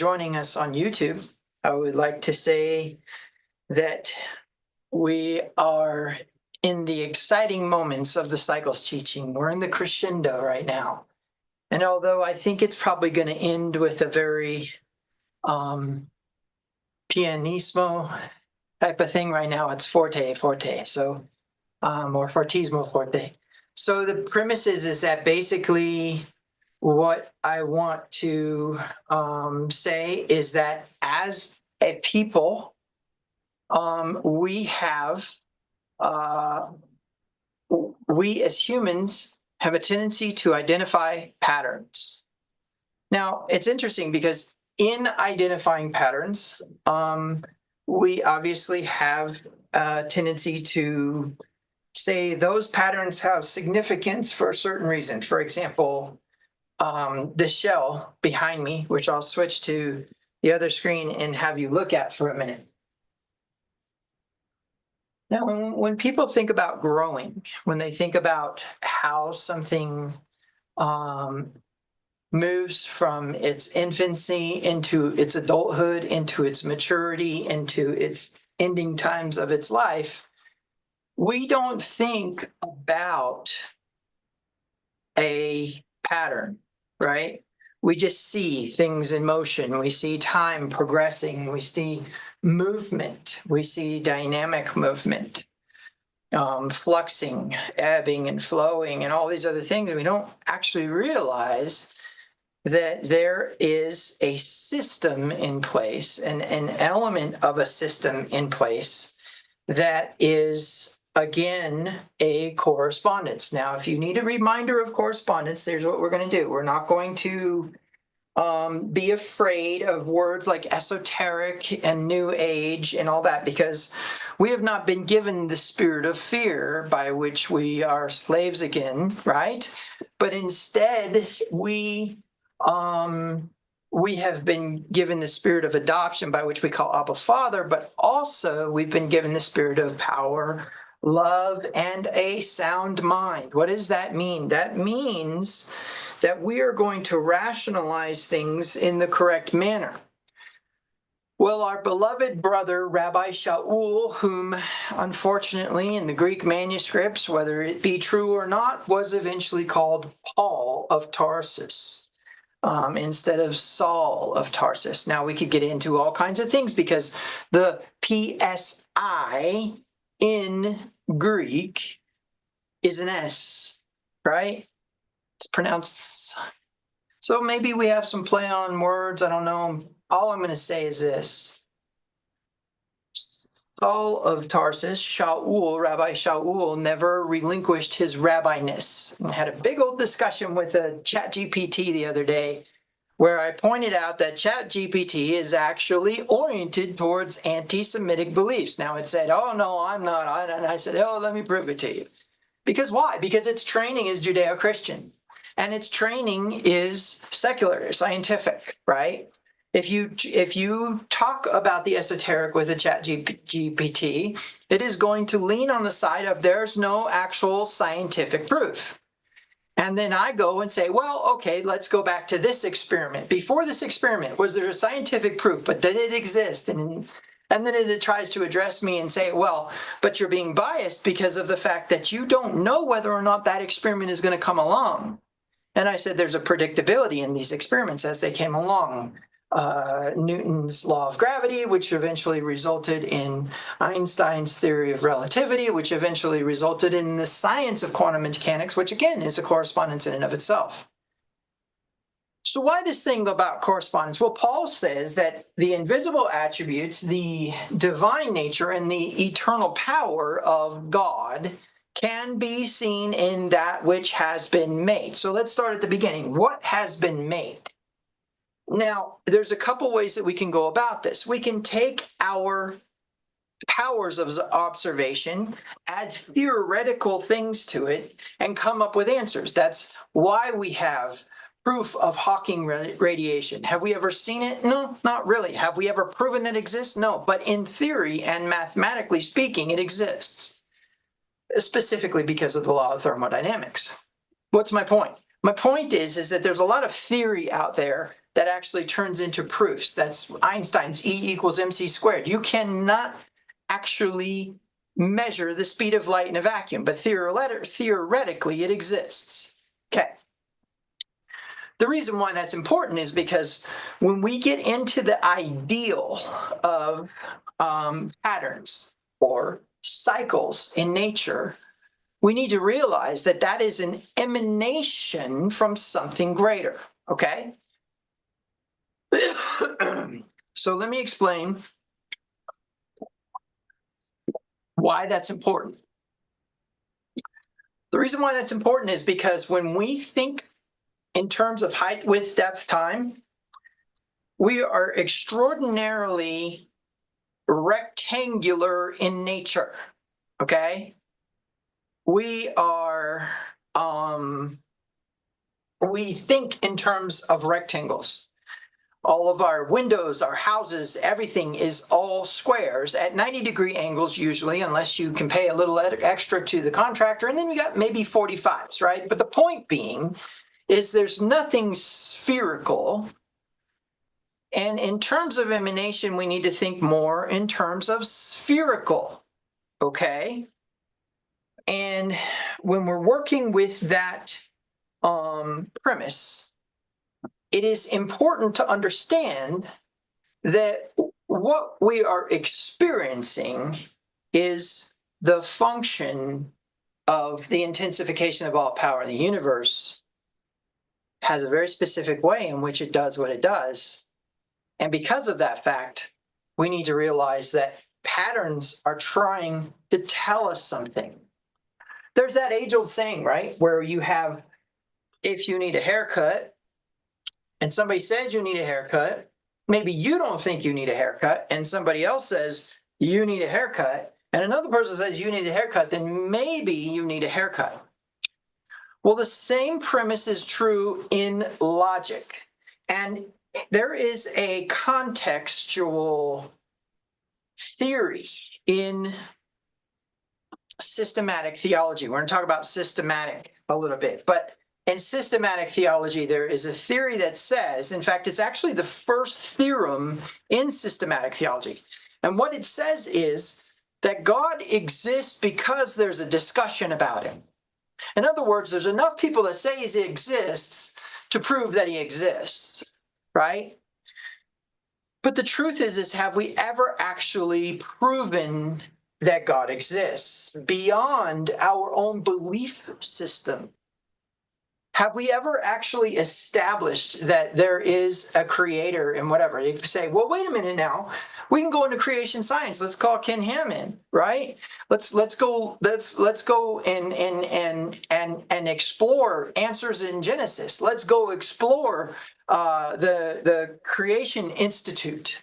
joining us on YouTube. I would like to say that we are in the exciting moments of the cycles teaching. We're in the crescendo right now. And although I think it's probably going to end with a very pianissimo type of thing right now, it's forte, so or fortissimo forte. So the premise is that basically what I want to say is that as a people, we as humans have a tendency to identify patterns. Now, it's interesting because in identifying patterns, we obviously have a tendency to say those patterns have significance for a certain reason. For example, the shell behind me, which I'll switch to the other screen and have you look at for a minute. Now, when people think about growing, when they think about how something moves from its infancy into its adulthood, into its maturity, into its ending times of its life, we don't think about a pattern, right? We just see things in motion. We see time progressing. We see movement. We see dynamic movement, fluxing, ebbing and flowing, and all these other things. And we don't actually realize that there is a system in place, an element of a system in place that is, again, a correspondence. Now, if you need a reminder of correspondence, there's what we're going to do. We're not going to be afraid of words like esoteric and new age and all that, because we have not been given the spirit of fear by which we are slaves again, right? But instead, we have been given the spirit of adoption by which we call Abba Father, but also we've been given the spirit of power, love, and a sound mind. What does that mean? That means that we are going to rationalize things in the correct manner. Well, our beloved brother, Rabbi Shaul, whom unfortunately in the Greek manuscripts, whether it be true or not, was eventually called Paul of Tarsus instead of Saul of Tarsus. Now, we could get into all kinds of things because the PSI in Greek is an S, right? It's pronounced. So maybe we have some play on words. I don't know. All I'm going to say is this. Saul of Tarsus, Shaul, Rabbi Shaul, never relinquished his rabbiness. I had a big old discussion with a ChatGPT the other day where I pointed out that ChatGPT is actually oriented towards anti-Semitic beliefs. Now it said, oh, no, I'm not. And I said, oh, let me prove it to you. Because why? Because its training is Judeo-Christian. And its training is secular, scientific, right? If you talk about the esoteric with a ChatGPT, it is going to lean on the side of there's no actual scientific proof. And then I go and say, well, okay, let's go back to this experiment. Before this experiment, was there a scientific proof? But did it exist? And then it tries to address me and say, well, but you're being biased because of the fact that you don't know whether or not that experiment is going to come along. And I said, there's a predictability in these experiments as they came along. Newton's law of gravity, which eventually resulted in Einstein's theory of relativity, which eventually resulted in the science of quantum mechanics, which again is a correspondence in and of itself. So why this thing about correspondence? Well, Paul says that the invisible attributes, the divine nature, and the eternal power of God can be seen in that which has been made. So let's start at the beginning. What has been made? Now, there's a couple ways that we can go about this. We can take our powers of observation, add theoretical things to it, and come up with answers. That's why we have proof of Hawking radiation. Have we ever seen it? No, not really. Have we ever proven it exists? No, but in theory and mathematically speaking, it exists, specifically because of the law of thermodynamics. What's my point? My point is that there's a lot of theory out there that actually turns into proofs. That's Einstein's E equals mc squared. You cannot actually measure the speed of light in a vacuum, but theoretically it exists. Okay. The reason why that's important is because when we get into the ideal of patterns or cycles in nature, we need to realize that that is an emanation from something greater, okay? So let me explain why that's important. The reason why that's important is because when we think in terms of height, width, depth, time, we are extraordinarily rectangular in nature, okay? We are, we think in terms of rectangles. All of our windows, our houses, everything is all squares at 90-degree angles usually, unless you can pay a little extra to the contractor, and then you got maybe 45s, right? But the point being is there's nothing spherical. And in terms of emanation, we need to think more in terms of spherical, okay? And when we're working with that premise, it is important to understand that what we are experiencing is the function of the intensification of all power in the universe. Has a very specific way in which it does what it does. And because of that fact, we need to realize that patterns are trying to tell us something. There's that age-old saying, right, where you have, if you need a haircut, and somebody says you need a haircut, maybe you don't think you need a haircut, and somebody else says you need a haircut, and another person says you need a haircut, then maybe you need a haircut. Well, the same premise is true in logic. And there is a contextual theory in systematic theology. We're going to talk about systematic a little bit, but in systematic theology, there is a theory that says, in fact, it's actually the first theorem in systematic theology. And what it says is that God exists because there's a discussion about him. In other words, there's enough people that say he exists to prove that he exists, right? But the truth is have we ever actually proven that God exists beyond our own belief system? Have we ever actually established that there is a creator and whatever? You say, well, wait a minute now. We can go into creation science. Let's call Ken Ham in, right? Let's go and explore answers in Genesis. Let's go explore the Creation Institute,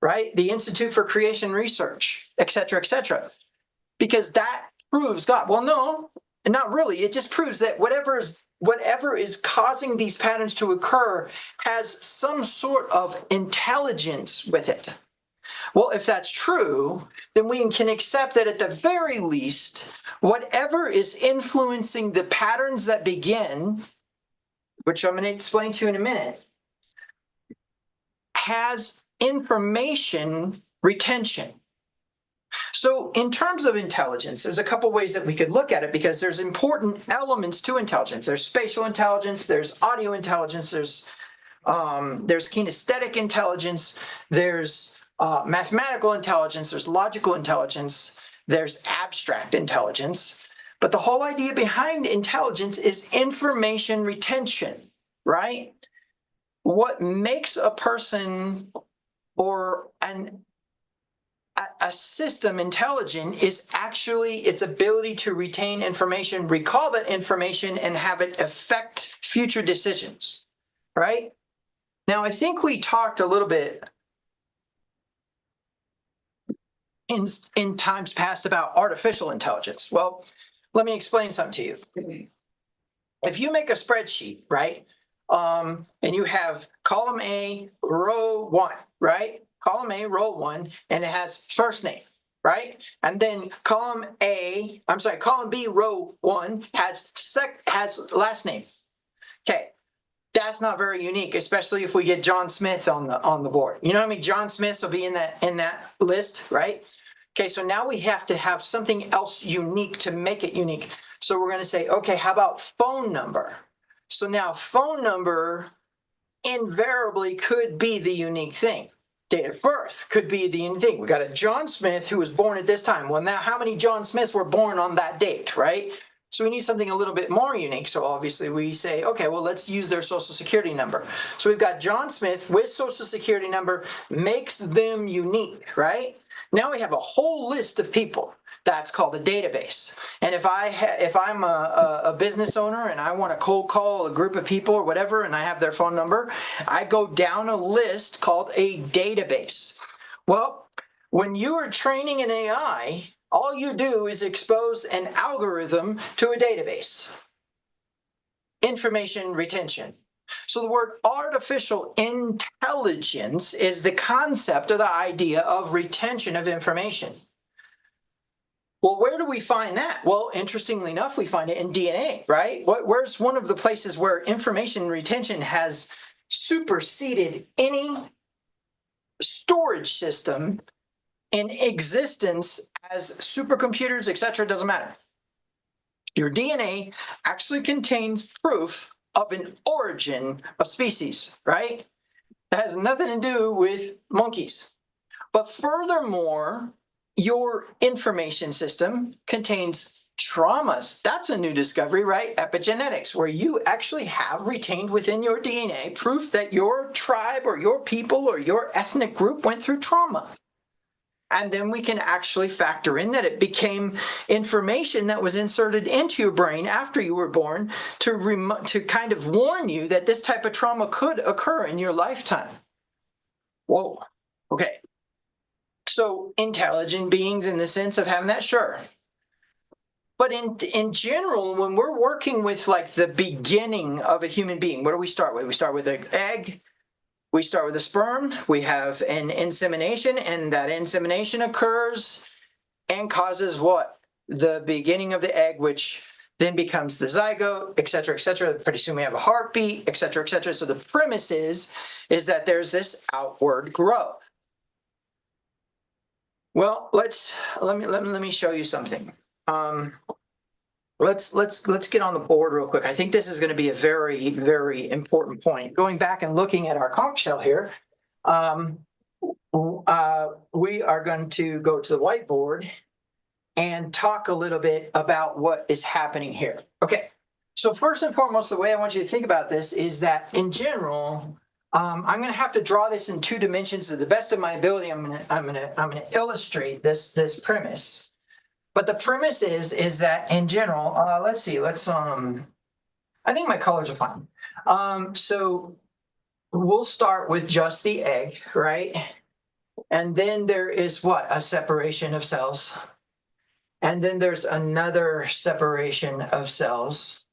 right? The Institute for Creation Research, et cetera, because that proves God. Well, no. Not really. It just proves that whatever is causing these patterns to occur has some sort of intelligence with it. Well, if that's true, then we can accept that at the very least, whatever is influencing the patterns that begin, which I'm going to explain to you in a minute, has information retention. So in terms of intelligence, there's a couple ways that we could look at it because there's important elements to intelligence. There's spatial intelligence, there's audio intelligence, there's kinesthetic intelligence, there's mathematical intelligence, there's logical intelligence, there's abstract intelligence. But the whole idea behind intelligence is information retention, right? What makes a person or a system intelligent is actually its ability to retain information, recall that information, and have it affect future decisions, right? Now, I think we talked a little bit in times past about artificial intelligence. Well, let me explain something to you. If you make a spreadsheet, right, and you have column A, row 1, right? Column A, row 1, and it has first name. right? And then column B, row 1 has last name. Okay, that's not very unique, especially if we get John Smith on the board. You know how many John Smiths will be in that list, right? Okay, so now we have to have something else unique to make it unique. So we're going to say, okay, how about phone number? So now phone number invariably could be the unique thing. Date of birth could be the unique thing. We got a John Smith who was born at this time. Well, now how many John Smiths were born on that date, right? So we need something a little bit more unique. So obviously we say, okay, well, let's use their social security number. So we've got John Smith with social security number makes them unique, right? Now we have a whole list of people. That's called a database. And if I'm a business owner and I want to cold call a group of people or whatever, and I have their phone number, I go down a list called a database. Well, when you are training an AI, all you do is expose an algorithm to a database. Information retention. So the word artificial intelligence is the concept or the idea of retention of information. Well, where do we find that? Well, interestingly enough, we find it in DNA, right? Where's one of the places where information retention has superseded any storage system in existence as supercomputers, etc., doesn't matter. Your DNA actually contains proof of an origin of species, right? That has nothing to do with monkeys. But furthermore, your information system contains traumas. That's a new discovery, right? Epigenetics, where you actually have retained within your DNA proof that your tribe or your people or your ethnic group went through trauma. And then we can actually factor in that it became information that was inserted into your brain after you were born to kind of warn you that this type of trauma could occur in your lifetime. Whoa, okay. So intelligent beings in the sense of having that, sure. But in general, when we're working with like the beginning of a human being, what do we start with? We start with an egg. We start with a sperm, we have an insemination, and that insemination occurs and causes what? The beginning of the egg, which then becomes the zygote, et cetera, et cetera. Pretty soon we have a heartbeat, et cetera, et cetera. So the premise is that there's this outward growth. Well, let me show you something. Let's get on the board real quick. I think this is going to be a very, very important point. Going back and looking at our conch shell here, we are going to go to the whiteboard and talk a little bit about what is happening here. Okay, so first and foremost, the way I want you to think about this is that in general, I'm going to have to draw this in 2 dimensions to the best of my ability. I'm going to illustrate this premise. But the premise is that in general, let's see, I think my colors are fine. So we'll start with just the egg, right? And then there is what? A separation of cells. And then there's another separation of cells,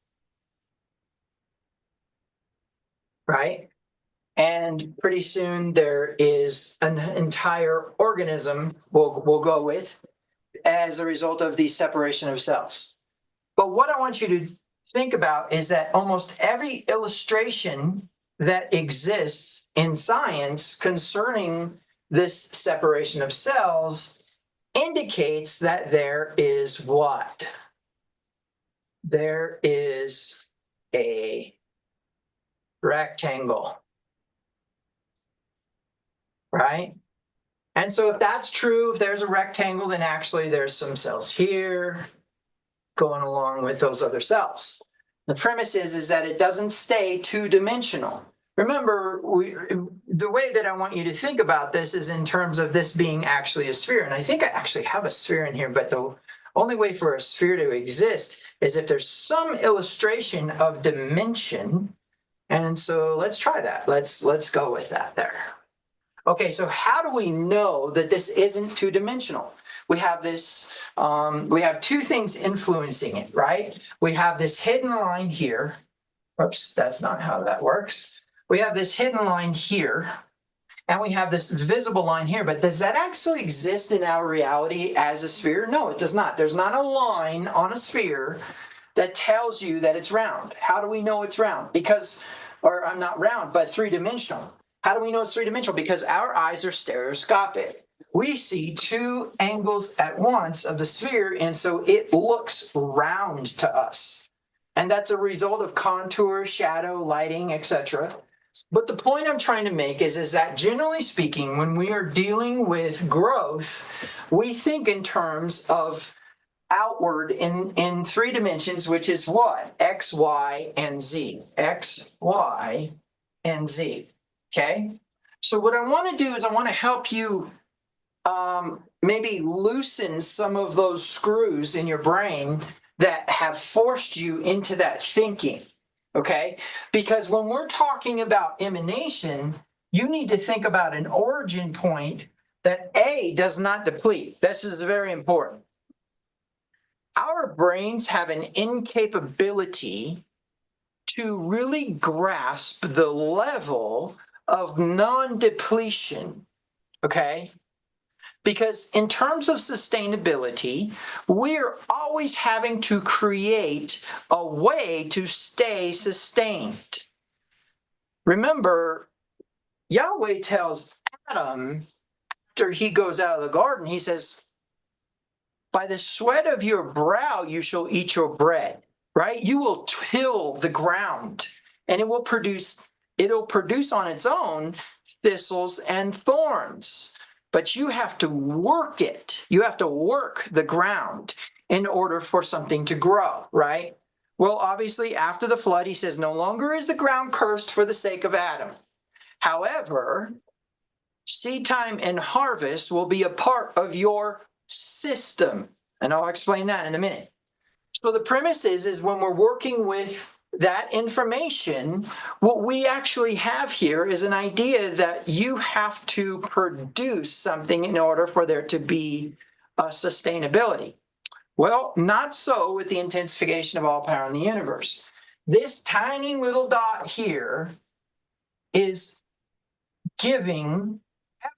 right? And pretty soon there is an entire organism we'll go with as a result of the separation of cells. But what I want you to think about is that almost every illustration that exists in science concerning this separation of cells indicates that there is what? There is a rectangle, right? And so if that's true, if there's a rectangle, then actually there's some cells here going along with those other cells. The premise is that it doesn't stay 2-dimensional. Remember, the way that I want you to think about this is in terms of this being actually a sphere. And I think I actually have a sphere in here, but the only way for a sphere to exist is if there's some illustration of dimension. And so let's try that. Let's go with that there. Okay, so how do we know that this isn't 2-dimensional? We have this, we have 2 things influencing it, right? We have this hidden line here. Oops, that's not how that works. We have this hidden line here, And we have this visible line here, but does that actually exist in our reality as a sphere? No, it does not. There's not a line on a sphere that tells you that it's round. How do we know it's round? Because, or I'm not round, but three-dimensional. How do we know it's three-dimensional? Because our eyes are stereoscopic. We see two angles at once of the sphere, and so it looks round to us. And that's a result of contour, shadow, lighting, etc. But the point I'm trying to make is that generally speaking, when we are dealing with growth, we think in terms of outward in three dimensions, which is what? X, Y, and Z. X, Y, and Z. Okay? So what I want to do is I want to help you maybe loosen some of those screws in your brain that have forced you into that thinking. Okay? Because when we're talking about emanation, you need to think about an origin point that A, does not deplete. This is very important. Our brains have an incapability to really grasp the level of non-depletion, okay? Because in terms of sustainability, we're always having to create a way to stay sustained. Remember, Yahweh tells Adam, after he goes out of the garden, he says, by the sweat of your brow you shall eat your bread, right? You will till the ground, and it'll produce on its own thistles and thorns. But you have to work it. You have to work the ground in order for something to grow, right? Well, obviously, after the flood, he says, no longer is the ground cursed for the sake of Adam. However, seed time and harvest will be a part of your system, and I'll explain that in a minute. So the premise is when we're working with that information, what we actually have here is an idea that you have to produce something in order for there to be a sustainability. Well, not so with the intensification of all power in the universe. This tiny little dot here is giving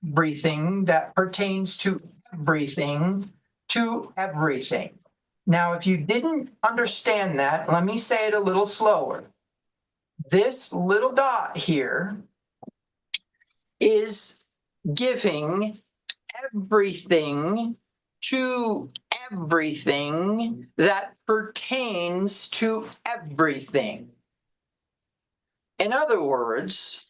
everything that pertains to everything to everything. Now, if you didn't understand that, let me say it a little slower. This little dot here is giving everything to everything that pertains to everything. In other words,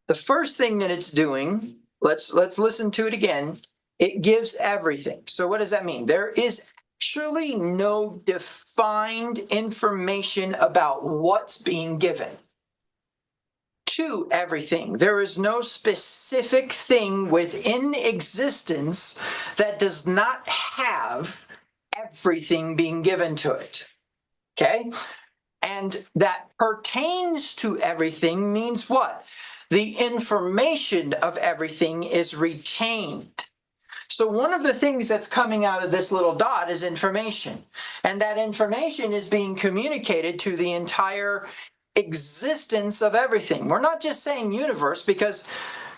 the first thing that it's doing, let's listen to it again. It gives everything. So what does that mean? There is actually no defined information about what's being given to everything. There is no specific thing within existence that does not have everything being given to it. Okay? And that pertains to everything means what? The information of everything is retained. So one of the things that's coming out of this little dot is information. And that information is being communicated to the entire existence of everything. We're not just saying universe, because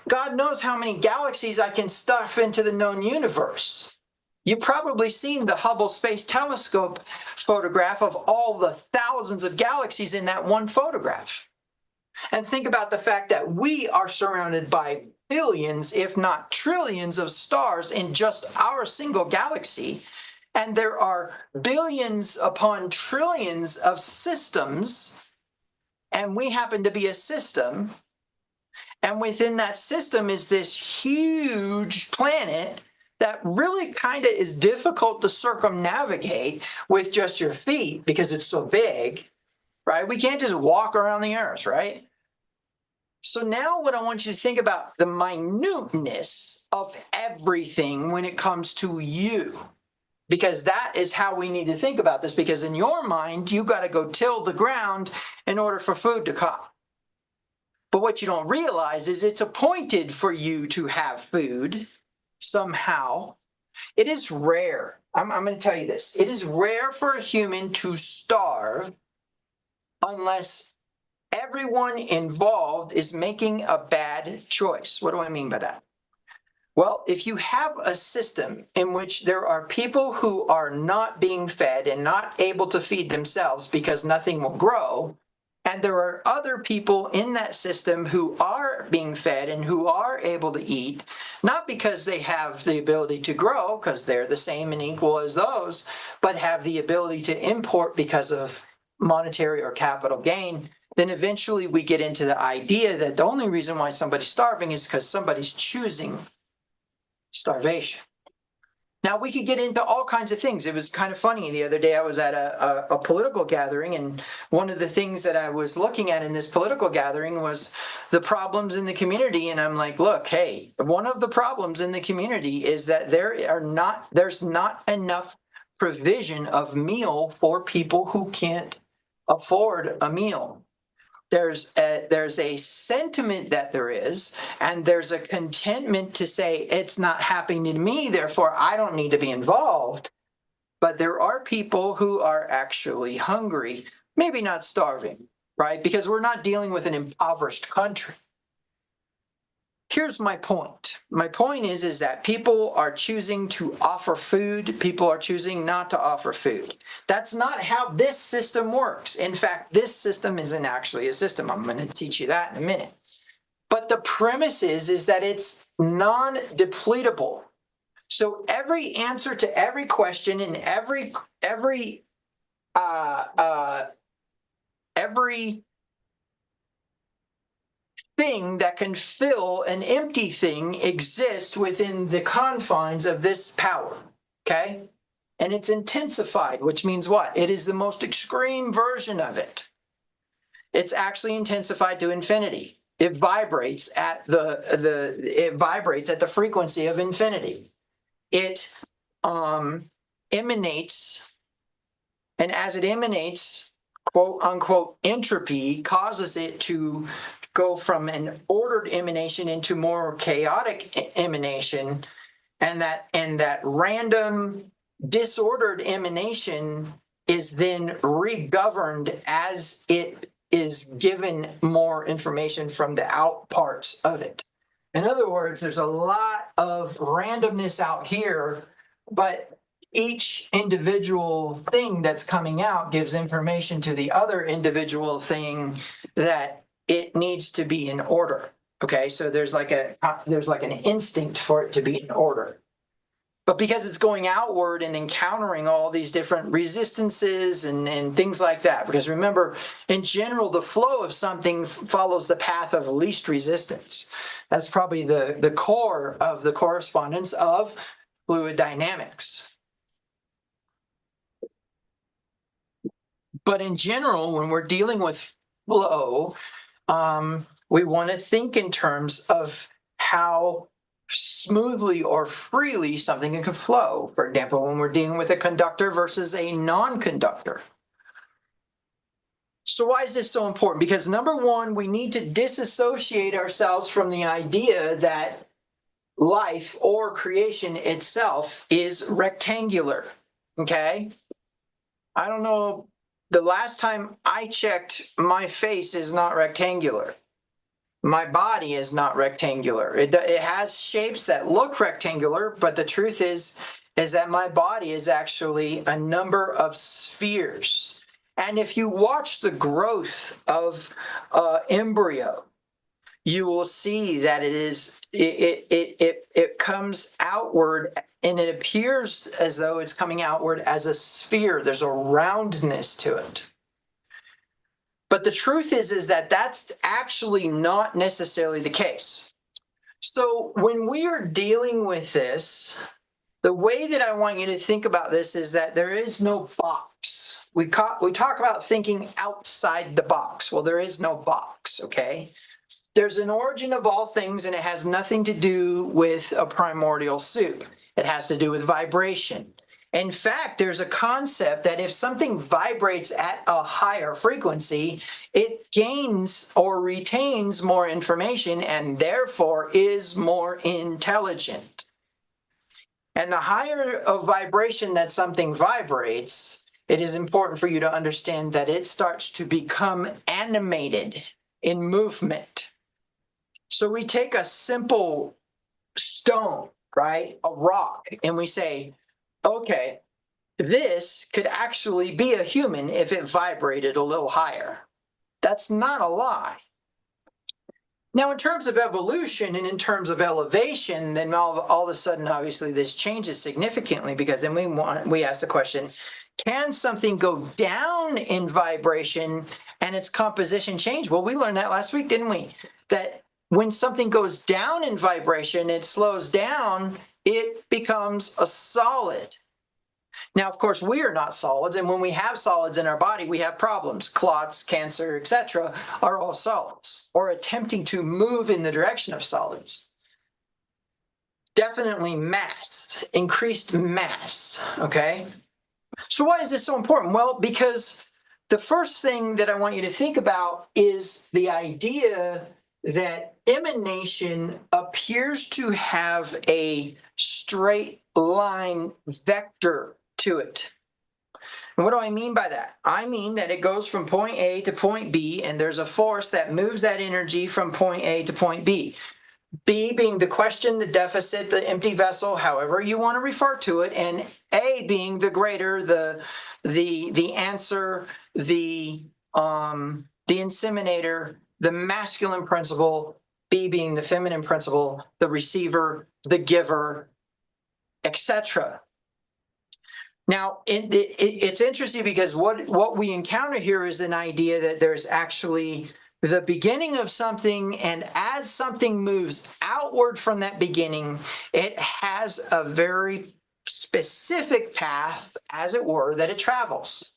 God knows how many galaxies I can stuff into the known universe. You've probably seen the Hubble Space Telescope photograph of all the thousands of galaxies in that one photograph. And think about the fact that we are surrounded by billions, if not trillions, of stars in just our single galaxy. And there are billions upon trillions of systems, and we happen to be a system. And within that system is this huge planet that really kind of is difficult to circumnavigate with just your feet because it's so big, right? We can't just walk around the earth, right? So now what I want you to think about the minuteness of everything when it comes to you, because that is how we need to think about this, because in your mind, you got to go till the ground in order for food to come. But what you don't realize is it's appointed for you to have food somehow. It is rare. I'm going to tell you this. It is rare for a human to starve unless everyone involved is making a bad choice. What do I mean by that? Well, if you have a system in which there are people who are not being fed and not able to feed themselves because nothing will grow, and there are other people in that system who are being fed and who are able to eat, not because they have the ability to grow, because they're the same and equal as those, but have the ability to import because of monetary or capital gain, then eventually we get into the idea that the only reason why somebody's starving is because somebody's choosing starvation. Now, we could get into all kinds of things. It was kind of funny. The other day I was at a political gathering, and one of the things that I was looking at in this political gathering was the problems in the community. And I'm like, look, hey, one of the problems in the community is that there's not enough provision of meal for people who can't afford a meal. There's a sentiment that there is, and there's a contentment to say it's not happening to me, therefore I don't need to be involved. But there are people who are actually hungry, maybe not starving, right? Because we're not dealing with an impoverished country. Here's my point. My point is that people are choosing to offer food. People are choosing not to offer food. That's not how this system works. In fact, this system isn't actually a system. I'm going to teach you that in a minute. But the premise is that it's non-depletable. So every answer to every question and every thing that can fill an empty thing exists within the confines of this power, okay? And it's intensified, which means what? It is the most extreme version of it. It's actually intensified to infinity. It vibrates at the frequency of infinity. It emanates, and as it emanates, quote unquote, entropy causes it to go from an ordered emanation into more chaotic emanation, and that random disordered emanation is then regoverned as it is given more information from the out parts of it. In other words, there's a lot of randomness out here, but each individual thing that's coming out gives information to the other individual thing that it needs to be in order. Okay, so there's like an instinct for it to be in order. But because it's going outward and encountering all these different resistances and things like that, because remember, in general, the flow of something follows the path of least resistance. That's probably the core of the correspondence of fluid dynamics. But in general, when we're dealing with flow, we want to think in terms of how smoothly or freely something can flow. For example, when we're dealing with a conductor versus a non-conductor. So why is this so important? Because number one, we need to disassociate ourselves from the idea that life or creation itself is rectangular, okay? I don't know, the last time I checked, my face is not rectangular. My body is not rectangular. It has shapes that look rectangular, but the truth is that my body is actually a number of spheres. And if you watch the growth of embryo, you will see that it comes outward, and it appears as though it's coming outward as a sphere. There's a roundness to it. But the truth is that that's actually not necessarily the case. So when we are dealing with this, the way that I want you to think about this is that there is no box. We talk about thinking outside the box. Well, there is no box, okay? There's an origin of all things, and it has nothing to do with a primordial soup. It has to do with vibration. In fact, there's a concept that if something vibrates at a higher frequency, it gains or retains more information and therefore is more intelligent. And the higher a vibration that something vibrates, it is important for you to understand that it starts to become animated in movement. So we take a simple stone, right, a rock, and we say, okay, this could actually be a human if it vibrated a little higher. That's not a lie. Now, in terms of evolution and in terms of elevation, then all of a sudden, obviously, this changes significantly, because then we ask the question, can something go down in vibration and its composition change? Well, we learned that last week, didn't we? That when something goes down in vibration, it slows down, it becomes a solid. Now, of course, we are not solids, and when we have solids in our body, we have problems. Clots, cancer, etc. are all solids, or attempting to move in the direction of solids. Definitely mass, increased mass, okay? So why is this so important? Well, because the first thing that I want you to think about is the idea that emanation appears to have a straight line vector to it. And what do I mean by that? I mean that it goes from point A to point B, and there's a force that moves that energy from point A to point B. B being the question, the deficit, the empty vessel, however you want to refer to it, and A being the greater, the answer, the inseminator, the masculine principle, B being the feminine principle, the receiver, the giver, etc. Now, it's interesting because what we encounter here is an idea that there's actually the beginning of something, and as something moves outward from that beginning, it has a very specific path, as it were, that it travels.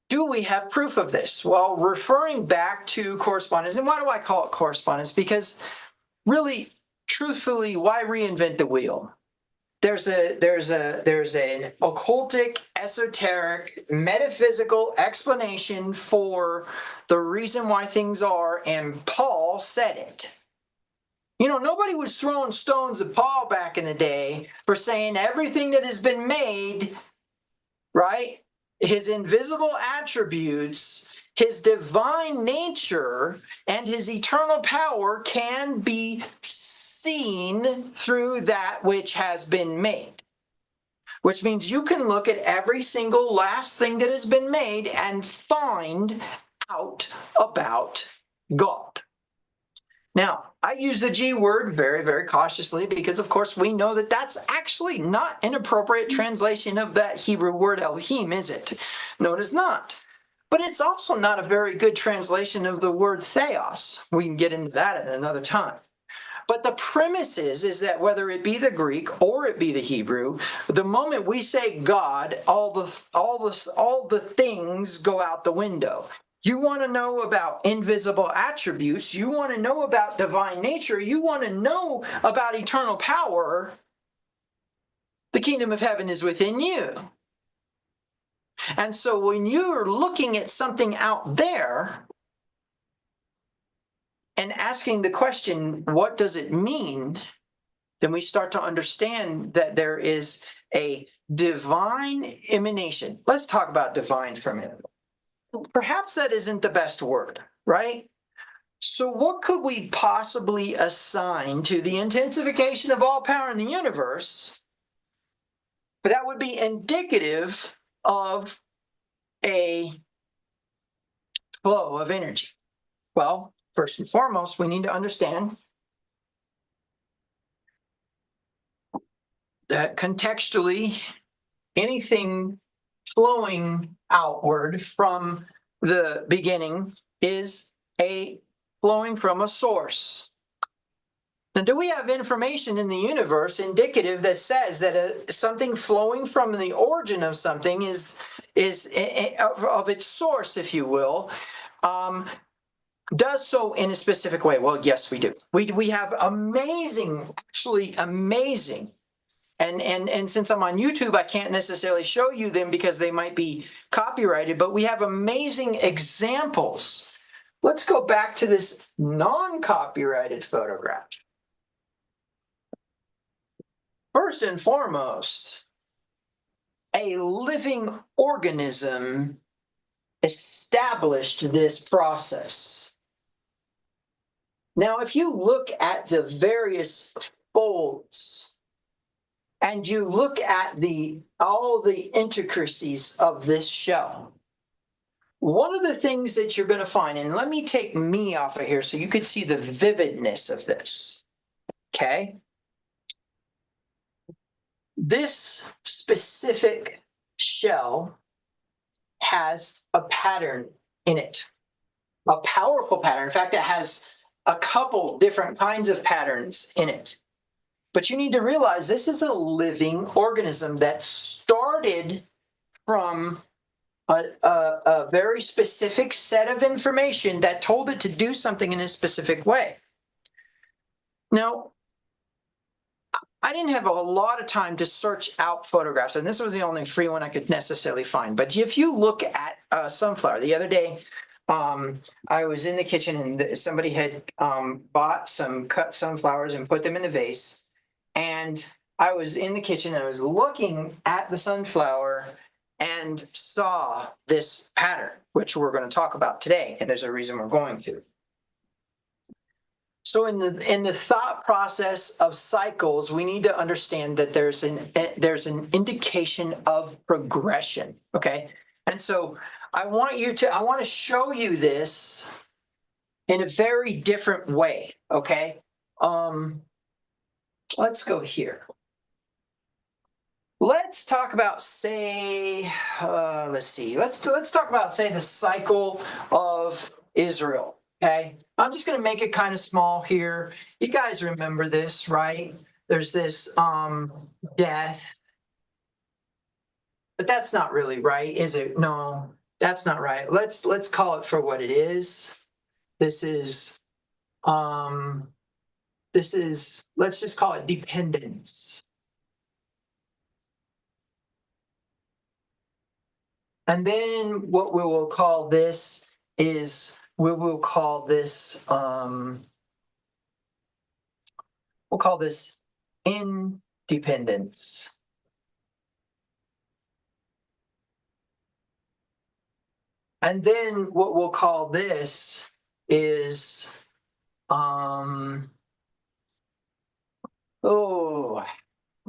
Do we have proof of this? Well, referring back to correspondence, and why do I call it correspondence? Because really, truthfully, why reinvent the wheel? There's an occultic, esoteric, metaphysical explanation for the reason why things are, and Paul said it. You know, nobody was throwing stones at Paul back in the day for saying everything that has been made, right? His invisible attributes, his divine nature, and his eternal power can be seen through that which has been made. Which means you can look at every single last thing that has been made and find out about God. Now, I use the G word very, very cautiously because, of course, we know that that's actually not an appropriate translation of that Hebrew word Elohim, is it? No, it is not. But it's also not a very good translation of the word theos. We can get into that at another time. But the premise is that whether it be the Greek or it be the Hebrew, the moment we say God, all the things go out the window. You want to know about invisible attributes, you want to know about divine nature, you want to know about eternal power, the kingdom of heaven is within you. And so when you're looking at something out there and asking the question, what does it mean? Then we start to understand that there is a divine emanation. Let's talk about divine for a minute. Perhaps that isn't the best word, right? So what could we possibly assign to the intensification of all power in the universe that would be indicative of a flow of energy? Well, first and foremost, we need to understand that contextually, anything flowing outward from the beginning is a flowing from a source. Now, do we have information in the universe indicative that says that something flowing from the origin of something is of its source, if you will, does so in a specific way? Well, yes, we do. We have amazing, actually amazing. And since I'm on YouTube, I can't necessarily show you them because they might be copyrighted, but we have amazing examples. Let's go back to this non-copyrighted photograph. First and foremost, a living organism established this process. Now, if you look at the various folds and you look at all the intricacies of this shell, one of the things that you're going to find, and let me take me off of here so you could see the vividness of this, okay? This specific shell has a pattern in it, a powerful pattern. In fact, it has a couple different kinds of patterns in it. But you need to realize this is a living organism that started from a very specific set of information that told it to do something in a specific way. Now, I didn't have a lot of time to search out photographs, and this was the only free one I could necessarily find. But if you look at a sunflower, the other day, I was in the kitchen and somebody had bought some cut sunflowers and put them in a vase. And I was in the kitchen, I was looking at the sunflower and saw this pattern, which we're going to talk about today. And there's a reason we're going to. So in the thought process of cycles, we need to understand that there's an indication of progression. Okay. And so I want to show you this in a very different way. Okay. Let's go here. Let's talk about, say, let's talk about, say, the cycle of Israel. Okay, I'm just going to make it kind of small here. You guys remember this, right? There's this death, but that's not really right, is it? No, that's not right. Let's call it for what it is. This is let's just call it dependence. And then what we will call this is, we'll call this independence. And then what we'll call this is what do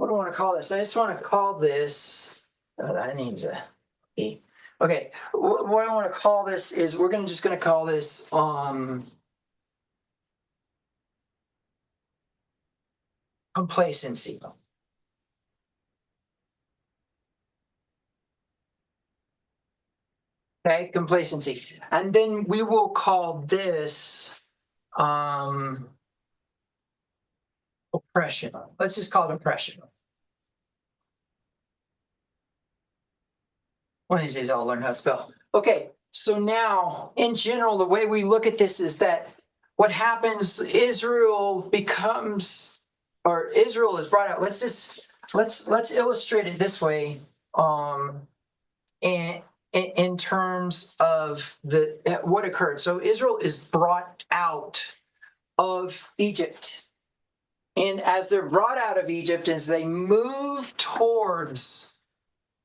I want to call this? I just want to call this, that needs a E. Okay, what I want to call this is, we're just going to call this complacency. Okay, complacency. And then we will call this oppression. Let's just call it oppression. One of these days I'll learn how to spell. Okay, so now in general, the way we look at this is that what happens, Israel is brought out. Let's illustrate it this way. In terms of what occurred. So Israel is brought out of Egypt. And as they're brought out of Egypt, as they move towards,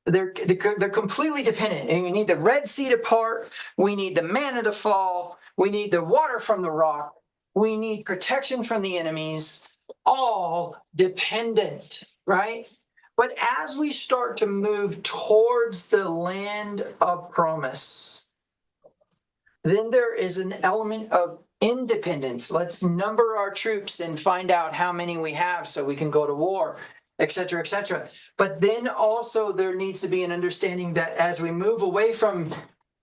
they're completely dependent. And we need the Red Sea to part. We need the manna to fall. We need the water from the rock. We need protection from the enemies. All dependent, right? But as we start to move towards the land of promise, then there is an element of independence. Let's number our troops and find out how many we have so we can go to war, et cetera, et cetera. But then also there needs to be an understanding that as we move away from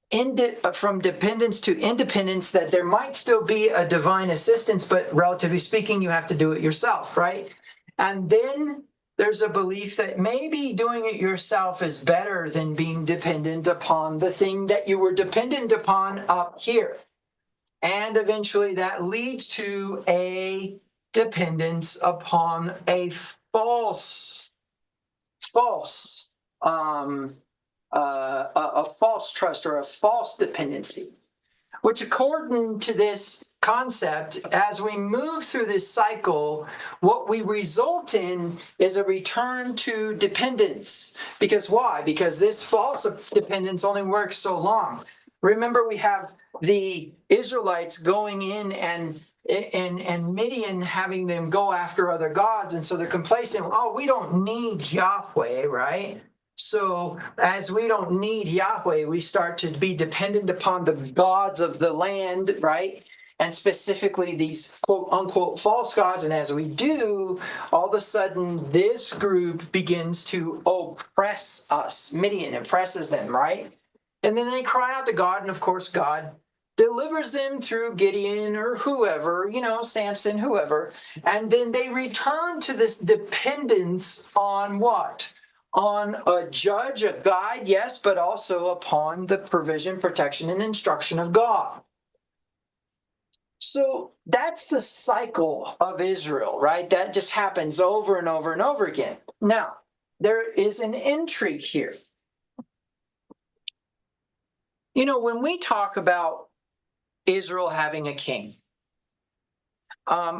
dependence to independence, that there might still be a divine assistance, but relatively speaking, you have to do it yourself, right? And then there's a belief that maybe doing it yourself is better than being dependent upon the thing that you were dependent upon up here. And eventually that leads to a dependence upon a false trust or a false dependency, which according to this concept, as we move through this cycle, what we result in is a return to dependence. Because why? Because this false dependence only works so long. Remember, we have the Israelites going in and Midian having them go after other gods, and so they're complacent. Oh, we don't need Yahweh, right? So as we don't need Yahweh, we start to be dependent upon the gods of the land, right? And specifically these quote unquote false gods. And as we do, all of a sudden this group begins to oppress us. Midian oppresses them, right? And then they cry out to God, and of course God delivers them through Gideon or whoever, Samson, whoever. And then they return to this dependence on what? On a judge, a guide, yes, but also upon the provision, protection, and instruction of God. So that's the cycle of Israel, right? That just happens over and over and over again. Now, there is an intrigue here. When we talk about Israel having a king,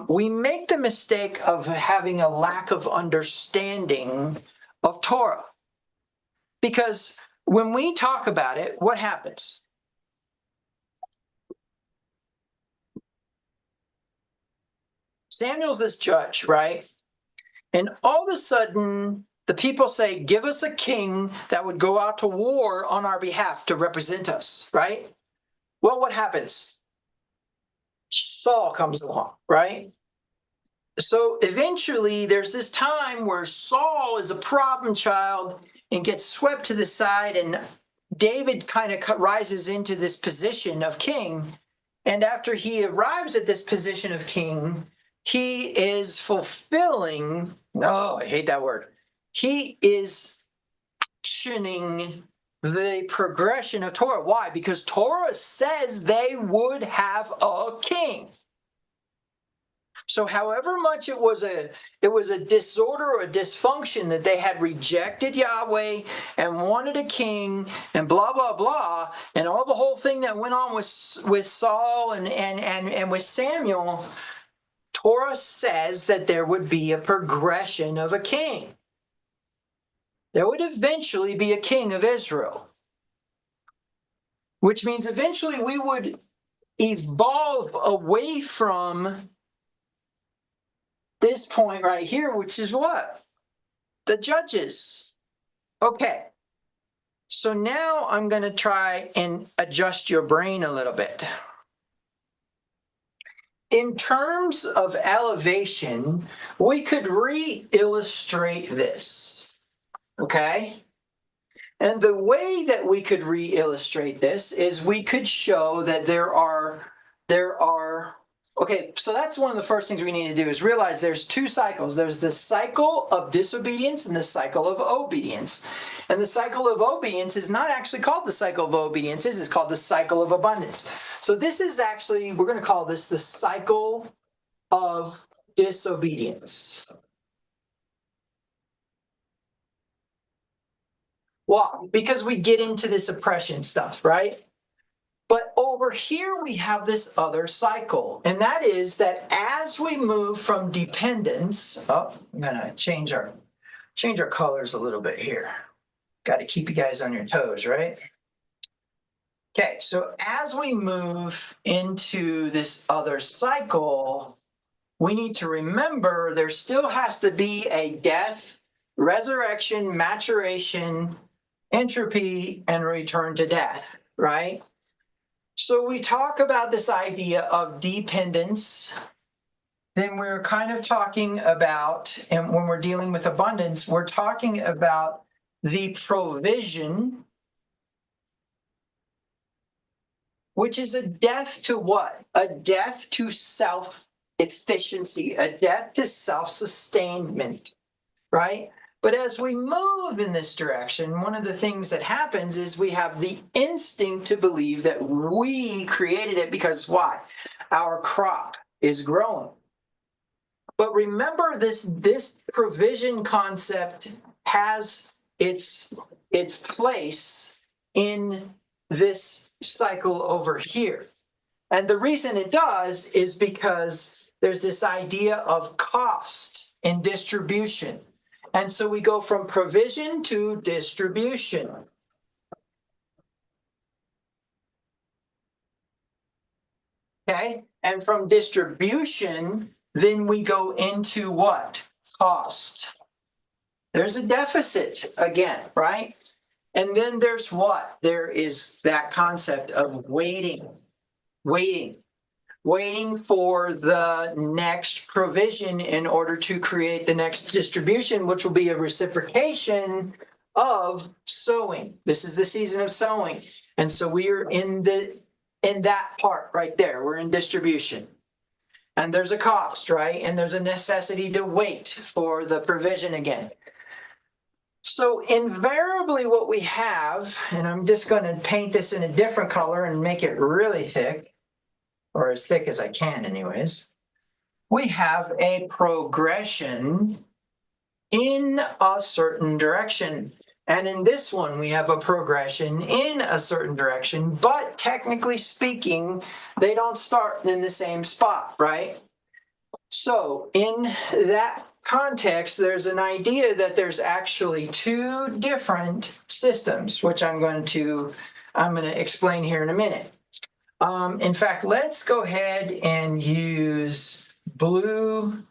we make the mistake of having a lack of understanding of Torah. Because when we talk about it, what happens? Samuel's this judge, right? And all of a sudden, the people say, give us a king that would go out to war on our behalf to represent us, right? Well, what happens? Saul comes along, right? So eventually there's this time where Saul is a problem child and gets swept to the side, and David kind of rises into this position of king. And after he arrives at this position of king, he is fulfilling, I hate that word. He is actioning the progression of Torah. Why? Because Torah says they would have a king. So however much it was a disorder or a dysfunction that they had rejected Yahweh and wanted a king and blah, blah, blah, and all the whole thing that went on with Saul and with Samuel, Torah says that there would be a progression of a king. There would eventually be a king of Israel, which means eventually we would evolve away from this point right here, which is what? The judges. Okay. So now I'm going to try and adjust your brain a little bit. In terms of elevation, we could re-illustrate this. Okay? And the way that we could re-illustrate this is we could show that there are okay, so that's one of the first things we need to do is realize there's two cycles. There's the cycle of disobedience and the cycle of obedience. And the cycle of obedience is not actually called the cycle of obedience, it's called the cycle of abundance. So this is actually, we're going to call this the cycle of disobedience. Well, because we get into this oppression stuff, right? But over here, we have this other cycle, and that is that as we move from dependence, I'm gonna change our colors a little bit here. Got to keep you guys on your toes, right? Okay, so as we move into this other cycle, we need to remember there still has to be a death, resurrection, maturation, entropy, and return to death, right? So we talk about this idea of dependence, then we're kind of talking about, and when we're dealing with abundance, we're talking about the provision, which is a death to what? A death to self-efficiency, a death to self-sustainment, right? But as we move in this direction, one of the things that happens is we have the instinct to believe that we created it because why? Our crop is growing. But remember, this provision concept has its place in this cycle over here. And the reason it does is because there's this idea of cost in distribution. And so we go from provision to distribution. Okay, and from distribution, then we go into what? Cost. There's a deficit again, right? And then there's what? There is that concept of waiting for the next provision in order to create the next distribution, which will be a reciprocation of sowing. This is the season of sowing. And so we are in that part right there. We're in distribution. And there's a cost, right? And there's a necessity to wait for the provision again. So invariably what we have, and I'm just going to paint this in a different color and make it really thick, or as thick as I can anyways, we have a progression in a certain direction. And in this one, we have a progression in a certain direction, but technically speaking, they don't start in the same spot, right? So in that context, there's an idea that there's actually two different systems, which I'm going to explain here in a minute. In fact, let's go ahead and use blue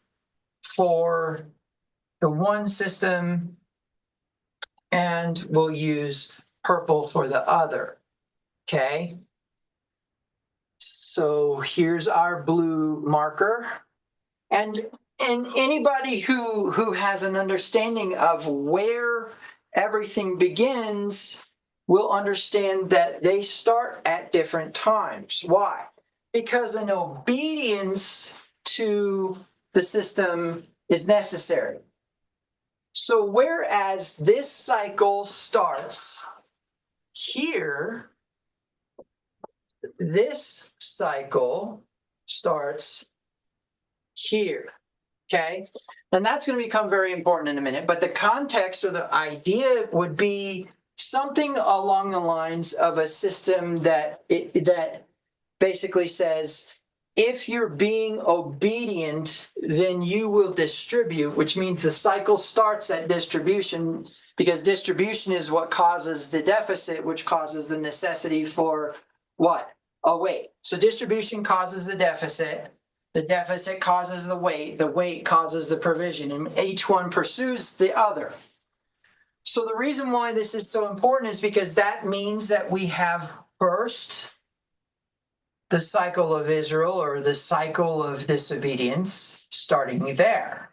for the one system, and we'll use purple for the other, okay? So here's our blue marker. And anybody who has an understanding of where everything begins will understand that they start at different times. Why? Because an obedience to the system is necessary. So whereas this cycle starts here, this cycle starts here, okay? And that's going to become very important in a minute, but the context or the idea would be something along the lines of a system that basically says, if you're being obedient, then you will distribute, which means the cycle starts at distribution, because distribution is what causes the deficit, which causes the necessity for what? A wait. So distribution causes the deficit causes the weight causes the provision, and each one pursues the other. So the reason why this is so important is because that means that we have first the cycle of Israel, or the cycle of disobedience, starting there.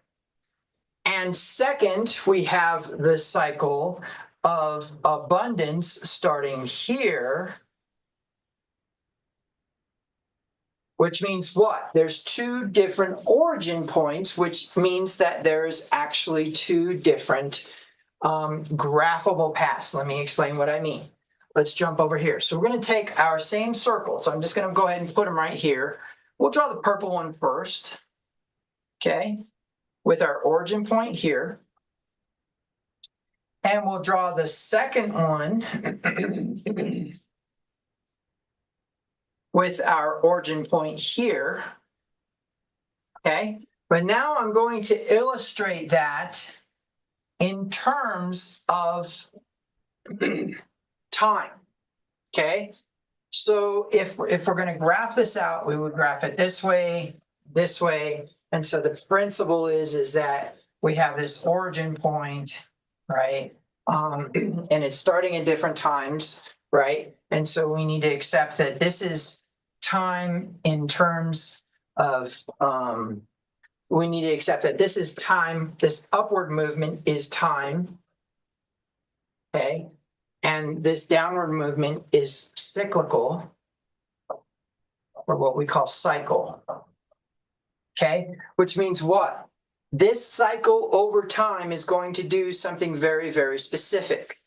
And second, we have the cycle of abundance starting here, which means what? There's two different origin points, which means that there's actually two different graphable paths. Let me explain what I mean. Let's jump over here. So we're going to take our same circle. So I'm just going to go ahead and put them right here. We'll draw the purple one first, okay, with our origin point here. And we'll draw the second one with our origin point here, okay? But now I'm going to illustrate that in terms of time, okay? So if we're going to graph this out, we would graph it this way, and so the principle is that we have this origin point, right? And it's starting at different times, right? And so we need to accept that this is time in terms of, we need to accept that this is time, this upward movement is time, okay? And this downward movement is cyclical, or what we call cycle, okay? Which means what? This cycle over time is going to do something very, very specific.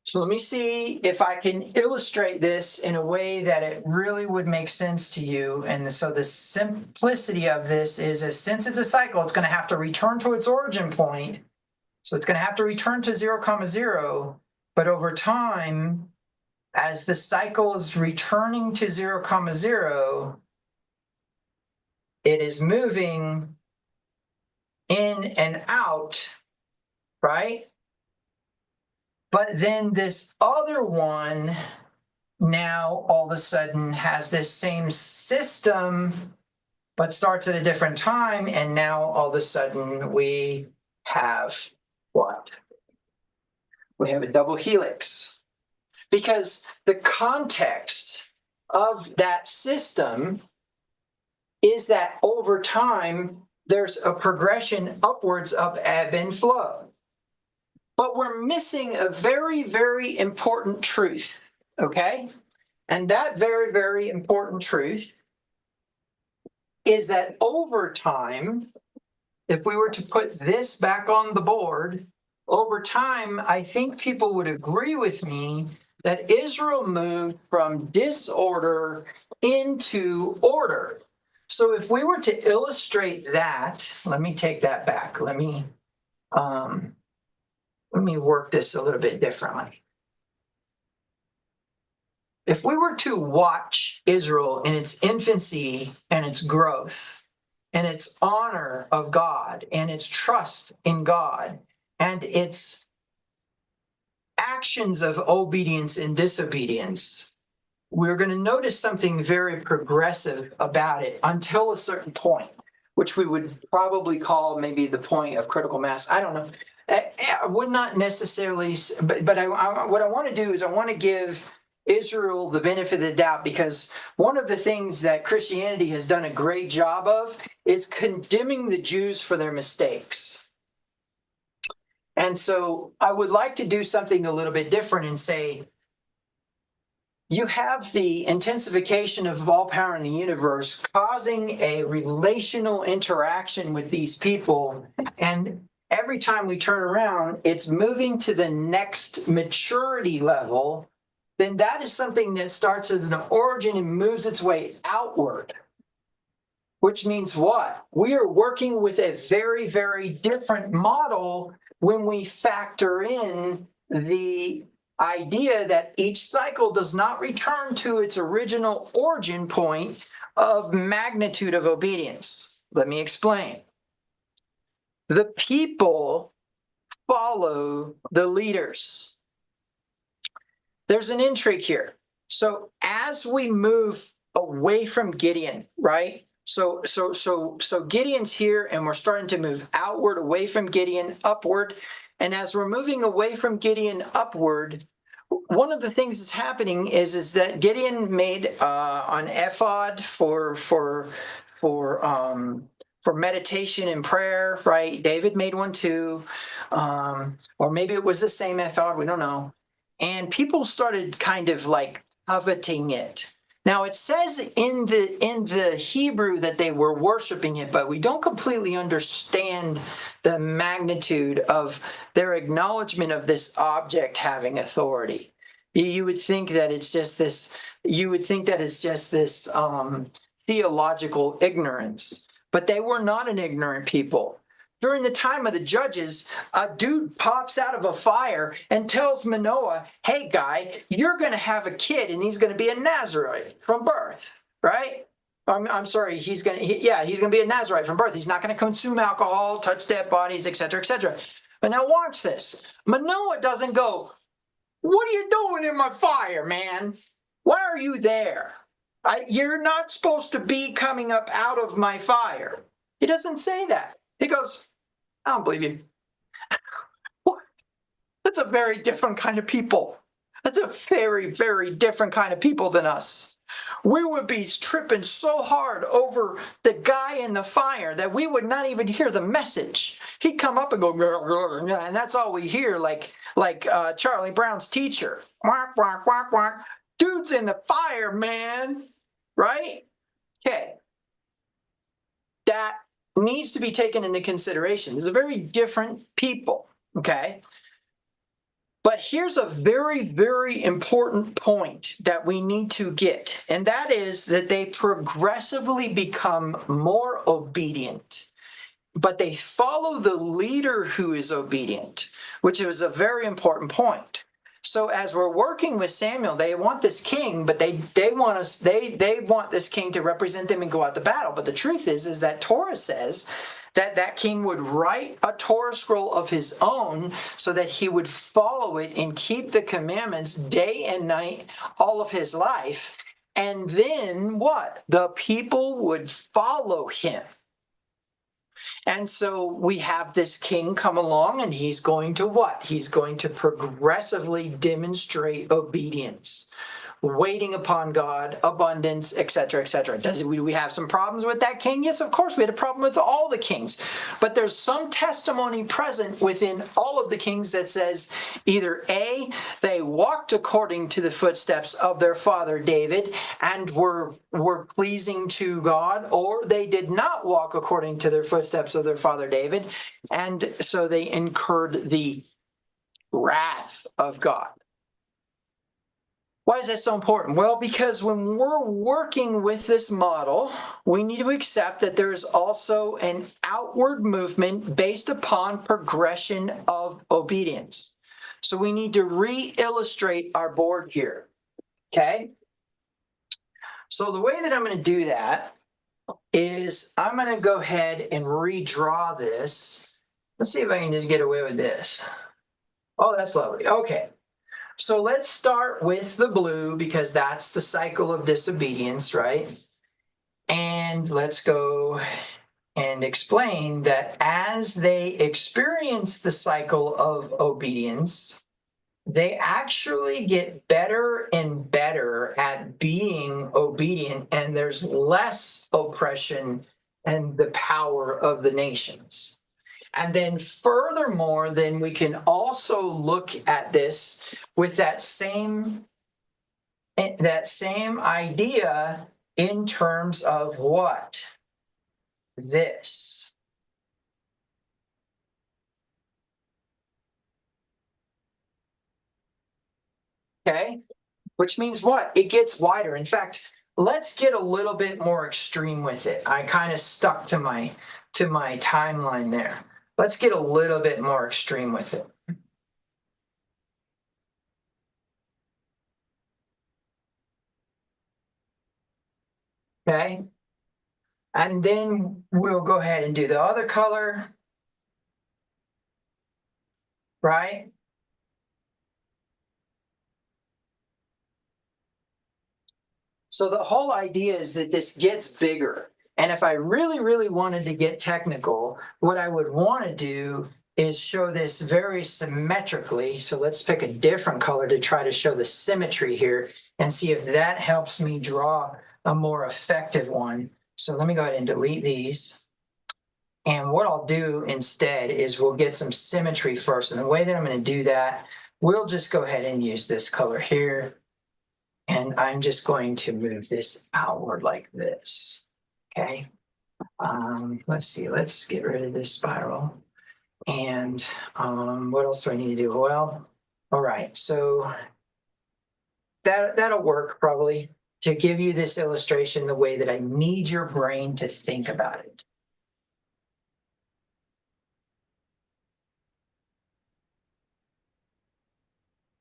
So let me see if I can illustrate this in a way that it really would make sense to you. And so the simplicity of this is, since it's a cycle, it's going to have to return to its origin point. So it's going to have to return to 0, 0, but over time, as the cycle is returning to 0, 0, it is moving in and out, right? But then this other one now all of a sudden has this same system, but starts at a different time. And now all of a sudden we have what? We have a double helix. Because the context of that system is that over time, there's a progression upwards of ebb and flow. But we're missing a very, very important truth, okay? And that very, very important truth is that over time, if we were to put this back on the board, over time, I think people would agree with me that Israel moved from disorder into order. So if we were to illustrate that, let me take that back. Let me work this a little bit differently. If we were to watch Israel in its infancy and its growth and its honor of God and its trust in God and its actions of obedience and disobedience, we're going to notice something very progressive about it until a certain point, which we would probably call maybe the point of critical mass. I don't know. I would not necessarily, but what I want to do is I want to give Israel the benefit of the doubt, because one of the things that Christianity has done a great job of is condemning the Jews for their mistakes. And so I would like to do something a little bit different and say, you have the intensification of all power in the universe causing a relational interaction with these people. And every time we turn around, it's moving to the next maturity level. Then that is something that starts as an origin and moves its way outward. Which means what? We are working with a very, very different model when we factor in the idea that each cycle does not return to its original origin point of magnitude of obedience. Let me explain. The people follow the leaders. There's an intrigue here. So as we move away from Gideon, right? So Gideon's here, and we're starting to move outward, away from Gideon, upward. And as we're moving away from Gideon upward, one of the things that's happening is that Gideon made an ephod for meditation and prayer, right? David made one too, or maybe it was the same ephod. We don't know. And people started kind of like coveting it. Now it says in the Hebrew that they were worshiping it, but we don't completely understand the magnitude of their acknowledgement of this object having authority. You would think that it's just this. You would think that it's just this theological ignorance, but they were not an ignorant people. During the time of the judges, a dude pops out of a fire and tells Manoah, hey, guy, you're going to have a kid, and he's going to be a Nazarite from birth, right? I'm sorry, he's going to be a Nazarite from birth. He's not going to consume alcohol, touch dead bodies, etc., etc. But now watch this. Manoah doesn't go, what are you doing in my fire, man? Why are you there? You're not supposed to be coming up out of my fire. He doesn't say that. He goes, I don't believe you. What? That's a very different kind of people. That's a very, very different kind of people than us. We would be tripping so hard over the guy in the fire that we would not even hear the message. He'd come up and go, and that's all we hear, like Charlie Brown's teacher. Quack, quack, quack, quack. Dude's in the fire, man. Right? Okay. That needs to be taken into consideration. These are very different people, okay? But here's a very, very important point that we need to get, and that is that they progressively become more obedient, but they follow the leader who is obedient, which is a very important point. So as we're working with Samuel, they want this king, but they want this king to represent them and go out to battle. But the truth is that Torah says that that king would write a Torah scroll of his own so that he would follow it and keep the commandments day and night all of his life. And then what? The people would follow him. And so we have this king come along, and he's going to what? He's going to progressively demonstrate obedience, waiting upon God, abundance, etc., etc. Do we have some problems with that king? Yes, of course, we had a problem with all the kings. But there's some testimony present within all of the kings that says either A, they walked according to the footsteps of their father David and were pleasing to God, or they did not walk according to their footsteps of their father David, and so they incurred the wrath of God. Why is that so important? Well, because when we're working with this model, we need to accept that there is also an outward movement based upon progression of obedience. So we need to re-illustrate our board here, okay? So the way that I'm going to do that is I'm going to go ahead and redraw this. Let's see if I can just get away with this. Oh, that's lovely. Okay. So let's start with the blue because that's the cycle of disobedience, right? And let's go and explain that as they experience the cycle of obedience, they actually get better and better at being obedient, and there's less oppression and the power of the nations. And then furthermore, then we can also look at this with that same idea in terms of what? This. Okay? Which means what? It gets wider. In fact, let's get a little bit more extreme with it. I kind of stuck to my timeline there. Let's get a little bit more extreme with it. Okay. And then we'll go ahead and do the other color. Right? So the whole idea is that this gets bigger. And if I really, really wanted to get technical, what I would want to do is show this very symmetrically. So let's pick a different color to try to show the symmetry here and see if that helps me draw a more effective one. So let me go ahead and delete these. And what I'll do instead is we'll get some symmetry first. And the way that I'm going to do that, we'll just go ahead and use this color here. And I'm just going to move this outward like this. Okay. Let's see. Let's get rid of this spiral. And what else do I need to do? Well, all right. So that'll work probably to give you this illustration the way that I need your brain to think about it.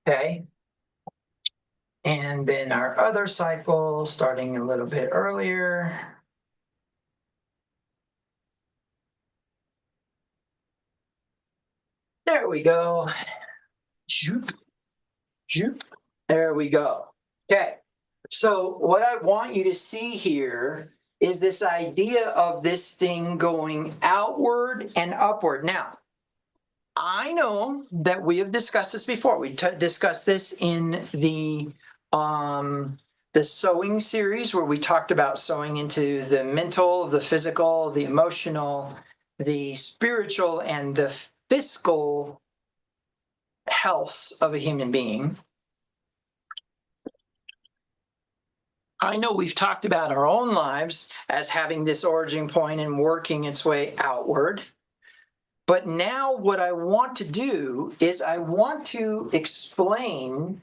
Okay. And then our other cycle, starting a little bit earlier. There we go. Zoop, zoop. There we go. Okay. So what I want you to see here is this idea of this thing going outward and upward. Now, I know that we have discussed this before. We discussed this in the sowing series where we talked about sowing into the mental, the physical, the emotional, the spiritual, and the fiscal health of a human being. I know we've talked about our own lives as having this origin point and working its way outward. But now what I want to do is I want to explain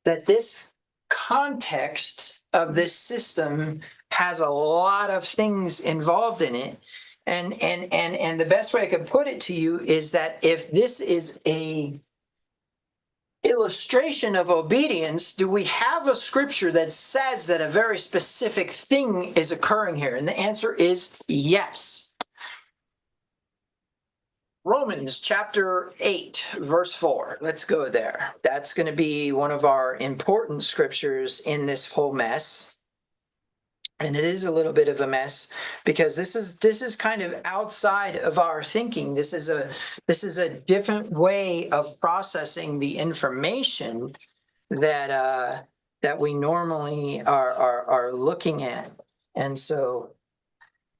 that this context of this system has a lot of things involved in it. And the best way I could put it to you is that if this is a illustration of obedience, do we have a scripture that says that a very specific thing is occurring here? And the answer is yes. Romans chapter 8, verse 4. Let's go there. That's going to be one of our important scriptures in this whole mess. And it is a little bit of a mess because this is kind of outside of our thinking. This is a different way of processing the information that we normally are looking at. And so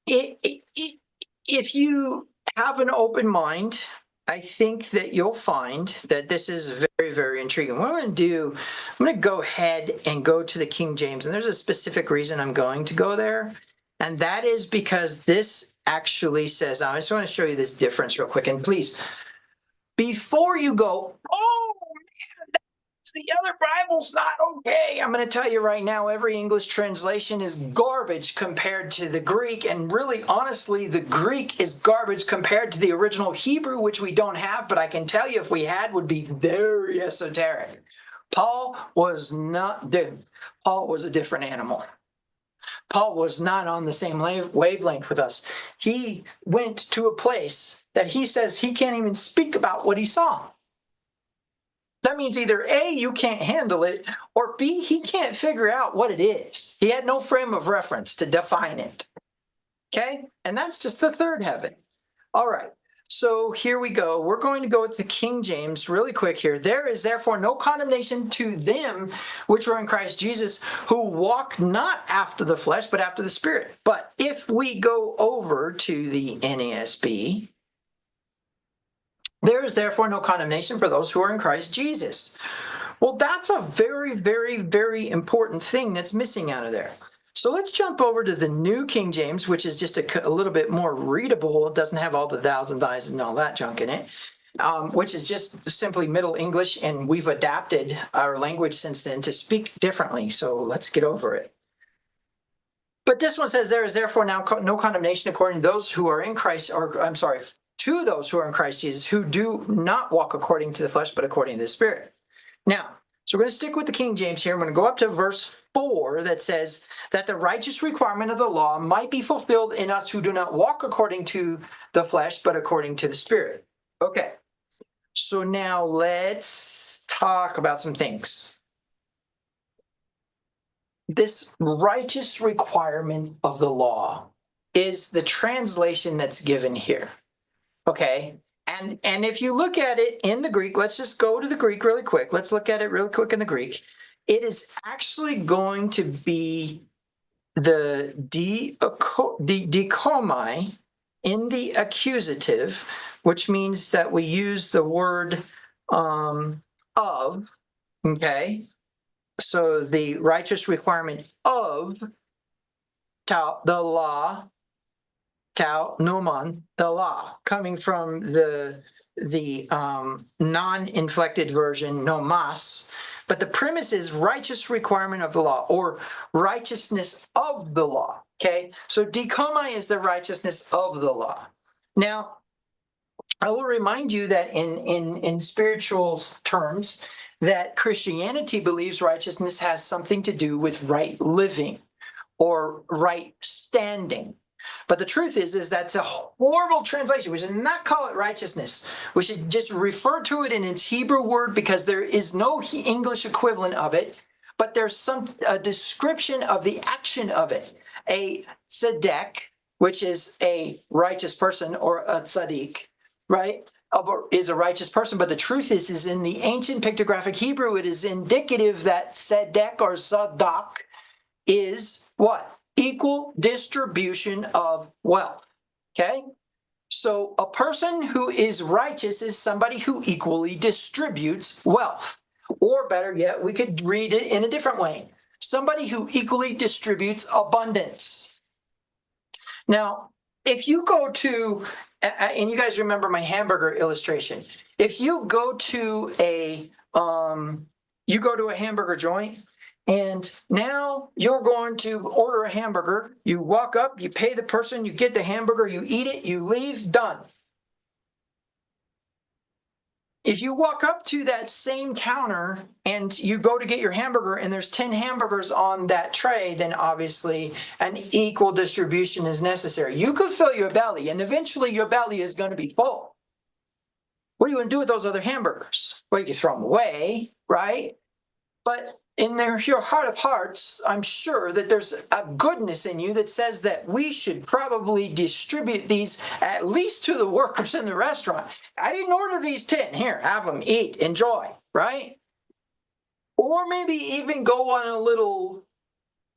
if you have an open mind, I think that you'll find that this is very, very intriguing. What I'm going to do, I'm going to go ahead and go to the King James, and there's a specific reason I'm going to go there, and that is because this actually says, I just want to show you this difference real quick, and please, before you go, oh, the other Bible's not okay. I'm going to tell you right now, every English translation is garbage compared to the Greek. And really, honestly, the Greek is garbage compared to the original Hebrew, which we don't have. But I can tell you if we had, would be very esoteric. Paul was a different animal. Paul was not on the same wavelength with us. He went to a place that he says he can't even speak about what he saw. That means either A, you can't handle it, or B, he can't figure out what it is. He had no frame of reference to define it. Okay? And that's just the third heaven. All right. So here we go. We're going to go with the King James really quick here. There is therefore no condemnation to them which are in Christ Jesus, who walk not after the flesh, but after the Spirit. But if we go over to the NASB, there is therefore no condemnation for those who are in Christ Jesus. Well, that's a very, very, very important thing that's missing out of there. So let's jump over to the New King James, which is just a little bit more readable. It doesn't have all the thous and thys and all that junk in it, which is just simply Middle English, and we've adapted our language since then to speak differently. So let's get over it. But this one says, there is therefore now no condemnation according to those who are in Christ, or I'm sorry, to those who are in Christ Jesus, who do not walk according to the flesh, but according to the Spirit. Now, so we're going to stick with the King James here. I'm going to go up to verse 4 that says that the righteous requirement of the law might be fulfilled in us who do not walk according to the flesh, but according to the Spirit. Okay, so now let's talk about some things. This righteous requirement of the law is the translation that's given here. Okay, and if you look at it in the Greek, let's just go to the Greek really quick. Let's look at it real quick in the Greek. It is actually going to be the dikomai in the accusative, which means that we use the word of, okay? So the righteous requirement of the law, tau nomon, the law, coming from the non-inflected version, nomos, but the premise is righteous requirement of the law, or righteousness of the law, okay? So dikomai is the righteousness of the law. Now, I will remind you that in spiritual terms, that Christianity believes righteousness has something to do with right living or right standing. But the truth is that's a horrible translation. We should not call it righteousness. We should just refer to it in its Hebrew word, because there is no English equivalent of it, but there's a description of the action of it. A tzedek, which is a righteous person, or a tzaddik, right, is a righteous person. But the truth is in the ancient pictographic Hebrew, it is indicative that tzedek or zadak is what? Equal distribution of wealth, okay? So a person who is righteous is somebody who equally distributes wealth. Or better yet, we could read it in a different way. Somebody who equally distributes abundance. Now, if you go to, and you guys remember my hamburger illustration, if you go to a hamburger joint, and now you're going to order a hamburger. You walk up, you pay the person, you get the hamburger, you eat it, you leave, done. if you walk up to that same counter and you go to get your hamburger and there's 10 hamburgers on that tray, then obviously an equal distribution is necessary. You could fill your belly and eventually your belly is going to be full. What are you going to do with those other hamburgers? Well, you can throw them away, right? But in your heart of hearts, I'm sure that there's a goodness in you that says that we should probably distribute these at least to the workers in the restaurant. I didn't order these 10. Here, have them, eat, enjoy, right? Or maybe even go on a little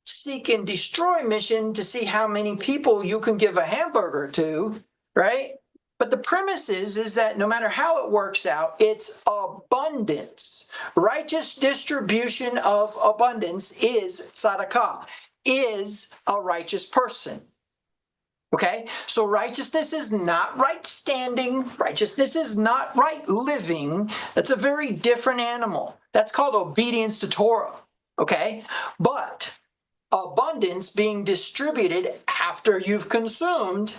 seek and destroy mission to see how many people you can give a hamburger to, right? But the premise is that no matter how it works out, it's abundance. Righteous distribution of abundance is tzedakah, is a righteous person. Okay? So righteousness is not right standing. Righteousness is not right living. That's a very different animal. That's called obedience to Torah. Okay? But abundance being distributed after you've consumed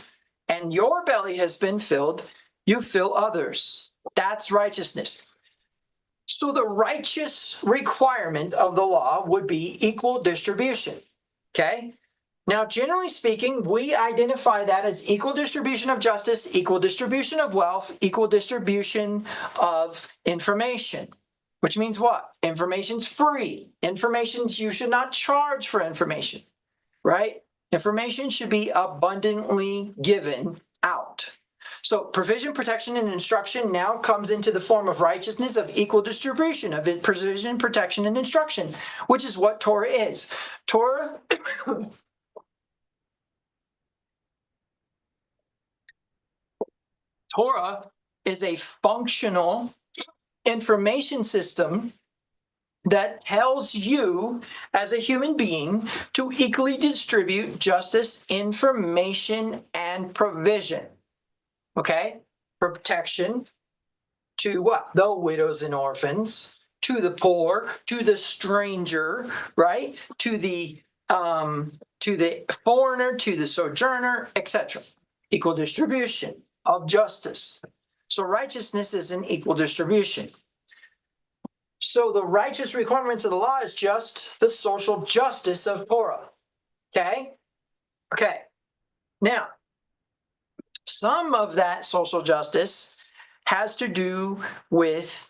and your belly has been filled, you fill others. That's righteousness. So the righteous requirement of the law would be equal distribution. Okay? Now, generally speaking, we identify that as equal distribution of justice, equal distribution of wealth, equal distribution of information. Which means what? Information's free. You should not charge for information, right? Information should be abundantly given out. So provision, protection, and instruction now comes into the form of righteousness of equal distribution of it, provision, protection, and instruction, which is what Torah is. Torah is a functional information system that tells you as a human being to equally distribute justice, information, and provision. Okay? Protection to what? The widows and orphans, to the poor, to the stranger, right? To the foreigner, to the sojourner, etc. Equal distribution of justice. So righteousness is an equal distribution. So the righteous requirements of the law is just the social justice of Torah. Okay? Okay. Now, some of that social justice has to do with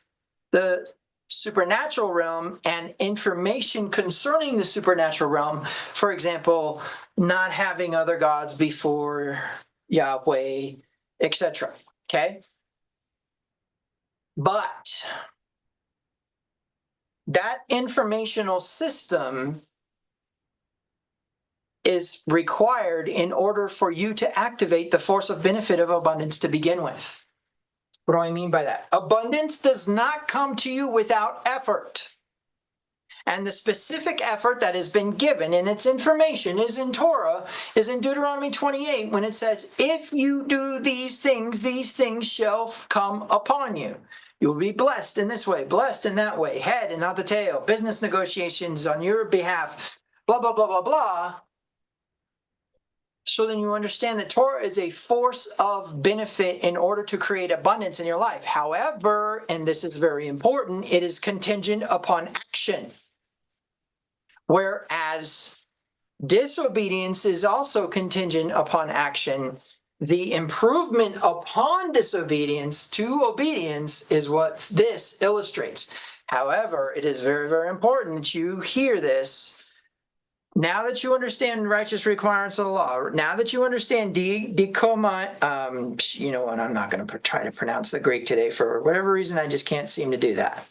the supernatural realm and information concerning the supernatural realm. For example, not having other gods before Yahweh, etc. Okay? But that informational system is required in order for you to activate the force of benefit of abundance to begin with. What do I mean by that? Abundance does not come to you without effort. And the specific effort that has been given in its information is in Torah, is in Deuteronomy 28, when it says, if you do these things shall come upon you. You will be blessed in this way, blessed in that way, head and not the tail, business negotiations on your behalf, blah, blah, blah, blah, blah. So then you understand that Torah is a force of benefit in order to create abundance in your life. However, and this is very important, it is contingent upon action. Whereas disobedience is also contingent upon action. The improvement upon disobedience to obedience is what this illustrates. However, it is very, very important that you hear this. Now that you understand righteous requirements of the law, now that you understand you know what, I'm not going to try to pronounce the Greek today for whatever reason, I just can't seem to do that.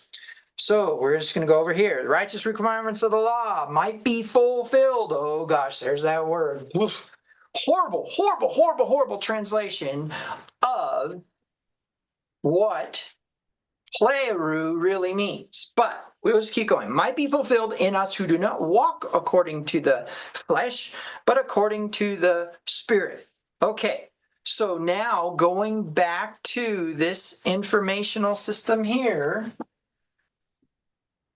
So we're just going to go over here. The righteous requirements of the law might be fulfilled. Oh gosh, there's that word. Oof. Horrible translation of what Pleru really means. But we'll just keep going. Might be fulfilled in us who do not walk according to the flesh, but according to the Spirit. Okay, so now going back to this informational system here,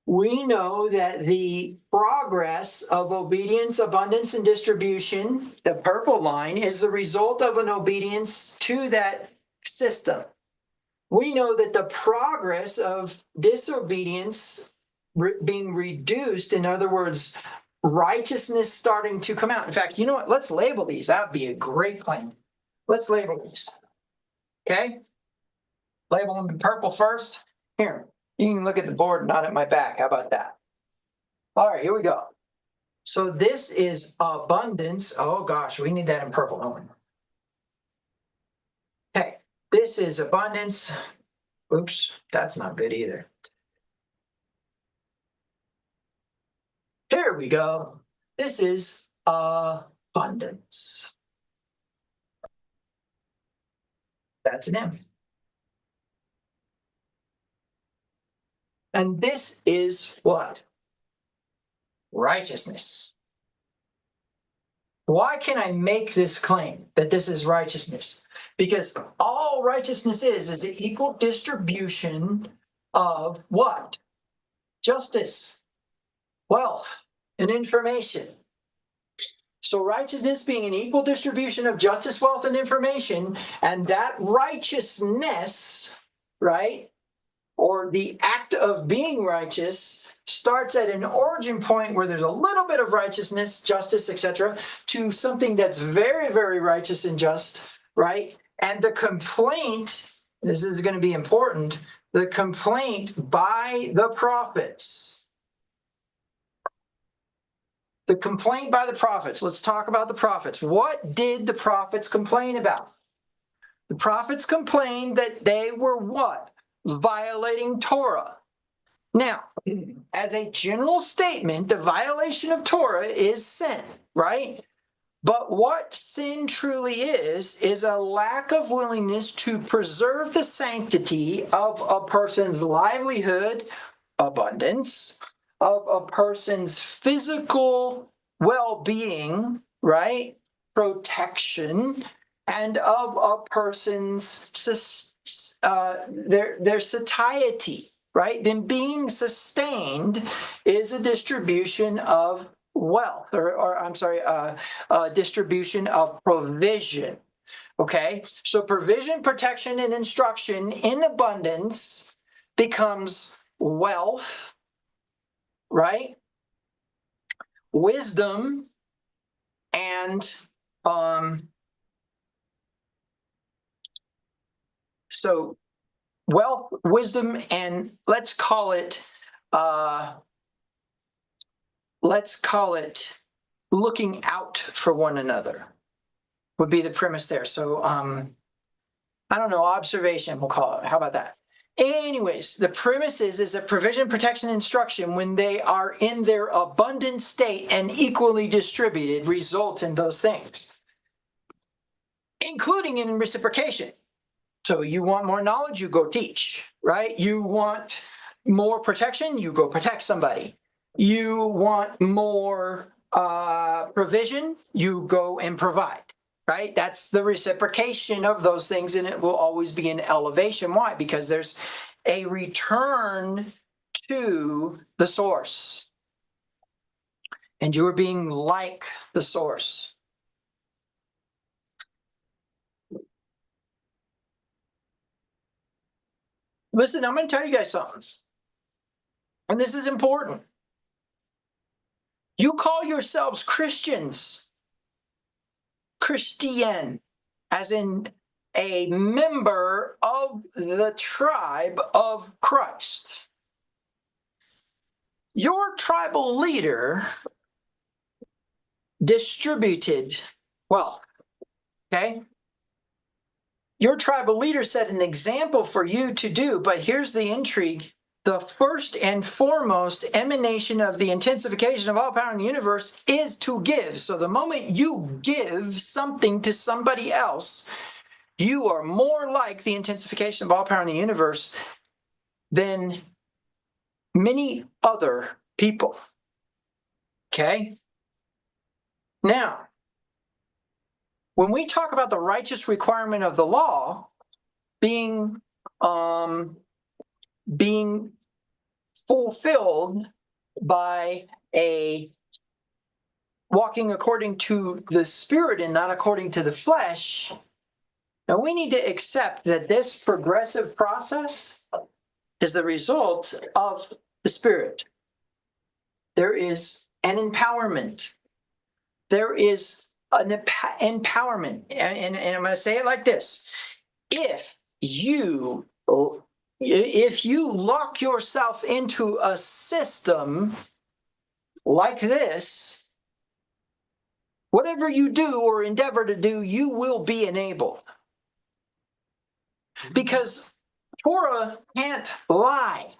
we know that the progress of obedience, abundance, and distribution, the purple line, is the result of an obedience to that system. we know that the progress of disobedience being reduced, in other words, righteousness starting to come out. In fact, you know what? Let's label these. That'd be a great claim. Let's label these. Okay? Label them in purple first. Here, you can look at the board, not at my back. How about that? All right, here we go. So this is abundance. Oh gosh, we need that in purple, don't we? Okay, this is abundance. Oops, that's not good either. Here we go. This is abundance. That's an M. And this is what? Righteousness. Why can I make this claim that this is righteousness? Because all righteousness is an equal distribution of what? Justice, wealth, and information. So righteousness being an equal distribution of justice, wealth, and information, and that righteousness, right, or the act of being righteous starts at an origin point where there's a little bit of righteousness, justice, etc., to something that's very, very righteous and just, right? And the complaint, this is going to be important, the complaint by the prophets. The complaint by the prophets. Let's talk about the prophets. What did the prophets complain about? The prophets complained that they were what? Violating Torah. Now, as a general statement, the violation of Torah is sin, right? But what sin truly is a lack of willingness to preserve the sanctity of a person's livelihood, abundance, of a person's physical well-being, right? Protection, and of a person's their satiety, right? Then being sustained is a distribution of wealth, or I'm sorry, a distribution of provision. Okay, so provision, protection, and instruction in abundance becomes wealth, right? Wisdom and so wealth, wisdom, and let's call it looking out for one another would be the premise there. So I don't know, observation we'll call it. How about that? Anyways, the premise is a provision, protection, instruction when they are in their abundant state and equally distributed result in those things, including in reciprocation. So you want more knowledge, you go teach, right? You want more protection, you go protect somebody. You want more provision, you go and provide, right? That's the reciprocation of those things, and it will always be an elevation. Why? Because there's a return to the source, and you're being like the source. Listen, I'm going to tell you guys something, and this is important. You call yourselves Christians, Christian, as in a member of the tribe of Christ. Your tribal leader distributed wealth, okay? Your tribal leader set an example for you to do, but here's the intrigue. The first and foremost emanation of the intensification of all power in the universe is to give. So the moment you give something to somebody else, you are more like the intensification of all power in the universe than many other people. Okay? Now, when we talk about the righteous requirement of the law being fulfilled by a walking according to the Spirit and not according to the flesh, And we need to accept that this progressive process is the result of the Spirit. There is an empowerment. There is an empowerment. And I'm going to say it like this. If you lock yourself into a system like this, whatever you do or endeavor to do, you will be enabled. Because Torah can't lie.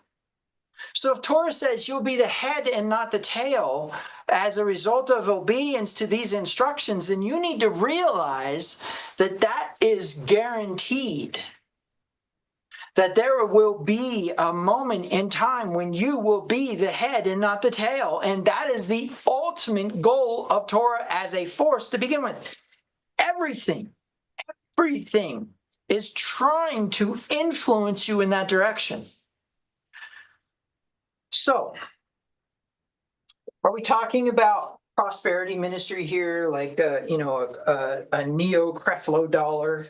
So if Torah says you'll be the head and not the tail as a result of obedience to these instructions, then you need to realize that that is guaranteed. That there will be a moment in time when you will be the head and not the tail. And that is the ultimate goal of Torah as a force to begin with. Everything is trying to influence you in that direction. So, are we talking about prosperity ministry here, like a neo-Creflo Dollar?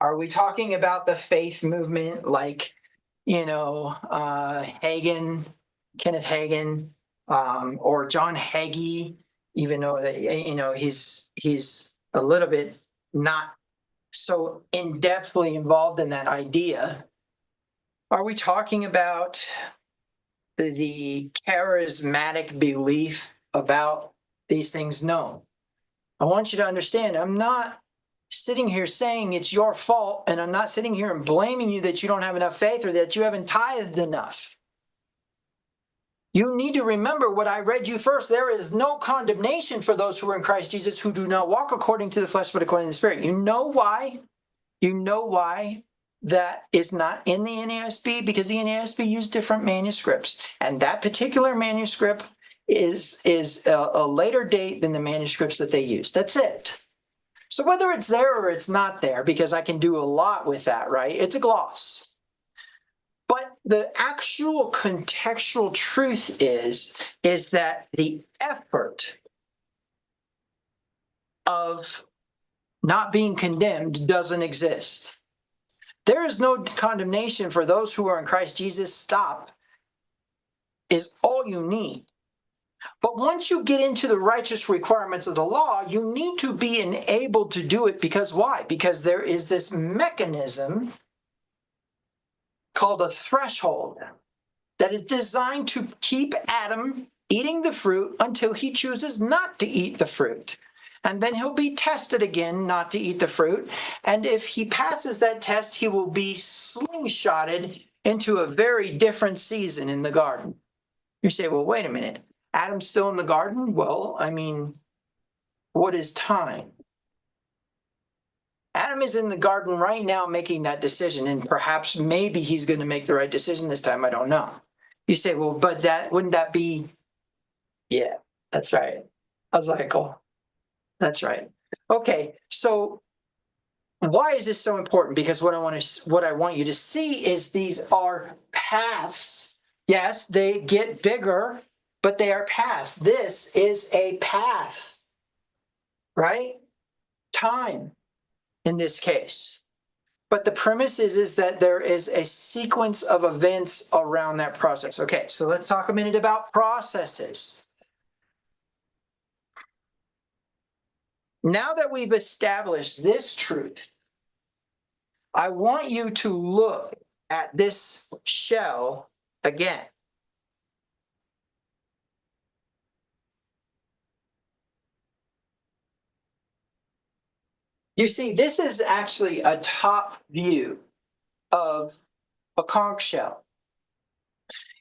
Are we talking about the faith movement, like Kenneth Hagin, or John Hagee? Even though that he's a little bit not so in-depthly involved in that idea. Are we talking about the charismatic belief about these things? No. I want you to understand, I'm not sitting here saying it's your fault, and I'm not sitting here and blaming you that you don't have enough faith or that you haven't tithed enough. You need to remember what I read you first. There is no condemnation for those who are in Christ Jesus, who do not walk according to the flesh, but according to the Spirit. You know why? You know why that is not in the NASB? Because the NASB used different manuscripts, and that particular manuscript is a later date than the manuscripts that they used. That's it. So whether it's there or it's not there, because I can do a lot with that, right? It's a gloss. But the actual contextual truth is that the effort of not being condemned doesn't exist. There is no condemnation for those who are in Christ Jesus. Stop is all you need. But once you get into the righteous requirements of the law, you need to be enabled to do it. Because why? Because there is this mechanism called a threshold that is designed to keep Adam eating the fruit until he chooses not to eat the fruit. And then he'll be tested again not to eat the fruit. And if he passes that test, he will be slingshotted into a very different season in the garden. You say, well, wait a minute. Adam's still in the garden? Well, I mean, what is time? Adam is in the garden right now making that decision, and perhaps maybe he's going to make the right decision this time. I don't know. You say, well, but wouldn't that be? Yeah, that's right. I was like, oh, that's right. Okay, so why is this so important? Because what I want you to see is these are paths. Yes, they get bigger, but they are paths. This is a path, right? Time. In this case. But the premise is that there is a sequence of events around that process. Okay, so let's talk a minute about processes. Now that we've established this truth, I want you to look at this shell again. You see, this is actually a top view of a conch shell.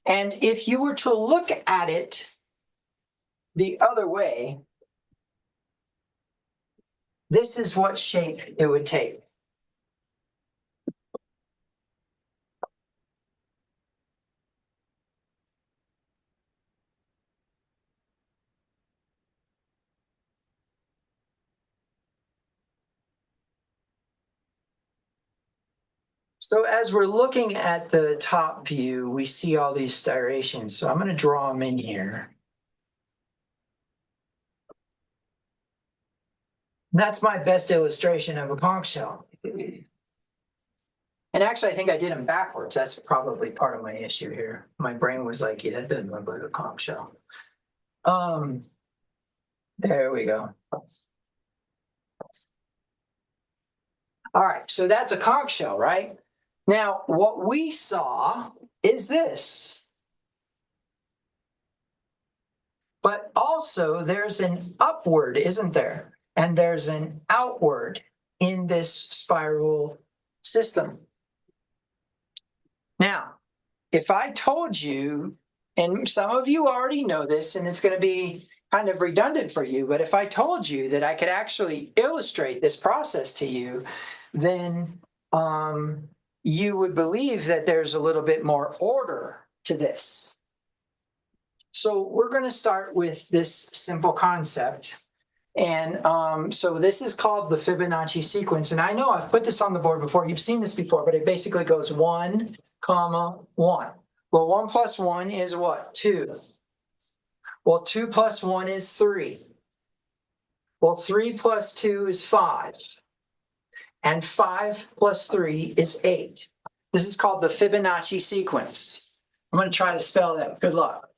And if you were to look at it the other way, this is what shape it would take. So as we're looking at the top view, we see all these striations. So I'm going to draw them in here. That's my best illustration of a conch shell. And actually, I think I did them backwards. That's probably part of my issue here. My brain was like, yeah, that doesn't look like a conch shell. There we go. All right, so that's a conch shell, right? Now, what we saw is this. But also, there's an upward, isn't there? And there's an outward in this spiral system. Now, if I told you, and some of you already know this, and it's going to be kind of redundant for you, but if I told you that I could actually illustrate this process to you, then you would believe that there's a little bit more order to this. So we're going to start with this simple concept. And so this is called the Fibonacci sequence. And I know I've put this on the board before. You've seen this before, but it basically goes 1, 1. Well, 1 plus 1 is what? 2. Well, 2 plus 1 is 3. Well, 3 plus 2 is 5. And 5 plus 3 is 8. This is called the Fibonacci sequence. I'm going to try to spell that. Good luck.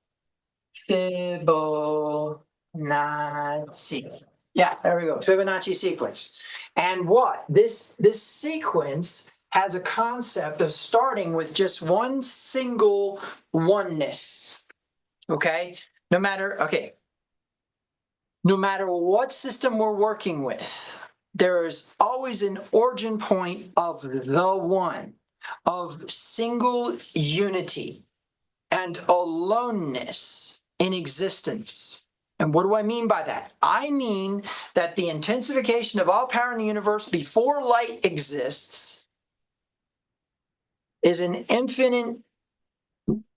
Fibonacci. Yeah, there we go. Fibonacci sequence. And what? This sequence has a concept of starting with just one single oneness. Okay? No matter what system we're working with, there is always an origin point of the one, of single unity and aloneness in existence. And what do I mean by that? I mean that the intensification of all power in the universe before light exists is an infinite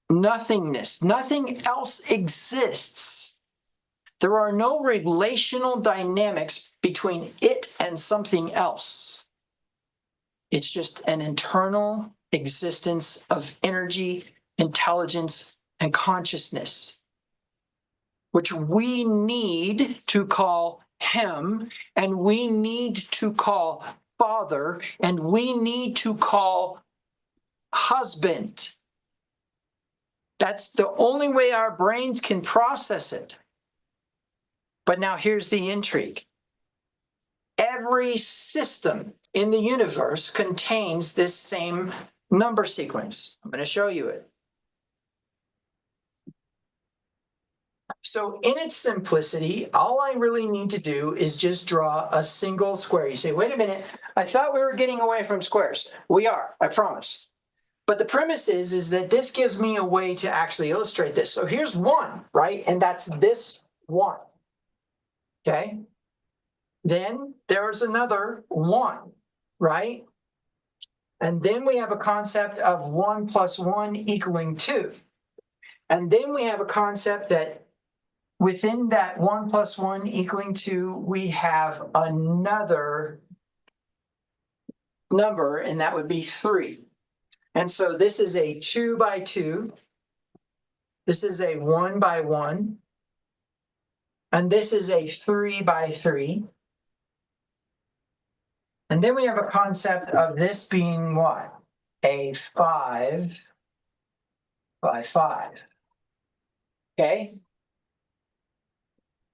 nothingness. Nothing else exists. There are no relational dynamics between it and something else. It's just an internal existence of energy, intelligence, and consciousness, which we need to call him, and we need to call father, and we need to call husband. That's the only way our brains can process it. But now here's the intrigue. Every system in the universe contains this same number sequence. I'm going to show you it. So in its simplicity, all I really need to do is just draw a single square. You say, wait a minute, I thought we were getting away from squares. We are, I promise. But the premise is that this gives me a way to actually illustrate this. So here's 1, right? And that's this 1. Okay? Then there's another 1, right? And then we have a concept of 1 plus 1 equaling 2. And then we have a concept that within that 1 plus 1 equaling 2, we have another number, and that would be 3. And so this is a 2 by 2. This is a 1 by 1. And this is a 3 by 3. And then we have a concept of this being what? A 5 by 5. Okay?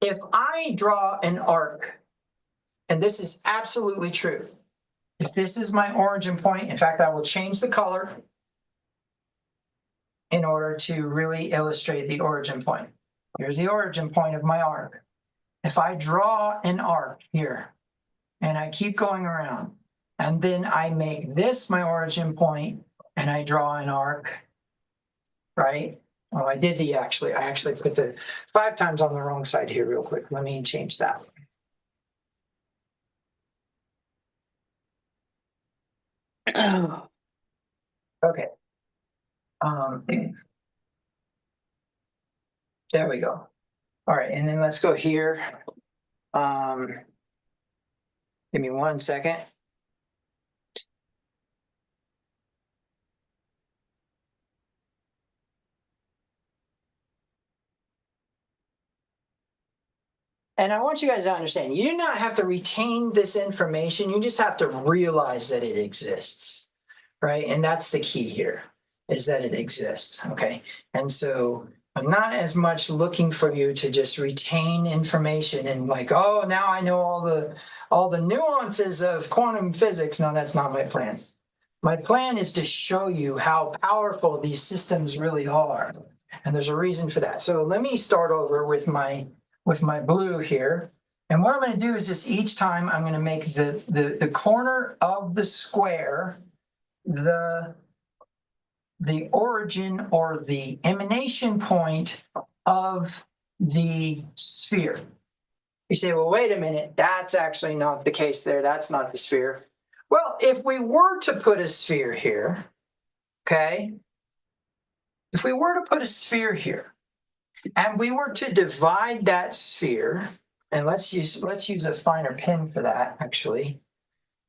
If I draw an arc, and this is absolutely true, if this is my origin point, in fact, I will change the color in order to really illustrate the origin point. Here's the origin point of my arc. If I draw an arc here, and I keep going around, and then I make this my origin point, and I draw an arc, right? Oh, I actually put the 5 times on the wrong side here real quick. Let me change that. Okay. There we go. All right, and then let's go here. Give me 1 second. And I want you guys to understand, you do not have to retain this information. You just have to realize that it exists, right? And that's the key here, is that it exists, okay? And so I'm not as much looking for you to just retain information and like, oh, now I know all the nuances of quantum physics. No, that's not my plan. My plan is to show you how powerful these systems really are. And there's a reason for that. So let me start over with my blue here. And what I'm going to do is just each time I'm going to make the corner of the square the origin or the emanation point of the sphere. You say, well, wait a minute, that's actually not the case there. That's not the sphere. Well, if we were to put a sphere here, okay, if we were to put a sphere here, and we were to divide that sphere, and let's use a finer pen for that, actually.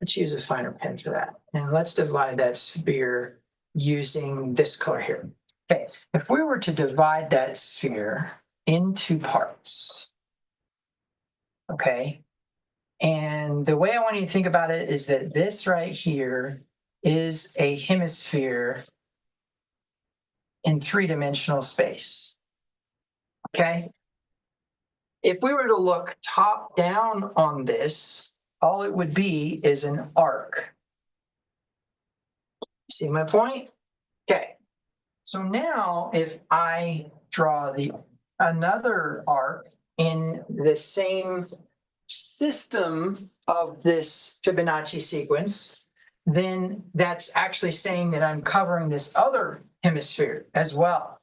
Let's use a finer pen for that. And let's divide that sphere using this color here. Okay, if we were to divide that sphere into parts, okay, and the way I want you to think about it is that this right here is a hemisphere in three-dimensional space. Okay? If we were to look top down on this, all it would be is an arc. See my point? Okay. So now if I draw another arc in the same system of this Fibonacci sequence, then that's actually saying that I'm covering this other hemisphere as well.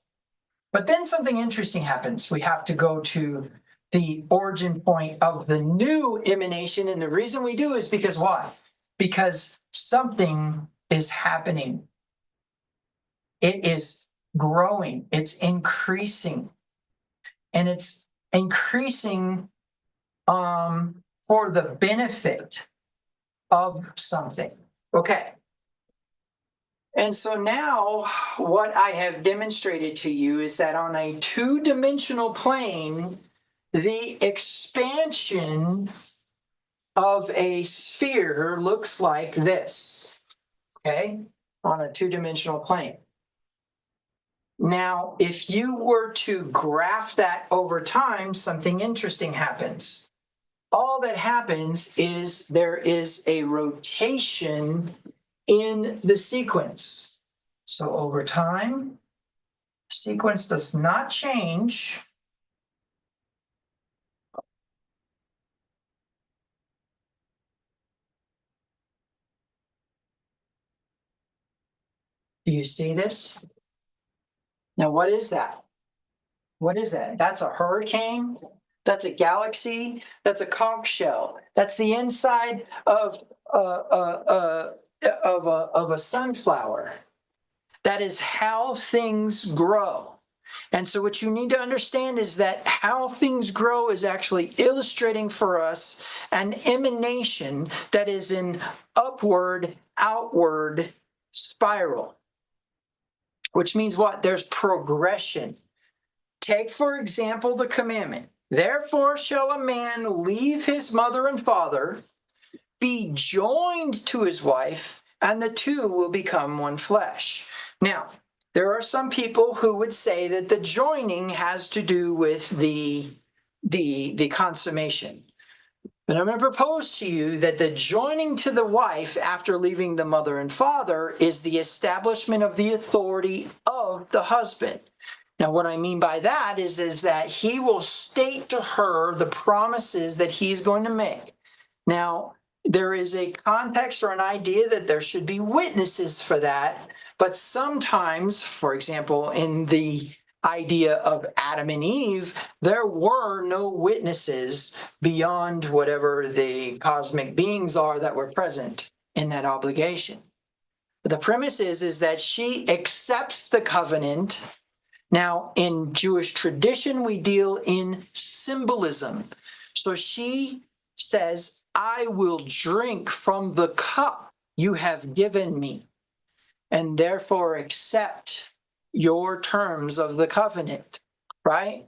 But then something interesting happens. We have to go to the origin point of the new emanation. And the reason we do is because why? Because something is happening. It is growing. It's increasing. And it's increasing for the benefit of something. Okay. And so now what I have demonstrated to you is that on a two-dimensional plane, the expansion of a sphere looks like this, okay, on a two-dimensional plane. Now, if you were to graph that over time, something interesting happens. All that happens is there is a rotation in the sequence. So over time, sequence does not change. Do you see this? Now, what is that? What is that? That's a hurricane. That's a galaxy. That's a conch shell. That's the inside of a sunflower. That is how things grow. And so what you need to understand is that how things grow is actually illustrating for us an emanation that is an upward, outward spiral. Which means what? There's progression. Take, for example, the commandment. Therefore shall a man leave his mother and father, be joined to his wife, and the two will become one flesh. Now, there are some people who would say that the joining has to do with the consummation. But I'm going to propose to you that the joining to the wife after leaving the mother and father is the establishment of the authority of the husband. Now, what I mean by that is that he will state to her the promises that he's going to make. Now, there is a context or an idea that there should be witnesses for that, but sometimes, for example, in the idea of Adam and Eve, there were no witnesses beyond whatever the cosmic beings are that were present in that obligation. But the premise is that she accepts the covenant. Now, in Jewish tradition, we deal in symbolism. So she says, I will drink from the cup you have given me, and therefore accept your terms of the covenant, right?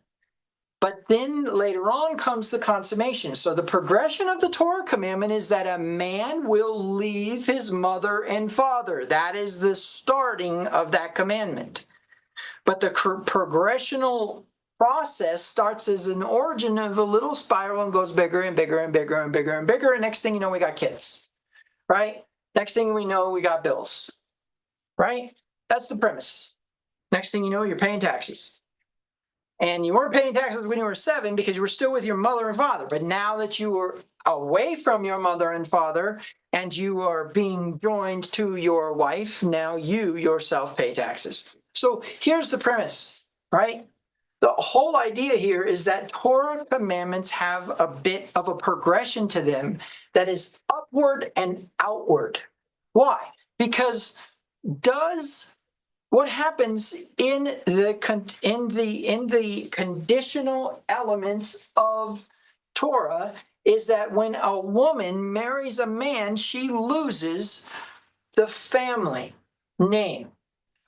But then later on comes the consummation. So the progression of the Torah commandment is that a man will leave his mother and father. That is the starting of that commandment. But the progressional process starts as an origin of a little spiral and goes bigger and bigger and bigger and bigger and bigger. And next thing you know, we got kids, right? Next thing we know, we got bills, right? That's the premise. Next thing you know, you're paying taxes. And you weren't paying taxes when you were 7 because you were still with your mother and father. But now that you are away from your mother and father and you are being joined to your wife, now you yourself pay taxes. So here's the premise, right? The whole idea here is that Torah commandments have a bit of a progression to them that is upward and outward. Why? Because what happens in the conditional elements of Torah is that when a woman marries a man, she loses the family name,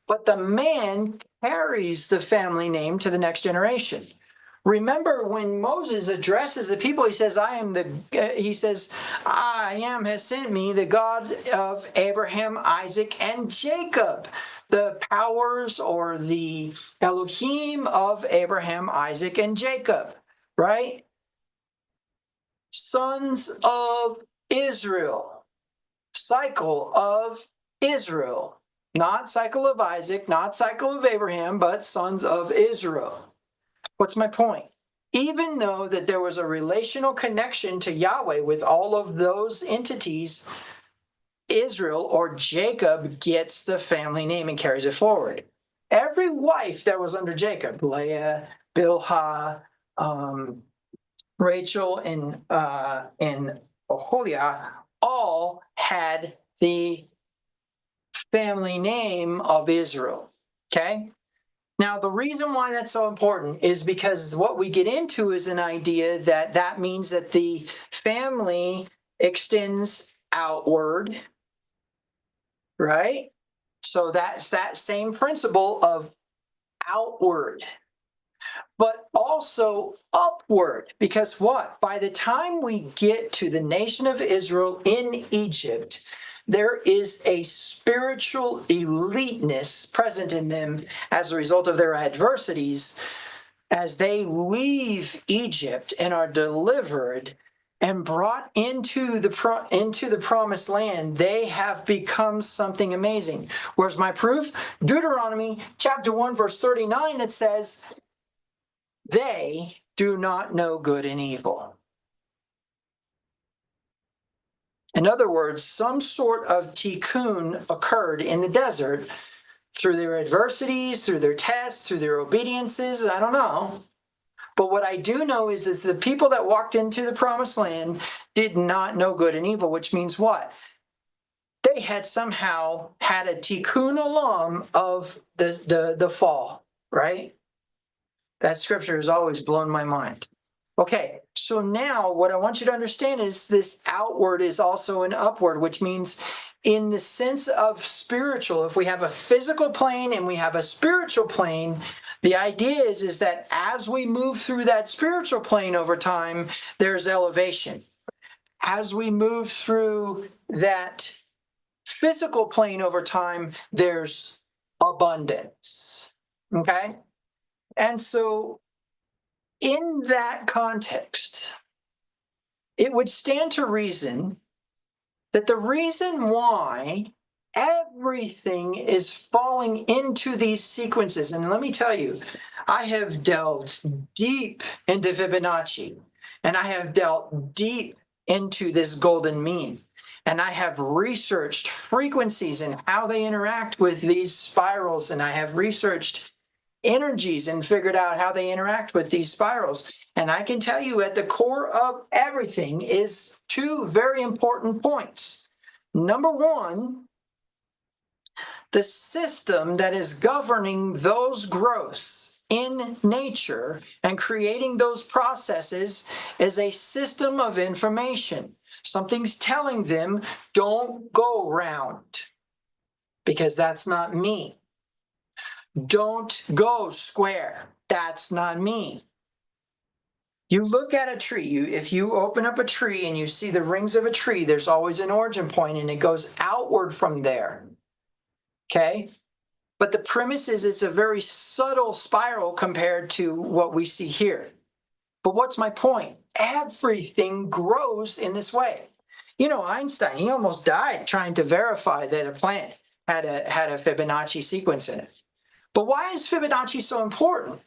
but the man carries the family name to the next generation. Remember when Moses addresses the people, he says, I am has sent me, the God of Abraham, Isaac, and Jacob. The powers or the Elohim of Abraham, Isaac, and Jacob, right? Sons of Israel, cycle of Israel, not cycle of Isaac, not cycle of Abraham, but sons of Israel. What's my point? Even though that there was a relational connection to Yahweh with all of those entities, Israel or Jacob gets the family name and carries it forward. Every wife that was under Jacob, Leah, Bilhah, Rachel, and Oholiah, all had the family name of Israel. Okay? Now, the reason why that's so important is because what we get into is an idea that means that the family extends outward, right? So that's that same principle of outward, but also upward. Because what? By the time we get to the nation of Israel in Egypt, there is a spiritual eliteness present in them as a result of their adversities. As they leave Egypt and are delivered and brought into the promised land, they have become something amazing. Where's my proof? Deuteronomy chapter 1, verse 39, that says, they do not know good and evil. In other words, some sort of tikkun occurred in the desert through their adversities, through their tests, through their obediences. I don't know. But what I do know is the people that walked into the promised land did not know good and evil, which means what? They had somehow had a tikkun olam of the fall, right? That scripture has always blown my mind. Okay, so now what I want you to understand is this outward is also an upward, which means in the sense of spiritual, if we have a physical plane and we have a spiritual plane, the idea is that as we move through that spiritual plane over time, there's elevation. As we move through that physical plane over time, there's abundance. Okay? And so in that context, it would stand to reason that the reason why everything is falling into these sequences, and let me tell you, I have delved deep into Fibonacci, and I have dealt deep into this golden mean, and I have researched frequencies and how they interact with these spirals, and I have researched energies and figured out how they interact with these spirals. And I can tell you at the core of everything is 2 very important points. Number 1, the system that is governing those growths in nature and creating those processes is a system of information. Something's telling them, don't go round, because that's not me. Don't go square. That's not me. You look at a tree, if you open up a tree and you see the rings of a tree, there's always an origin point and it goes outward from there. Okay? But the premise is it's a very subtle spiral compared to what we see here. But what's my point? Everything grows in this way. You know, Einstein, he almost died trying to verify that a plant had a Fibonacci sequence in it. But why is Fibonacci so important?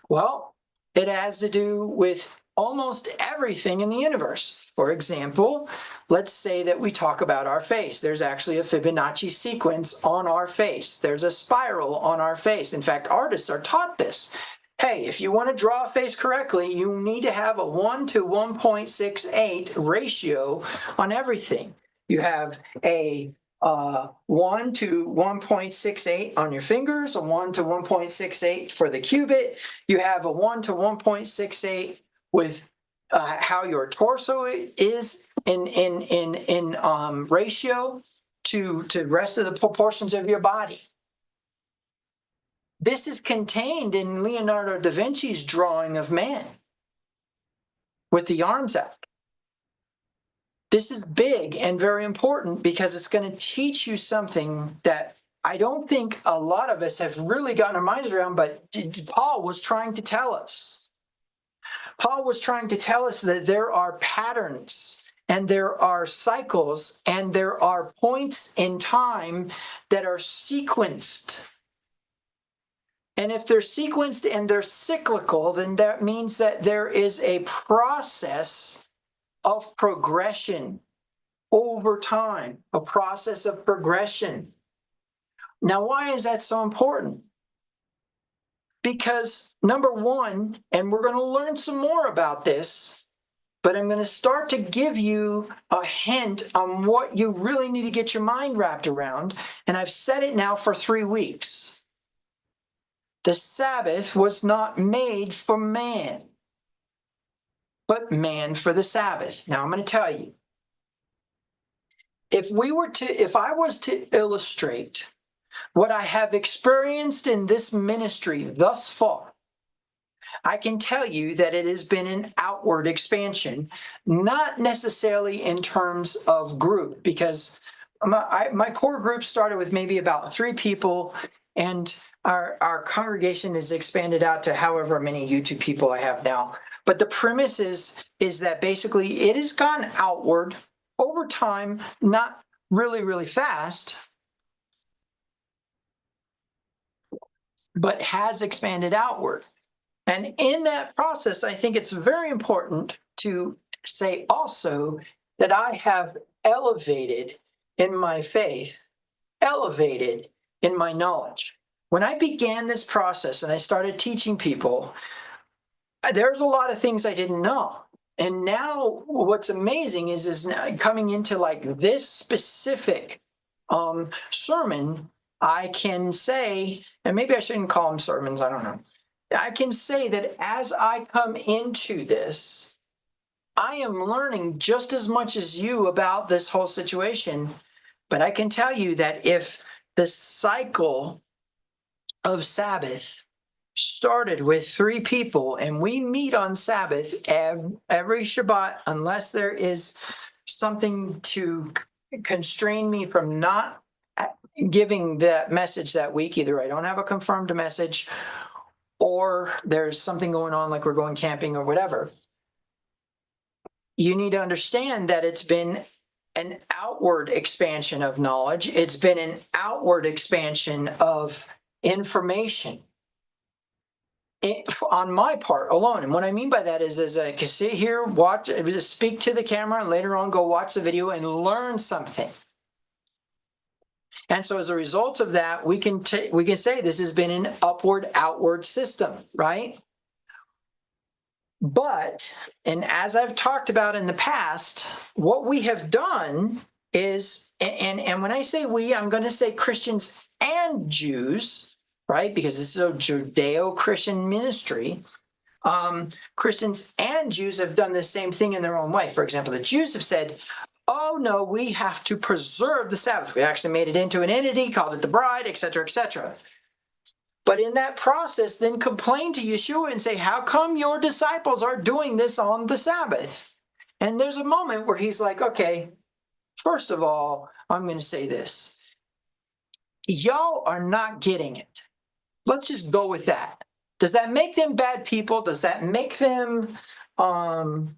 Well, it has to do with almost everything in the universe. For example, let's say that we talk about our face. There's actually a Fibonacci sequence on our face. There's a spiral on our face. In fact, artists are taught this. Hey, if you want to draw a face correctly, you need to have a 1 to 1.68 ratio on everything. You have a 1 to 1.68 on your fingers, a 1 to 1.68 for the cubit. You have a 1 to 1.68 with how your torso is in ratio to the rest of the proportions of your body. This is contained in Leonardo da Vinci's drawing of man with the arms out. This is big and very important because it's going to teach you something that I don't think a lot of us have really gotten our minds around, but Paul was trying to tell us. Paul was trying to tell us that there are patterns and there are cycles and there are points in time that are sequenced. And if they're sequenced and they're cyclical, then that means that there is a process of progression over time, a process of progression. Now, why is that so important? Because number one, and we're going to learn some more about this, but I'm going to start to give you a hint on what you really need to get your mind wrapped around. And I've said it now for 3 weeks. The Sabbath was not made for man, but man for the Sabbath. Now I'm going to tell you, if I was to illustrate what I have experienced in this ministry thus far, I can tell you that it has been an outward expansion, not necessarily in terms of group, because my core group started with maybe about 3 people, and our congregation is expanded out to however many YouTube people I have now. But the premise is that basically it has gone outward over time, not really, really fast, but has expanded outward. And in that process, I think it's very important to say also that I have elevated in my faith, elevated in my knowledge. When I began this process and I started teaching people, there's a lot of things I didn't know. And now what's amazing is now coming into like this specific sermon, I can say, and maybe I shouldn't call them sermons, I don't know. I can say that as I come into this, I am learning just as much as you about this whole situation. But I can tell you that if the cycle of Sabbath started with 3 people and we meet on Sabbath every Shabbat, unless there is something to constrain me from not giving that message that week, either I don't have a confirmed message or there's something going on like we're going camping or whatever. You need to understand that it's been an outward expansion of knowledge. It's been an outward expansion of information on my part alone. And what I mean by that is I can sit here, watch, speak to the camera, and later on go watch the video and learn something. And so as a result of that, we can say this has been an upward-outward system, right? But, and as I've talked about in the past, what we have done is, and when I say we, I'm going to say Christians and Jews, right? Because this is a Judeo-Christian ministry. Christians and Jews have done the same thing in their own way. For example, the Jews have said, oh no, we have to preserve the Sabbath. We actually made it into an entity, called it the bride, etc., etc. But in that process, then complain to Yeshua and say, how come your disciples are doing this on the Sabbath? And there's a moment where he's like, okay, first of all, I'm going to say this. Y'all are not getting it. Let's just go with that. Does that make them bad people? Does that make them, an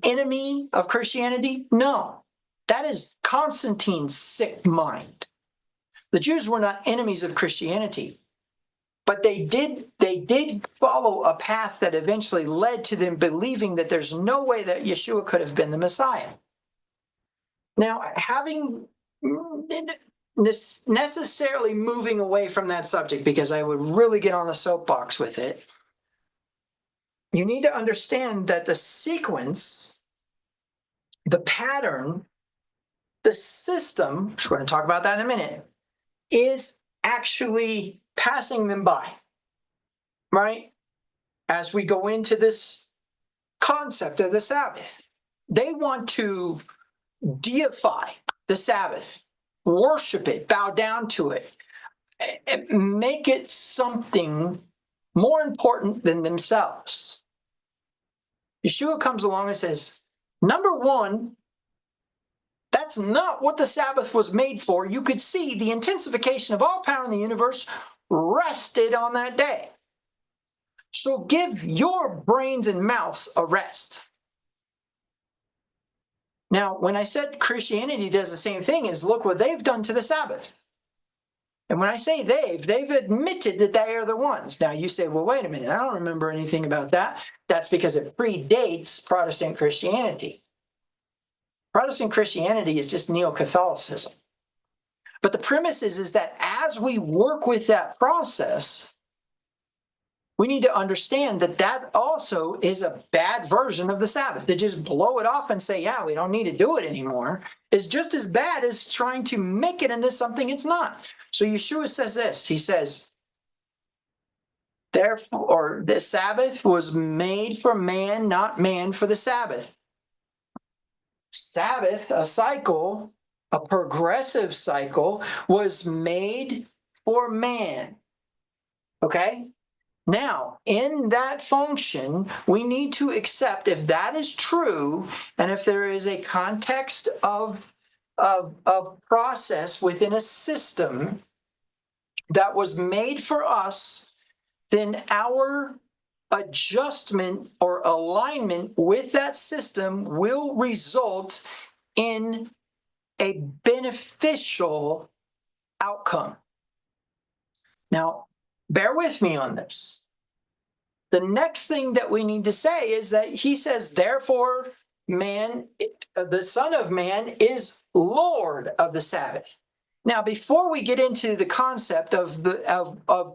enemy of Christianity? No. That is Constantine's sick mind. The Jews were not enemies of Christianity, but they did follow a path that eventually led to them believing that there's no way that Yeshua could have been the Messiah. Now, having necessarily moving away from that subject, because I would really get on the soapbox with it, you need to understand that the sequence, the pattern, the system, which we're going to talk about that in a minute, is actually passing them by, right? As we go into this concept of the Sabbath, they want to deify the Sabbath, worship it, bow down to it, and make it something more important than themselves. Yeshua comes along and says, number one, that's not what the Sabbath was made for. You could see the intensification of all power in the universe rested on that day. So give your brains and mouths a rest. Now, when I said Christianity does the same thing, is look what they've done to the Sabbath. And when I say they've admitted that they are the ones. Now you say, well, wait a minute, I don't remember anything about that. That's because it predates Protestant Christianity. Protestant Christianity is just Neo-Catholicism. But the premise is that as we work with that process, we need to understand that that also is a bad version of the Sabbath. To just blow it off and say, yeah, we don't need to do it anymore, is just as bad as trying to make it into something it's not. So Yeshua says this, he says, therefore, the Sabbath was made for man, not man for the Sabbath. Sabbath, a cycle, a progressive cycle, was made for man. Okay? Now, in that function, we need to accept if that is true, and if there is a context of process within a system that was made for us, then our adjustment or alignment with that system will result in a beneficial outcome. Now, bear with me on this. The next thing that we need to say is that he says, therefore, man, the Son of Man is Lord of the Sabbath. Now, before we get into the concept of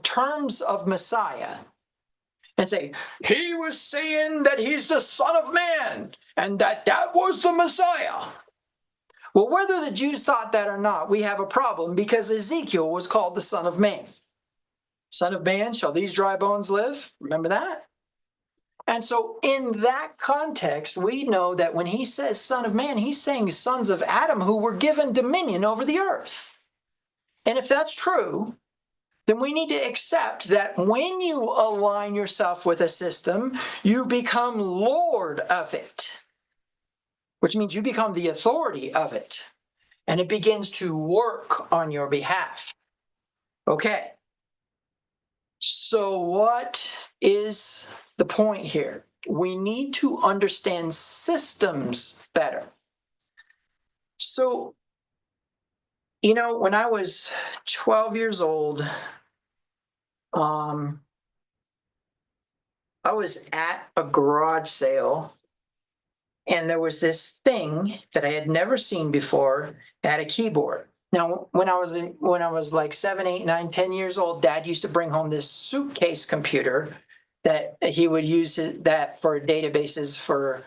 terms of Messiah, and say, he was saying that he's the Son of Man, and that was the Messiah. Well, whether the Jews thought that or not, we have a problem, because Ezekiel was called the Son of Man. Son of Man, shall these dry bones live? Remember that? And so in that context, we know that when he says Son of Man, he's saying sons of Adam who were given dominion over the earth. And if that's true, then we need to accept that when you align yourself with a system, you become Lord of it, which means you become the authority of it, and it begins to work on your behalf. Okay. So what is the point here? We need to understand systems better. So, when I was 12 years old, I was at a garage sale, and there was this thing that I had never seen before. It had a keyboard. Now, when I was like 7, 8, 9, 10 years old, Dad used to bring home this suitcase computer that he would use that for databases for,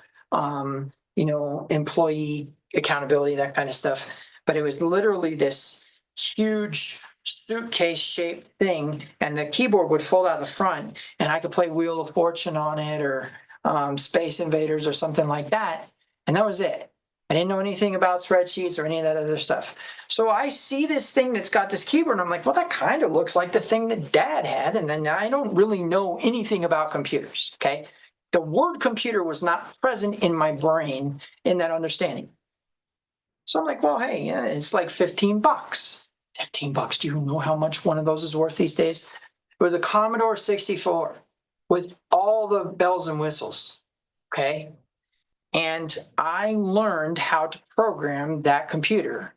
employee accountability, that kind of stuff. But it was literally this huge suitcase-shaped thing, and the keyboard would fold out the front, and I could play Wheel of Fortune on it, or Space Invaders or something like that, and that was it. I didn't know anything about spreadsheets or any of that other stuff. So I see this thing that's got this keyboard, and I'm like, well, that kind of looks like the thing that Dad had. And then I don't really know anything about computers, okay? The word computer was not present in my brain in that understanding. So I'm like, well, hey, yeah, it's like 15 bucks. 15 bucks. Do you know how much one of those is worth these days? It was a Commodore 64 with all the bells and whistles, okay? And I learned how to program that computer.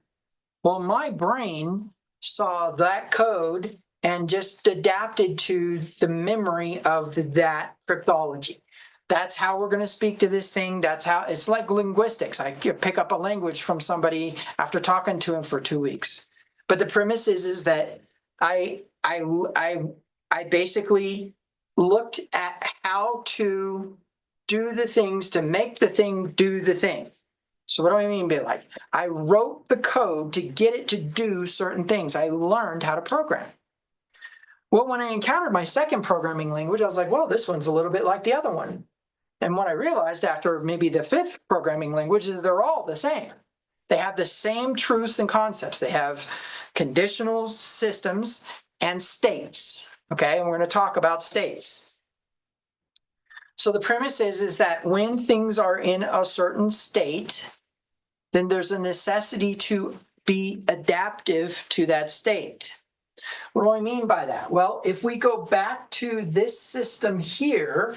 Well, my brain saw that code and just adapted to the memory of that cryptology. That's how we're going to speak to this thing. That's how it's like linguistics. I pick up a language from somebody after talking to him for 2 weeks. But the premise is that I basically looked at how to do the things to make the thing do the thing. So what do I mean by like? I wrote the code to get it to do certain things. I learned how to program. Well, when I encountered my second programming language, I was like, well, this one's a little bit like the other one. And what I realized after maybe the fifth programming language is they're all the same. They have the same truths and concepts. They have conditional systems and states. Okay, and we're going to talk about states. So the premise is that when things are in a certain state, then there's a necessity to be adaptive to that state. What do I mean by that? Well, if we go back to this system here,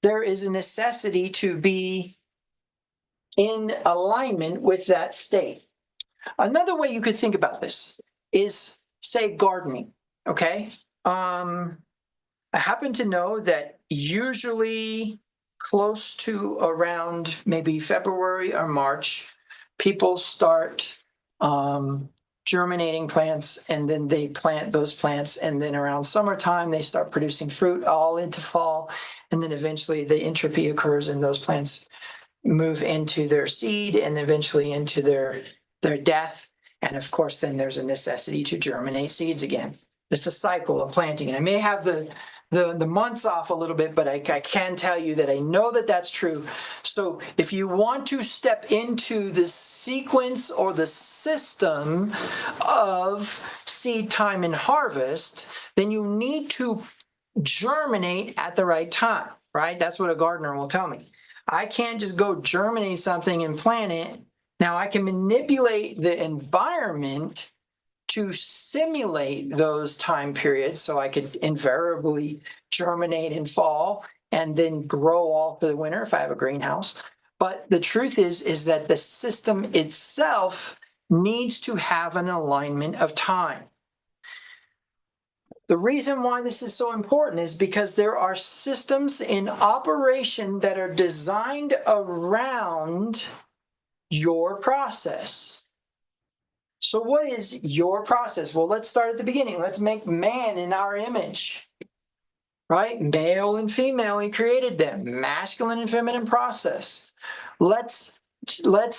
there is a necessity to be in alignment with that state. Another way you could think about this is, say, gardening, okay? I happen to know that usually close to around maybe February or March, people start germinating plants, and then they plant those plants, and then around summertime they start producing fruit all into fall, and then eventually the entropy occurs and those plants move into their seed and eventually into their death. And of course, then there's a necessity to germinate seeds again. It's a cycle of planting. I may have the months off a little bit, but I can tell you that I know that that's true. So if you want to step into the sequence or the system of seed time and harvest, then you need to germinate at the right time, right? That's what a gardener will tell me. I can't just go germinate something and plant it. Now I can manipulate the environment to simulate those time periods so I could invariably germinate in fall and then grow all through the winter if I have a greenhouse. But the truth is that the system itself needs to have an alignment of time. The reason why this is so important is because there are systems in operation that are designed around your process. So what is your process? Well, let's start at the beginning. Let's make man in our image, right? Male and female, he created them. Masculine and feminine process. Let's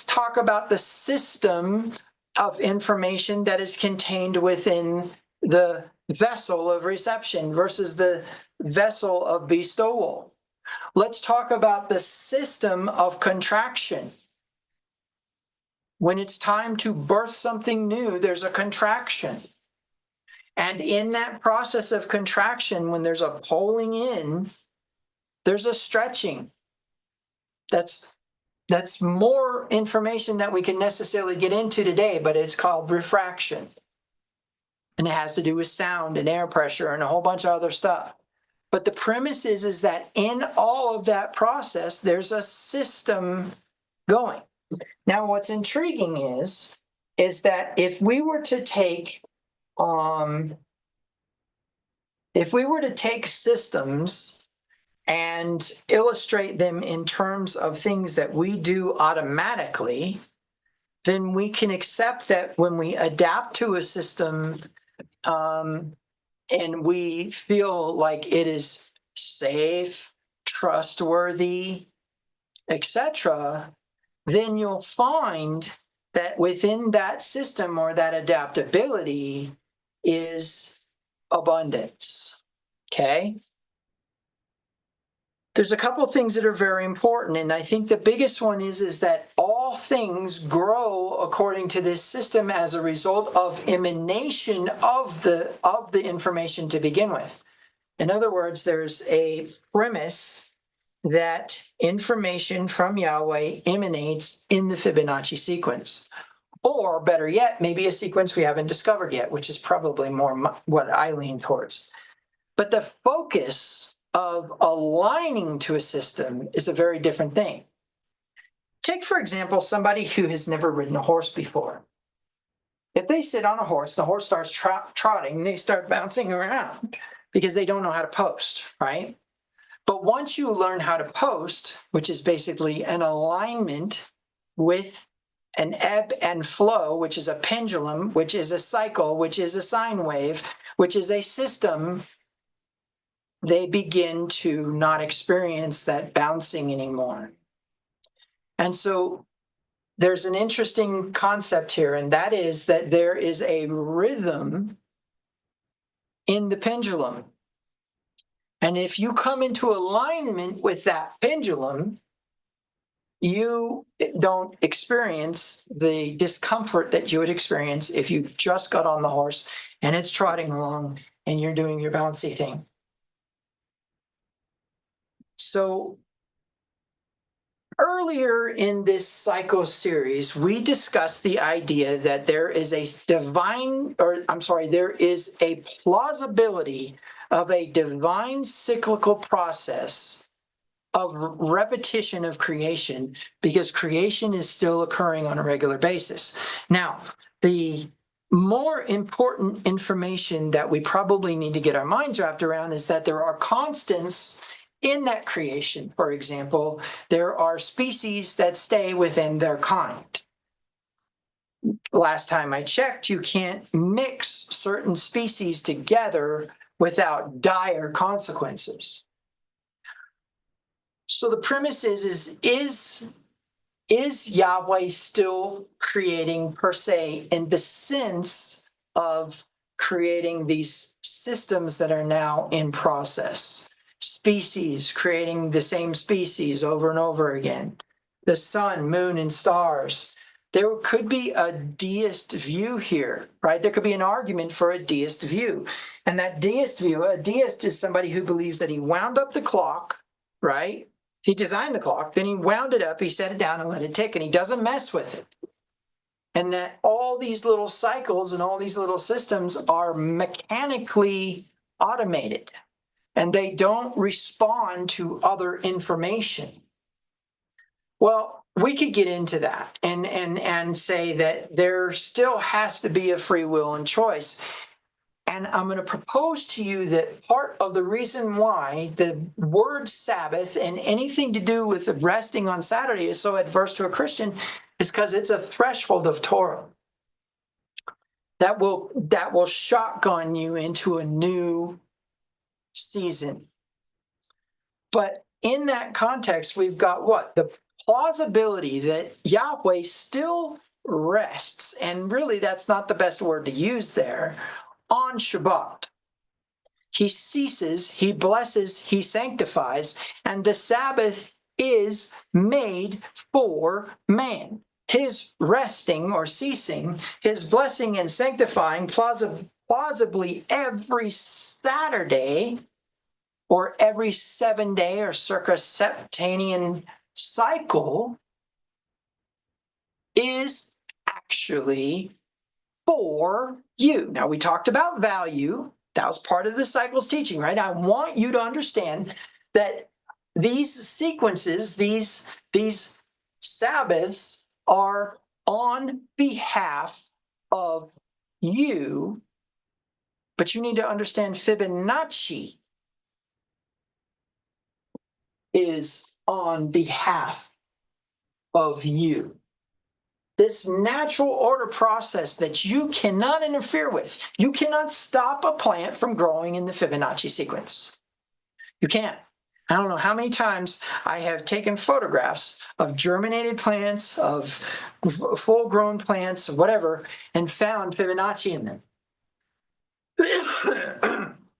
talk about the system of information that is contained within the vessel of reception versus the vessel of bestowal. Let's talk about the system of contraction. When it's time to birth something new, there's a contraction. And in that process of contraction, when there's a pulling in, there's a stretching. That's more information that we can necessarily get into today, but it's called refraction. And it has to do with sound and air pressure and a whole bunch of other stuff. But the premise is that in all of that process, there's a system going. Now, what's intriguing is that if we were to take systems and illustrate them in terms of things that we do automatically, then we can accept that when we adapt to a system and we feel like it is safe, trustworthy, etc., then you'll find that within that system or that adaptability is abundance, okay? There's a couple of things that are very important, and I think the biggest one is that all things grow according to this system as a result of emanation of the information to begin with. In other words, there's a premise that information from Yahweh emanates in the Fibonacci sequence. Or better yet, maybe a sequence we haven't discovered yet, which is probably more what I lean towards. But the focus of aligning to a system is a very different thing. Take, for example, somebody who has never ridden a horse before. If they sit on a horse, the horse starts trotting, they start bouncing around because they don't know how to post, right? But once you learn how to post, which is basically an alignment with an ebb and flow, which is a pendulum, which is a cycle, which is a sine wave, which is a system, they begin to not experience that bouncing anymore. And so there's an interesting concept here, and that is that there is a rhythm in the pendulum. And if you come into alignment with that pendulum, you don't experience the discomfort that you would experience if you just got on the horse and it's trotting along and you're doing your bouncy thing. So earlier in this cycle series, we discussed the idea that there is a there is a plausibility of a divine cyclical process of repetition of creation, because creation is still occurring on a regular basis. Now, the more important information that we probably need to get our minds wrapped around is that there are constants in that creation. For example, there are species that stay within their kind. Last time I checked, you can't mix certain species together without dire consequences. So the premise is Yahweh still creating per se, in the sense of creating these systems that are now in process? Species, creating the same species over and over again. The sun, moon, and stars. There could be a deist view here, right? There could be an argument for a deist view. And that deist view, a deist is somebody who believes that he wound up the clock, right? He designed the clock, then he wound it up, he set it down and let it tick, and he doesn't mess with it. And that all these little cycles and all these little systems are mechanically automated, and they don't respond to other information. Well, we could get into that and say that there still has to be a free will and choice. And I'm going to propose to you that part of the reason why the word Sabbath and anything to do with resting on Saturday is so adverse to a Christian is because it's a threshold of Torah that will shotgun you into a new season. But in that context, we've got what? The plausibility that Yahweh still rests, and really that's not the best word to use there, on Shabbat. He ceases, he blesses, he sanctifies, and the Sabbath is made for man. His resting or ceasing, his blessing and sanctifying plausibly every Saturday or every 7-day or circa septennial cycle is actually for you. Now, we talked about value. That was part of the cycle's teaching, right? I want you to understand that these sequences, these Sabbaths are on behalf of you, but you need to understand Fibonacci is on behalf of you. This natural order process that you cannot interfere with. You cannot stop a plant from growing in the Fibonacci sequence. You can't. I don't know how many times I have taken photographs of germinated plants, of full-grown plants, whatever, and found Fibonacci in them.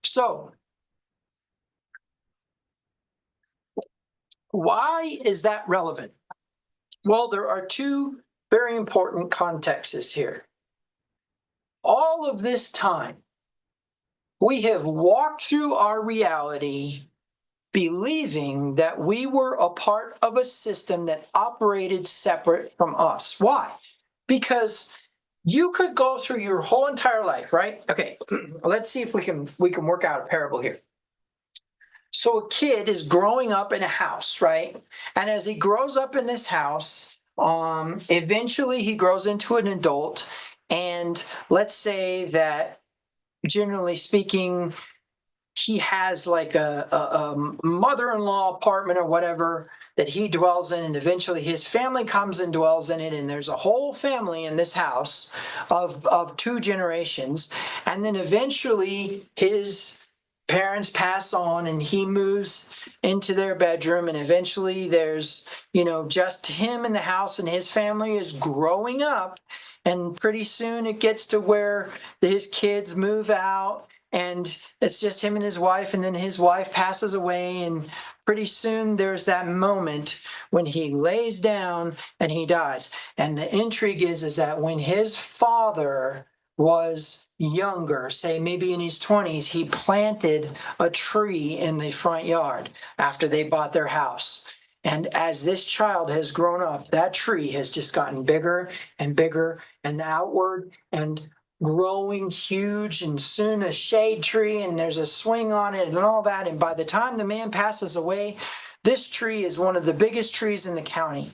So, Why is that relevant? Well, there are two very important contexts here. All of this time, we have walked through our reality believing that we were a part of a system that operated separate from us. Why? Because you could go through your whole entire life, right? Okay, let's see if we can work out a parable here. So a kid is growing up in a house, right? And as he grows up in this house, eventually he grows into an adult. And let's say that, generally speaking, he has like a mother-in-law apartment or whatever that he dwells in, and eventually his family comes and dwells in it, and there's a whole family in this house of two generations. And then eventually his parents pass on and he moves into their bedroom, and eventually there's, just him in the house, and his family is growing up, and pretty soon it gets to where his kids move out and it's just him and his wife, and then his wife passes away, and pretty soon there's that moment when he lays down and he dies. And the intrigue is that when his father was younger, say maybe in his 20s, he planted a tree in the front yard after they bought their house. And as this child has grown up, that tree has just gotten bigger and bigger and outward and growing huge, and soon a shade tree, and there's a swing on it and all that. And by the time the man passes away, this tree is one of the biggest trees in the county.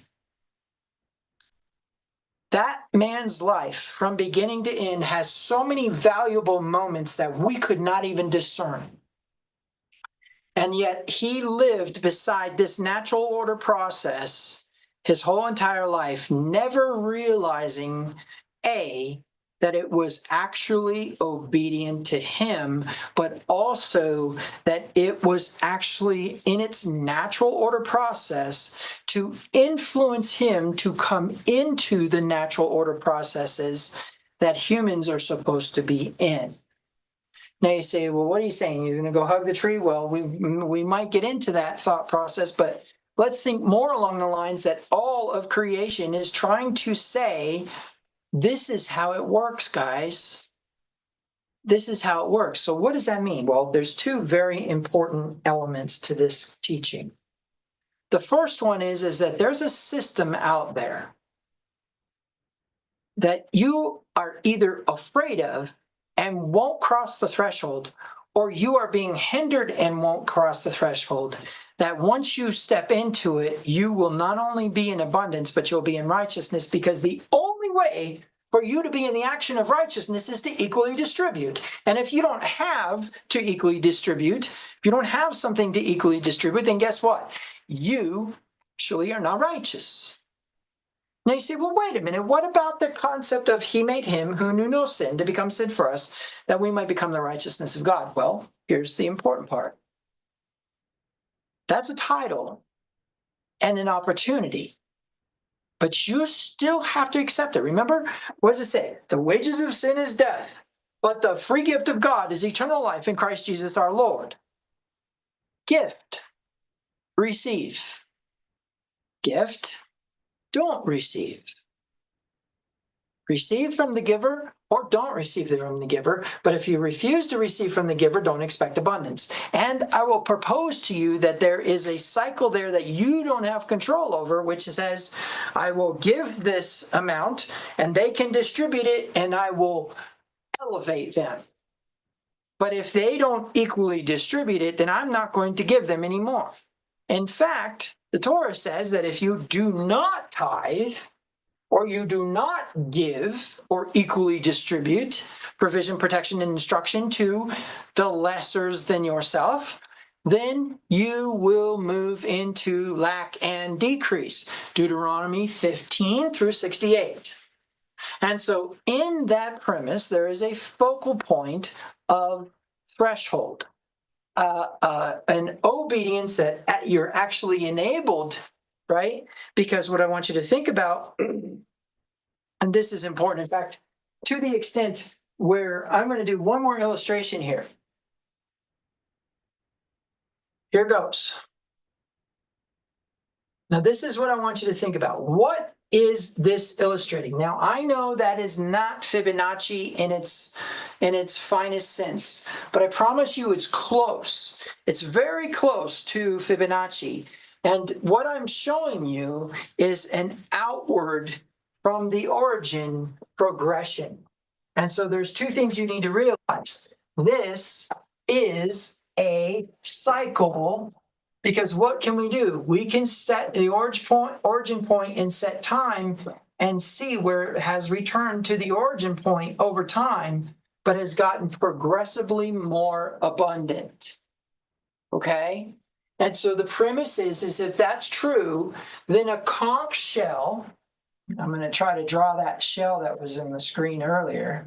That man's life from beginning to end has so many valuable moments that we could not even discern. And yet he lived beside this natural order process his whole entire life, never realizing, that it was actually obedient to him, but also that it was actually in its natural order process to influence him to come into the natural order processes that humans are supposed to be in. Now you say, well, what are you saying? You're going to go hug the tree? Well, we might get into that thought process, but let's think more along the lines that all of creation is trying to say, this is how it works, guys. This is how it works. So what does that mean? Well, there's two very important elements to this teaching. The first one is that there's a system out there that you are either afraid of and won't cross the threshold, or you are being hindered and won't cross the threshold, that once you step into it, you will not only be in abundance, but you'll be in righteousness, because the only way for you to be in the action of righteousness is to equally distribute. And if you don't have to equally distribute, if you don't have something to equally distribute, then guess what? You actually are not righteous. Now you say, well, wait a minute. What about the concept of he made him who knew no sin to become sin for us, that we might become the righteousness of God? Well, here's the important part. That's a title and an opportunity, but you still have to accept it. Remember, what does it say? The wages of sin is death, but the free gift of God is eternal life in Christ Jesus our Lord. Gift, receive. Gift, don't receive. Receive from the giver or don't receive from the giver. But if you refuse to receive from the giver, don't expect abundance. And I will propose to you that there is a cycle there that you don't have control over, which says, I will give this amount and they can distribute it and I will elevate them. But if they don't equally distribute it, then I'm not going to give them anymore. In fact, the Torah says that if you do not tithe, or you do not give or equally distribute provision, protection, and instruction to the lessers than yourself, then you will move into lack and decrease. Deuteronomy 15 through 68. And so in that premise, there is a focal point of threshold, an obedience that you're actually enabled, right? Because what I want you to think about, and this is important, in fact, to the extent where I'm going to do one more illustration here. Here goes. Now, this is what I want you to think about. What is this illustrating? Now, I know that is not Fibonacci in its finest sense, but I promise you it's close. It's very close to Fibonacci. And what I'm showing you is an outward from the origin progression. And so there's two things you need to realize. This is a cycle, because what can we do? We can set the origin point and set time and see where it has returned to the origin point over time, but has gotten progressively more abundant. Okay? And so the premise is if that's true, then a conch shell, I'm going to try to draw that shell that was in the screen earlier.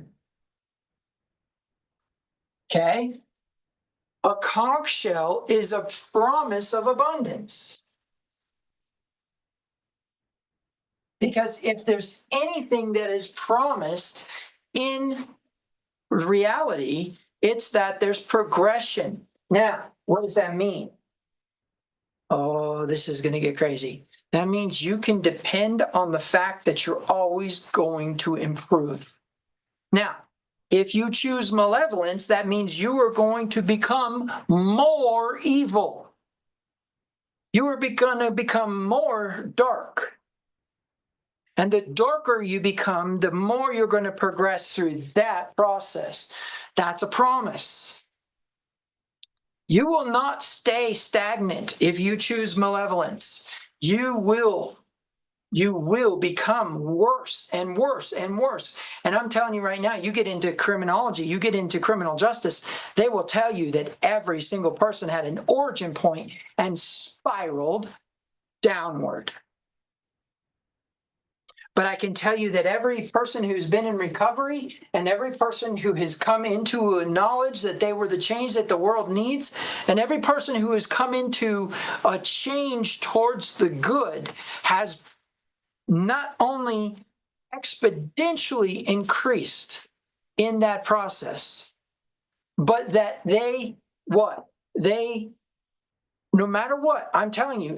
Okay? A conch shell is a promise of abundance. Because if there's anything that is promised in reality, it's that there's progression. Now, what does that mean? Oh, this is going to get crazy. That means you can depend on the fact that you're always going to improve. Now, if you choose malevolence, that means you are going to become more evil. You are going to become more dark. And the darker you become, the more you're going to progress through that process. That's a promise. You will not stay stagnant if you choose malevolence. You will become worse and worse and worse. And I'm telling you right now, you get into criminology, you get into criminal justice, they will tell you that every single person had an origin point and spiraled downward. But I can tell you that every person who's been in recovery and every person who has come into a knowledge that they were the change that the world needs, and every person who has come into a change towards the good has not only exponentially increased in that process, but that no matter what, I'm telling you,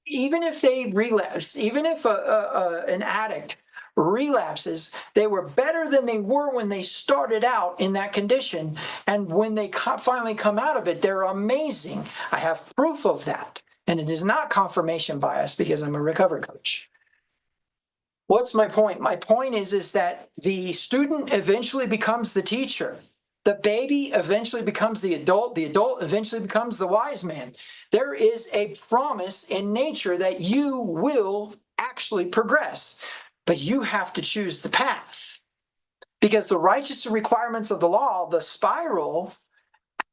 even if they relapse, even if an addict relapses, they were better than they were when they started out in that condition. And when they finally come out of it, they're amazing. I have proof of that. And it is not confirmation bias because I'm a recovery coach. What's my point? My point is that the student eventually becomes the teacher. The baby eventually becomes the adult eventually becomes the wise man. There is a promise in nature that you will actually progress, but you have to choose the path. Because the righteous requirements of the law, the spiral,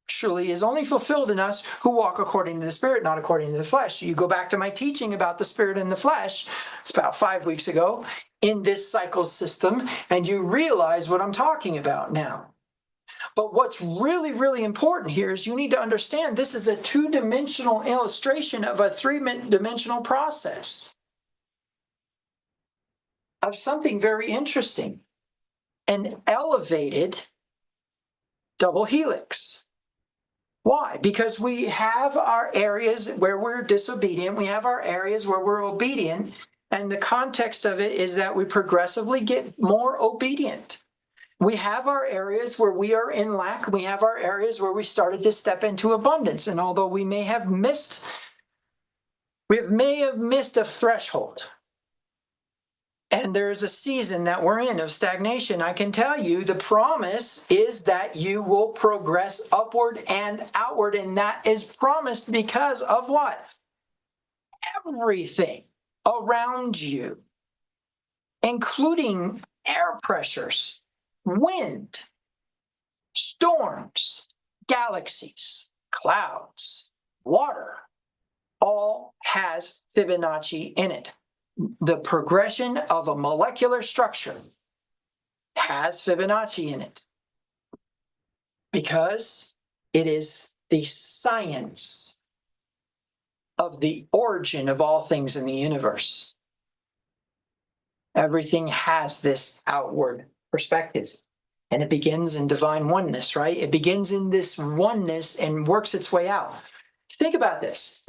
actually is only fulfilled in us who walk according to the Spirit, not according to the flesh. So you go back to my teaching about the Spirit and the flesh, it's about 5 weeks ago, in this cycle system, and you realize what I'm talking about now. But what's really, really important here is you need to understand this is a two-dimensional illustration of a three-dimensional process of something very interesting, an elevated double helix. Why? Because we have our areas where we're disobedient, we have our areas where we're obedient, and the context of it is that we progressively get more obedient. We have our areas where we are in lack. We have our areas where we started to step into abundance. And although we may have missed a threshold, and there's a season that we're in of stagnation, I can tell you the promise is that you will progress upward and outward. And that is promised because of what? Everything around you, including air pressures, wind, storms, galaxies, clouds, water, all has Fibonacci in it. The progression of a molecular structure has Fibonacci in it because it is the science of the origin of all things in the universe. Everything has this outward perspective. And it begins in divine oneness, right? It begins in this oneness and works its way out. Think about this.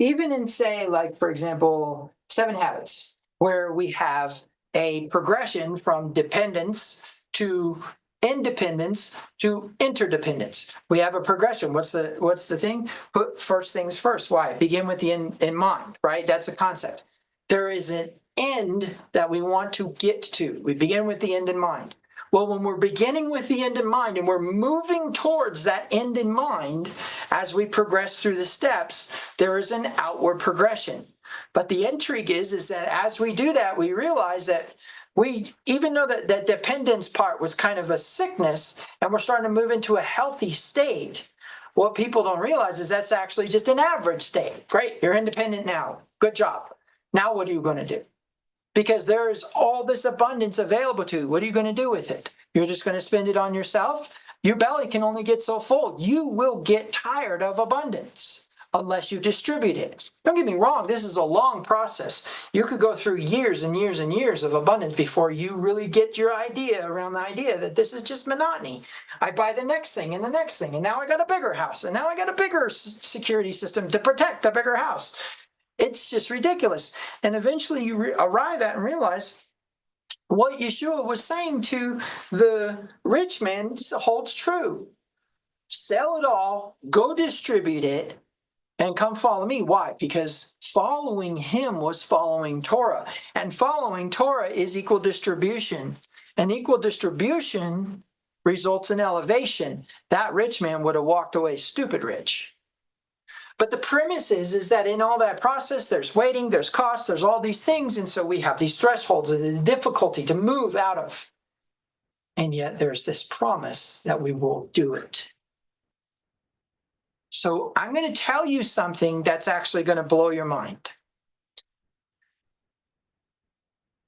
even in, say, like, for example, 7 Habits, where we have a progression from dependence to independence to interdependence. We have a progression. What's the thing? Put first things first. Why? Begin with the end in mind, right? That's the concept. There is an end that we want to get to. We begin with the end in mind. Well, when we're beginning with the end in mind and we're moving towards that end in mind as we progress through the steps, there is an outward progression. But the intrigue is that as we do that, we realize that even though that dependence part was kind of a sickness and we're starting to move into a healthy state, what people don't realize is that's actually just an average state. Great, you're independent now. Good job. Now what are you going to do? Because there is all this abundance available to you. What are you going to do with it? You're just going to spend it on yourself? Your belly can only get so full. You will get tired of abundance unless you distribute it. Don't get me wrong, this is a long process. You could go through years and years and years of abundance before you really get your idea around the idea that this is just monotony. I buy the next thing and the next thing, and now I got a bigger house, and now I got a bigger security system to protect the bigger house. It's just ridiculous. And eventually you arrive at and realize what Yeshua was saying to the rich man holds true. Sell it all, go distribute it, and come follow me. Why? Because following him was following Torah. And following Torah is equal distribution. And equal distribution results in elevation. That rich man would have walked away stupid rich. But the premise is that in all that process, there's waiting, there's cost, there's all these things. And so we have these thresholds and the difficulty to move out of. And yet there's this promise that we will do it. So I'm going to tell you something that's actually going to blow your mind.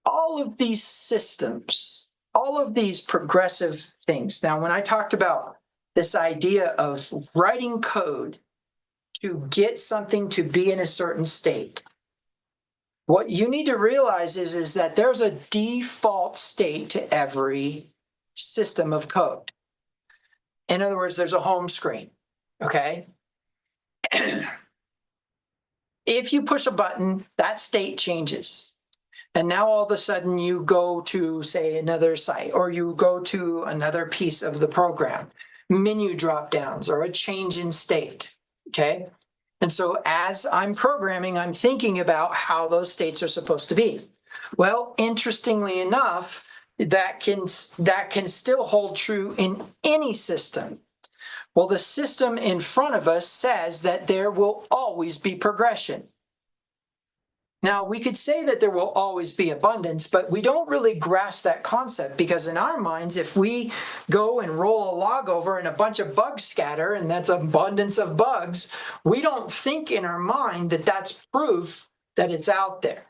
All of these systems, all of these progressive things. Now, when I talked about this idea of writing code to get something to be in a certain state, what you need to realize is that there's a default state to every system of code. In other words, there's a home screen, okay? If you push a button, that state changes. And now all of a sudden you go to, say, another site, or you go to another piece of the program, menu drop downs, or a change in state. Okay. And so as I'm programming, I'm thinking about how those states are supposed to be. Well, interestingly enough, that can still hold true in any system. Well, the system in front of us says that there will always be progression. Now, we could say that there will always be abundance, but we don't really grasp that concept because in our minds, if we go and roll a log over and a bunch of bugs scatter, and that's abundance of bugs, we don't think in our mind that that's proof that it's out there.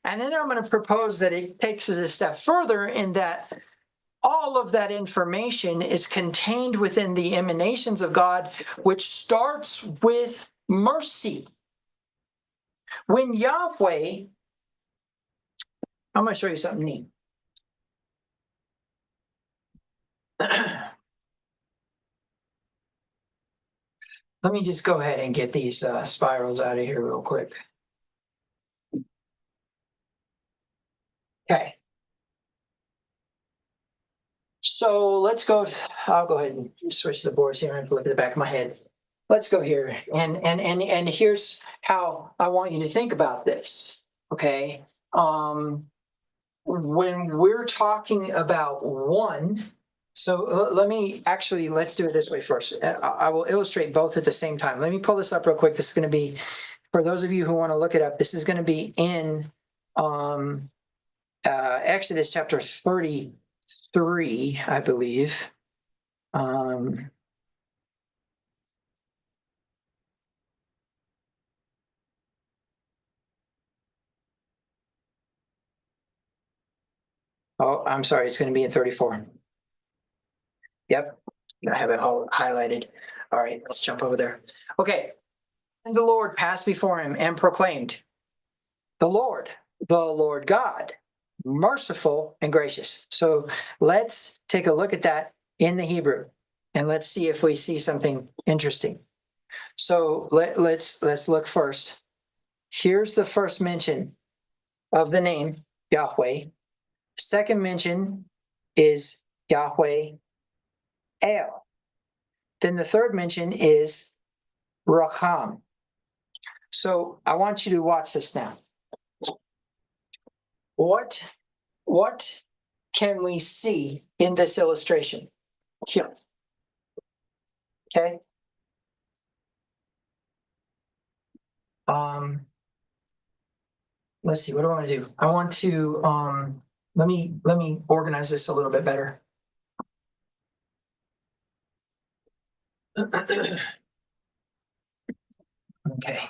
And then I'm going to propose that it takes it a step further in that all of that information is contained within the emanations of God, which starts with mercy. When Yahweh, I'm going to show you something neat. Let me just go ahead and get these spirals out of here real quick. Okay. So let's go. I'll go ahead and switch the boards here and look at the back of my head. Let's go here. And here's how I want you to think about this. Okay. When we're talking about one, so let's do it this way first. I will illustrate both at the same time. Let me pull this up real quick. This is going to be, for those of you who want to look it up, this is going to be in Exodus chapter 33, I believe. Oh, I'm sorry, it's going to be in 34. Yep, I have it all highlighted. All right, let's jump over there. Okay, and the Lord passed before him and proclaimed, the Lord God, merciful and gracious. So let's take a look at that in the Hebrew, and let's see if we see something interesting. So let's look first. Here's the first mention of the name Yahweh. Second mention is Yahweh El. Then the third mention is Racham. So I want you to watch this now. What can we see in this illustration? Here. Okay. Let's see, what do I want to do? I want to let me organize this a little bit better. Okay.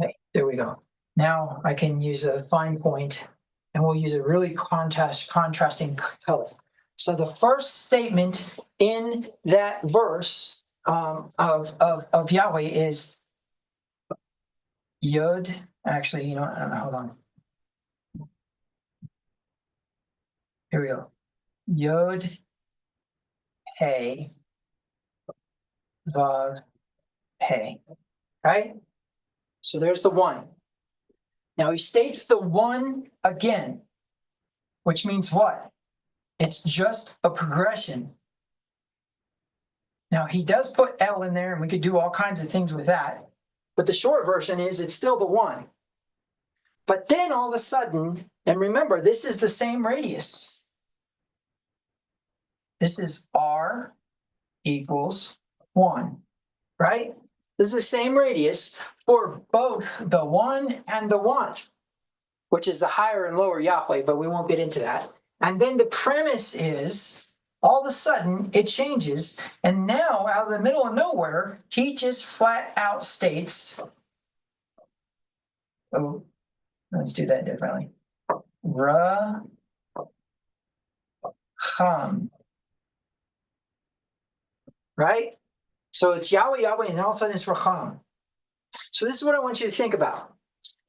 Okay, there we go. Now I can use a fine point, and we'll use a really contrasting color. So the first statement in that verse of Yahweh is Yod. Actually, you know what? Hold on. Here we go. Yod, Hey, Vav, Hey. Right? So there's the one. Now he states the one again, which means what? It's just a progression. Now he does put L in there, and we could do all kinds of things with that. But the short version is it's still the one. But then all of a sudden, and remember, this is the same radius. This is R equals 1, right? This is the same radius for both the one and the one, which is the higher and lower Yahweh, but we won't get into that. And then the premise is, all of a sudden, it changes, and now, out of the middle of nowhere, he just flat out states, oh, let's do that differently. Raham. Right? So it's Yahweh, Yahweh, and all of a sudden it's Raham. So this is what I want you to think about.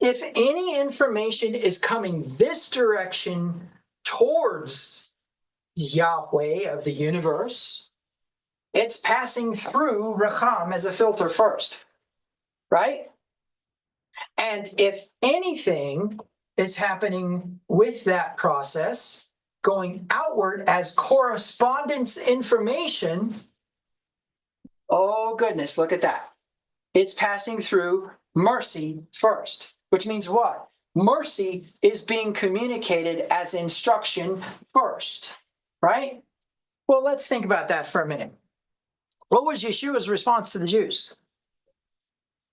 If any information is coming this direction towards Yahweh of the universe, it's passing through Raham as a filter first, right? And if anything is happening with that process, going outward as correspondence information, oh goodness, look at that. It's passing through mercy first, which means what? Mercy is being communicated as instruction first, right? Well, let's think about that for a minute. What was Yeshua's response to the Jews?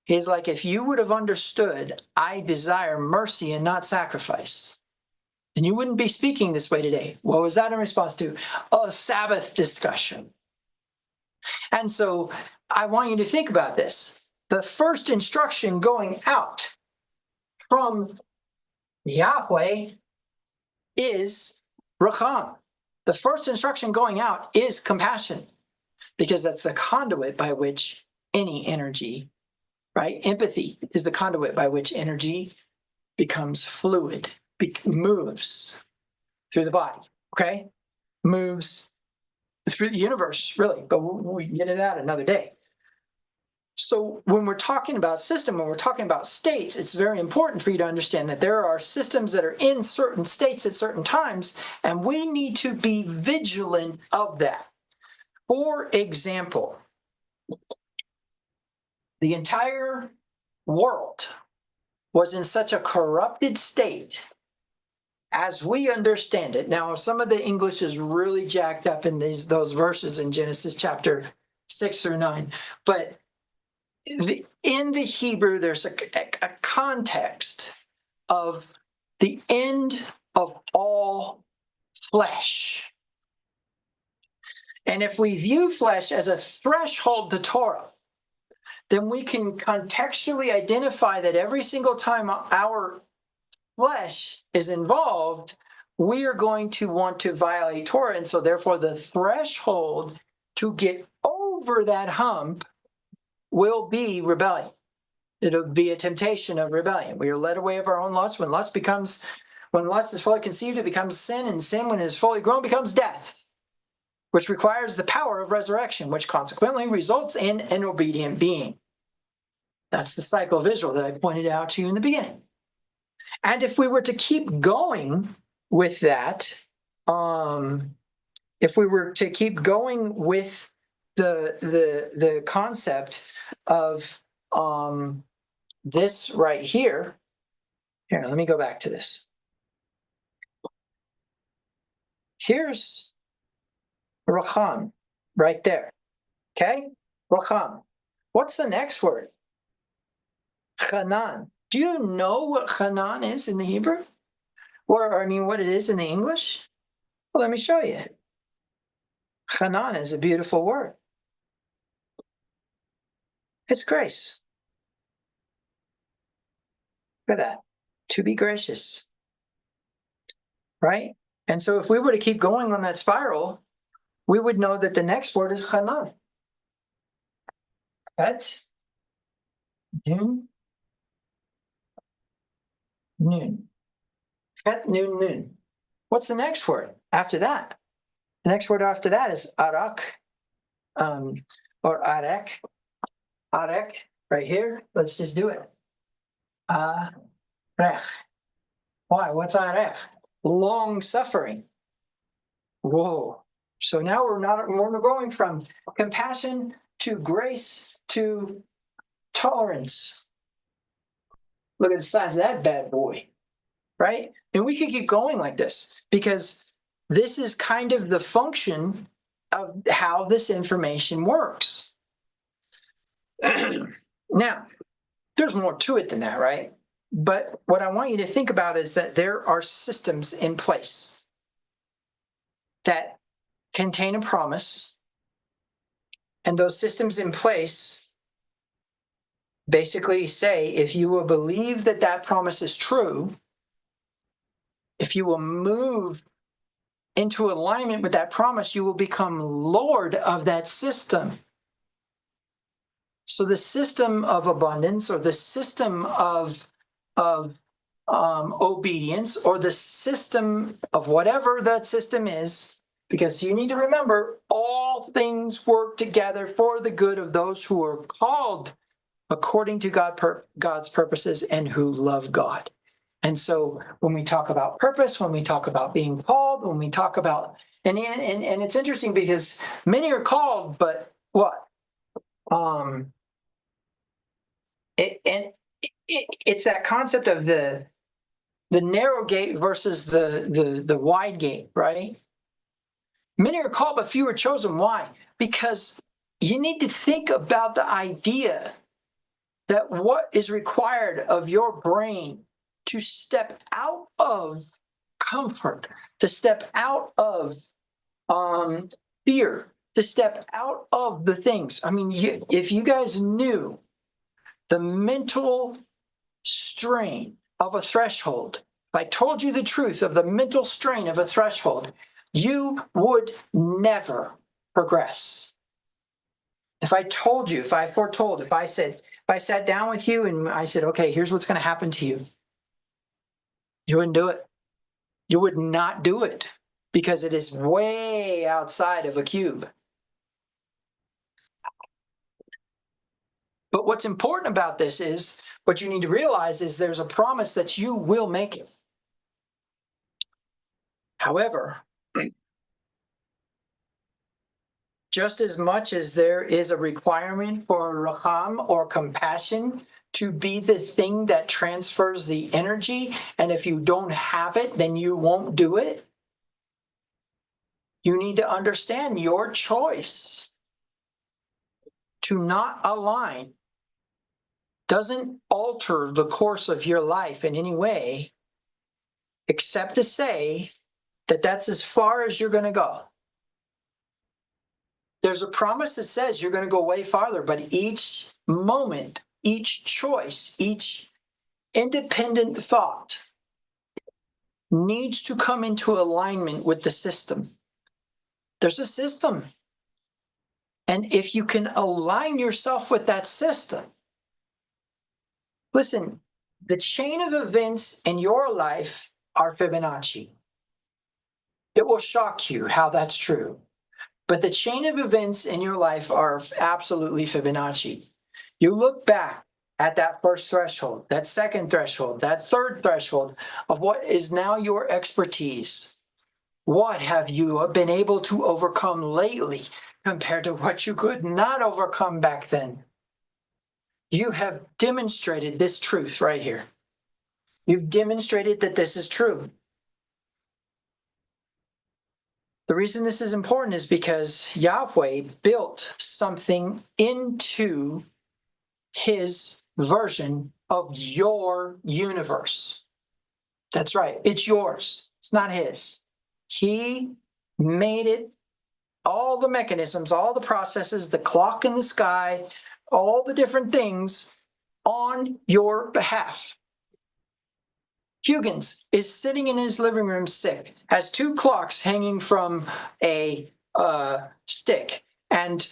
He's like, if you would have understood, I desire mercy and not sacrifice, then you wouldn't be speaking this way today. What was that in response to? A Sabbath discussion. And so I want you to think about this. The first instruction going out from Yahweh is Racham. The first instruction going out is compassion, because that's the conduit by which any energy, right? Empathy is the conduit by which energy becomes fluid, moves through the body, okay? Moves through the universe, really, but we can get into that another day. So when we're talking about system, when we're talking about states, it's very important for you to understand that there are systems that are in certain states at certain times, and we need to be vigilant of that. For example, the entire world was in such a corrupted state as we understand it. Now, some of the English is really jacked up in those verses in Genesis chapter 6 through 9, but in the Hebrew, there's a context of the end of all flesh. And if we view flesh as a threshold to Torah, then we can contextually identify that every single time our flesh is involved, we are going to want to violate Torah. And so therefore the threshold to get over that hump will be rebellion. It'll be a temptation of rebellion. We are led away of our own lust. When lust becomes When lust is fully conceived, it becomes sin, and sin, when it is fully grown, becomes death, which requires the power of resurrection, which consequently results in an obedient being. That's the cycle of Israel that I pointed out to you in the beginning. And if we were to keep going with that, if we were to keep going with the concept of this right here, let me go back to this. Here's Racham right there. Okay? Racham. What's the next word? Chanan. Do you know what Chanan is in the Hebrew? Or, I mean, what it is in the English? Well, let me show you. Chanan is a beautiful word. It's grace. Look at that. To be gracious. Right? And so if we were to keep going on that spiral, we would know that the next word is Chanan. Chet, nun, nun. Chet, nun, nun. What's the next word after that? The next word after that is arak, or arek. Arek, right here. Let's just do it. Arech. Why? What's arech? Long suffering. Whoa. So now we're going from compassion to grace to tolerance. Look at the size of that bad boy, right? And we could keep going like this because this is kind of the function of how this information works. Now, there's more to it than that, right? But what I want you to think about is that there are systems in place that contain a promise, and those systems in place basically say, if you will believe that that promise is true, if you will move into alignment with that promise, you will become Lord of that system. So the system of abundance, or the system of obedience, or the system of whatever that system is, because you need to remember, all things work together for the good of those who are called according to God's purposes and who love God. And so when we talk about purpose, when we talk about being called, when we talk about, and it's interesting because many are called, but what? It's that concept of the narrow gate versus the wide gate, right? Many are called, but few are chosen. Why? Because you need to think about the idea that what is required of your brain to step out of comfort, to step out of fear, to step out of the things. I mean, if you guys knew the mental strain of a threshold, if I told you the truth of the mental strain of a threshold, you would never progress. If I told you, if I foretold, if I sat down with you and I said, okay, here's what's going to happen to you, you wouldn't do it. You would not do it because it is way outside of a cube. But what's important about this is, what you need to realize is there's a promise that you will make it. However, just as much as there is a requirement for racham or compassion to be the thing that transfers the energy, and if you don't have it, then you won't do it, you need to understand your choice to not align doesn't alter the course of your life in any way, except to say that that's as far as you're going to go. There's a promise that says you're going to go way farther, but each moment, each choice, each independent thought needs to come into alignment with the system. There's a system. And if you can align yourself with that system, listen, the chain of events in your life are Fibonacci. It will shock you how that's true. But the chain of events in your life are absolutely Fibonacci. You look back at that first threshold, that second threshold, that third threshold of what is now your expertise. What have you been able to overcome lately compared to what you could not overcome back then? You have demonstrated this truth right here. You've demonstrated that this is true. The reason this is important is because Yahweh built something into his version of your universe. That's right. It's yours. It's not his. He made it, all the mechanisms, all the processes, the clock in the sky, all the different things on your behalf. Huygens is sitting in his living room sick, has 2 clocks hanging from a stick, and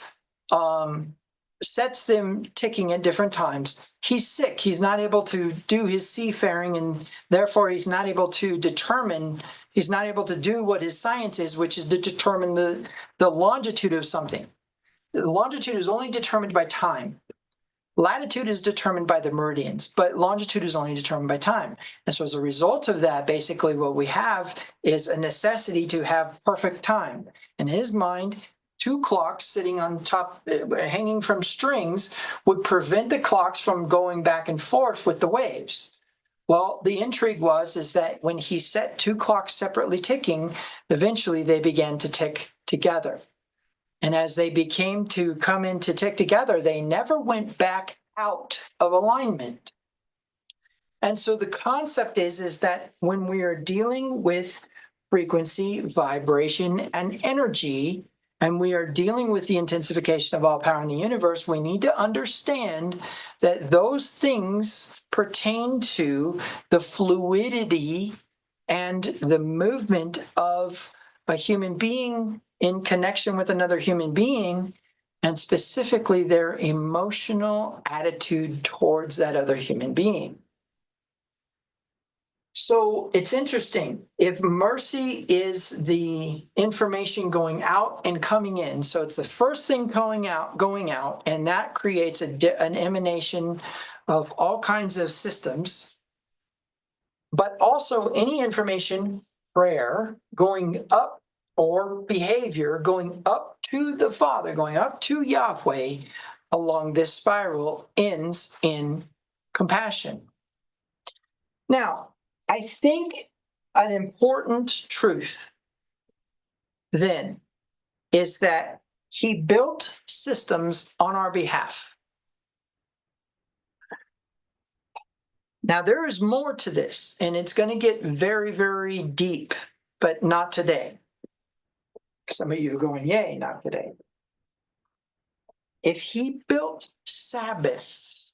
sets them ticking at different times. He's sick. He's not able to do his seafaring, and therefore he's not able to do what his science is, which is to determine the longitude of something. The longitude is only determined by time. Latitude is determined by the meridians, but longitude is only determined by time. And so as a result of that, basically what we have is a necessity to have perfect time. In his mind, 2 clocks sitting on top, hanging from strings, would prevent the clocks from going back and forth with the waves. Well, the intrigue is that when he set 2 clocks separately ticking, eventually they began to tick together. And as they became to come in to tick together, they never went back out of alignment. And so the concept is that when we are dealing with frequency, vibration, and energy, and we are dealing with the intensification of all power in the universe, we need to understand that those things pertain to the fluidity and the movement of a human being in connection with another human being, and specifically their emotional attitude towards that other human being. So it's interesting. If mercy is the information going out and coming in, so it's the first thing going out, and that creates an emanation of all kinds of systems, but also any information, prayer, going up, or behavior going up to the Father, going up to Yahweh along this spiral, ends in compassion. Now, I think an important truth then is that he built systems on our behalf. Now, there is more to this, and it's going to get very, very deep, but not today. Some of you are going, yay, not today. If he built Sabbaths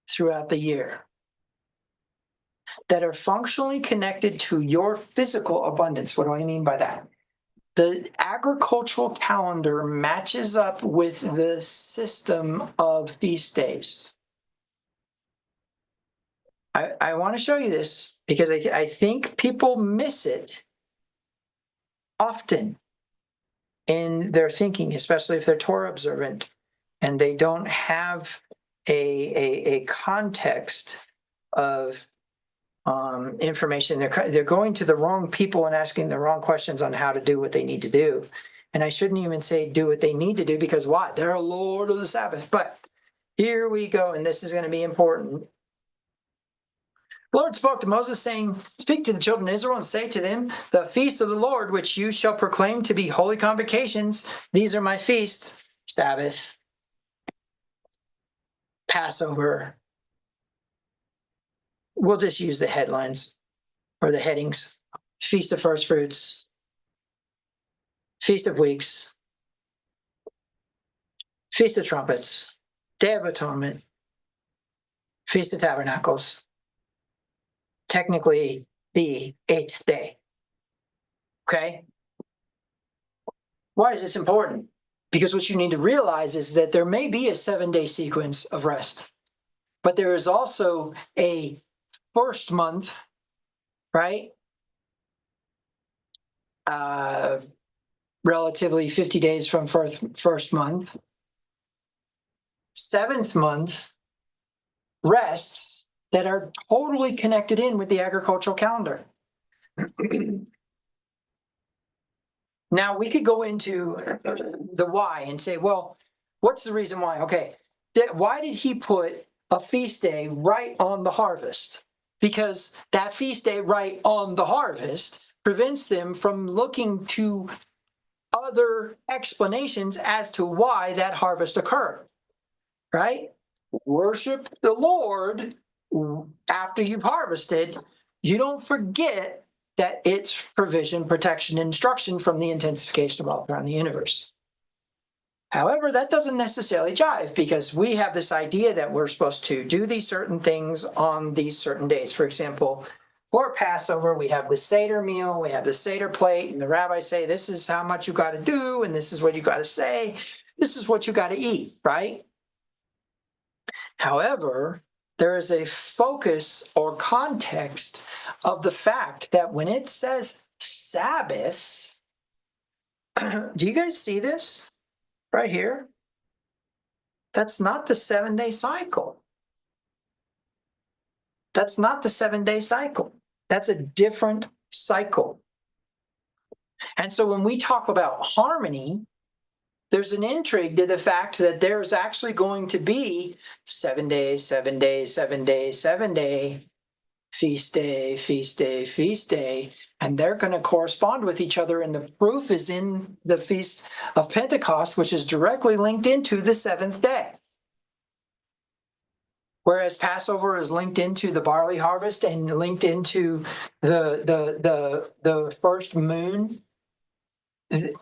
throughout the year that are functionally connected to your physical abundance, what do I mean by that? The agricultural calendar matches up with the system of feast days. I want to show you this because I think people miss it often in their thinking, especially if they're Torah observant and they don't have a context of information. They're going to the wrong people and asking the wrong questions on how to do what they need to do. And I shouldn't even say do what they need to do, because why? They're a Lord of the Sabbath. But here we go, and this is going to be important. The Lord spoke to Moses, saying, speak to the children of Israel and say to them, the feast of the Lord, which you shall proclaim to be holy convocations, these are my feasts: Sabbath, Passover. We'll just use the headlines or the headings: Feast of First Fruits, Feast of Weeks, Feast of Trumpets, Day of Atonement, Feast of Tabernacles. Technically the 8th day. Okay? Why is this important? Because what you need to realize is that there may be a 7-day sequence of rest, but there is also a first month right? Relatively 50 days from first month. Seventh month rests that are totally connected in with the agricultural calendar. Now we could go into the why and say, well, what's the reason why? Okay, why did he put a feast day right on the harvest? Because that feast day right on the harvest prevents them from looking to other explanations as to why that harvest occurred, right? Worship the Lord after you've harvested. You don't forget that it's provision, protection, instruction from the intensification of wealth around the universe. However, that doesn't necessarily jive because we have this idea that we're supposed to do these certain things on these certain days. For example, for Passover, we have the Seder meal, we have the Seder plate, and the rabbis say, this is how much you got to do, and this is what you got to say, this is what you got to eat, right? However, there is a focus or context of the fact that when it says Sabbath, do you guys see this right here? That's not the 7-day cycle. That's not the 7-day cycle. That's a different cycle. And so when we talk about harmony, there's an intrigue to the fact that there's actually going to be 7 days, 7 days, 7 days, 7 day, feast day, feast day, feast day, and they're going to correspond with each other. And the proof is in the Feast of Pentecost, which is directly linked into the 7th day. Whereas Passover is linked into the barley harvest and linked into the first moon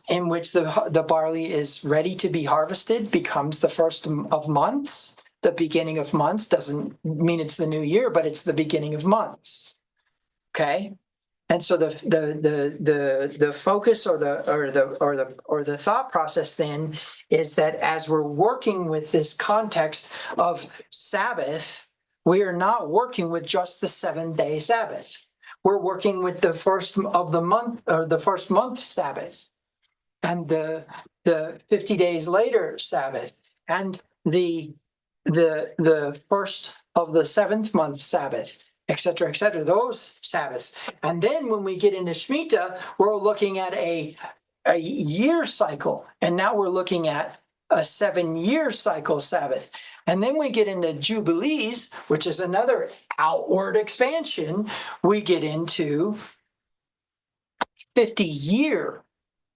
in which the barley is ready to be harvested, becomes the first of months. The beginning of months doesn't mean it's the new year, but it's the beginning of months. Okay, and so the focus or the thought process then is that as we're working with this context of Sabbath, we are not working with just the 7-day Sabbath. We're working with the first of the month, or the first month Sabbath, and the 50 days later Sabbath, and the first of the 7th month Sabbath, etc., etc., those Sabbaths. And then when we get into Shemitah, we're looking at a year cycle, and now we're looking at a 7-year cycle Sabbath. And then we get into Jubilees, which is another outward expansion. We get into 50-year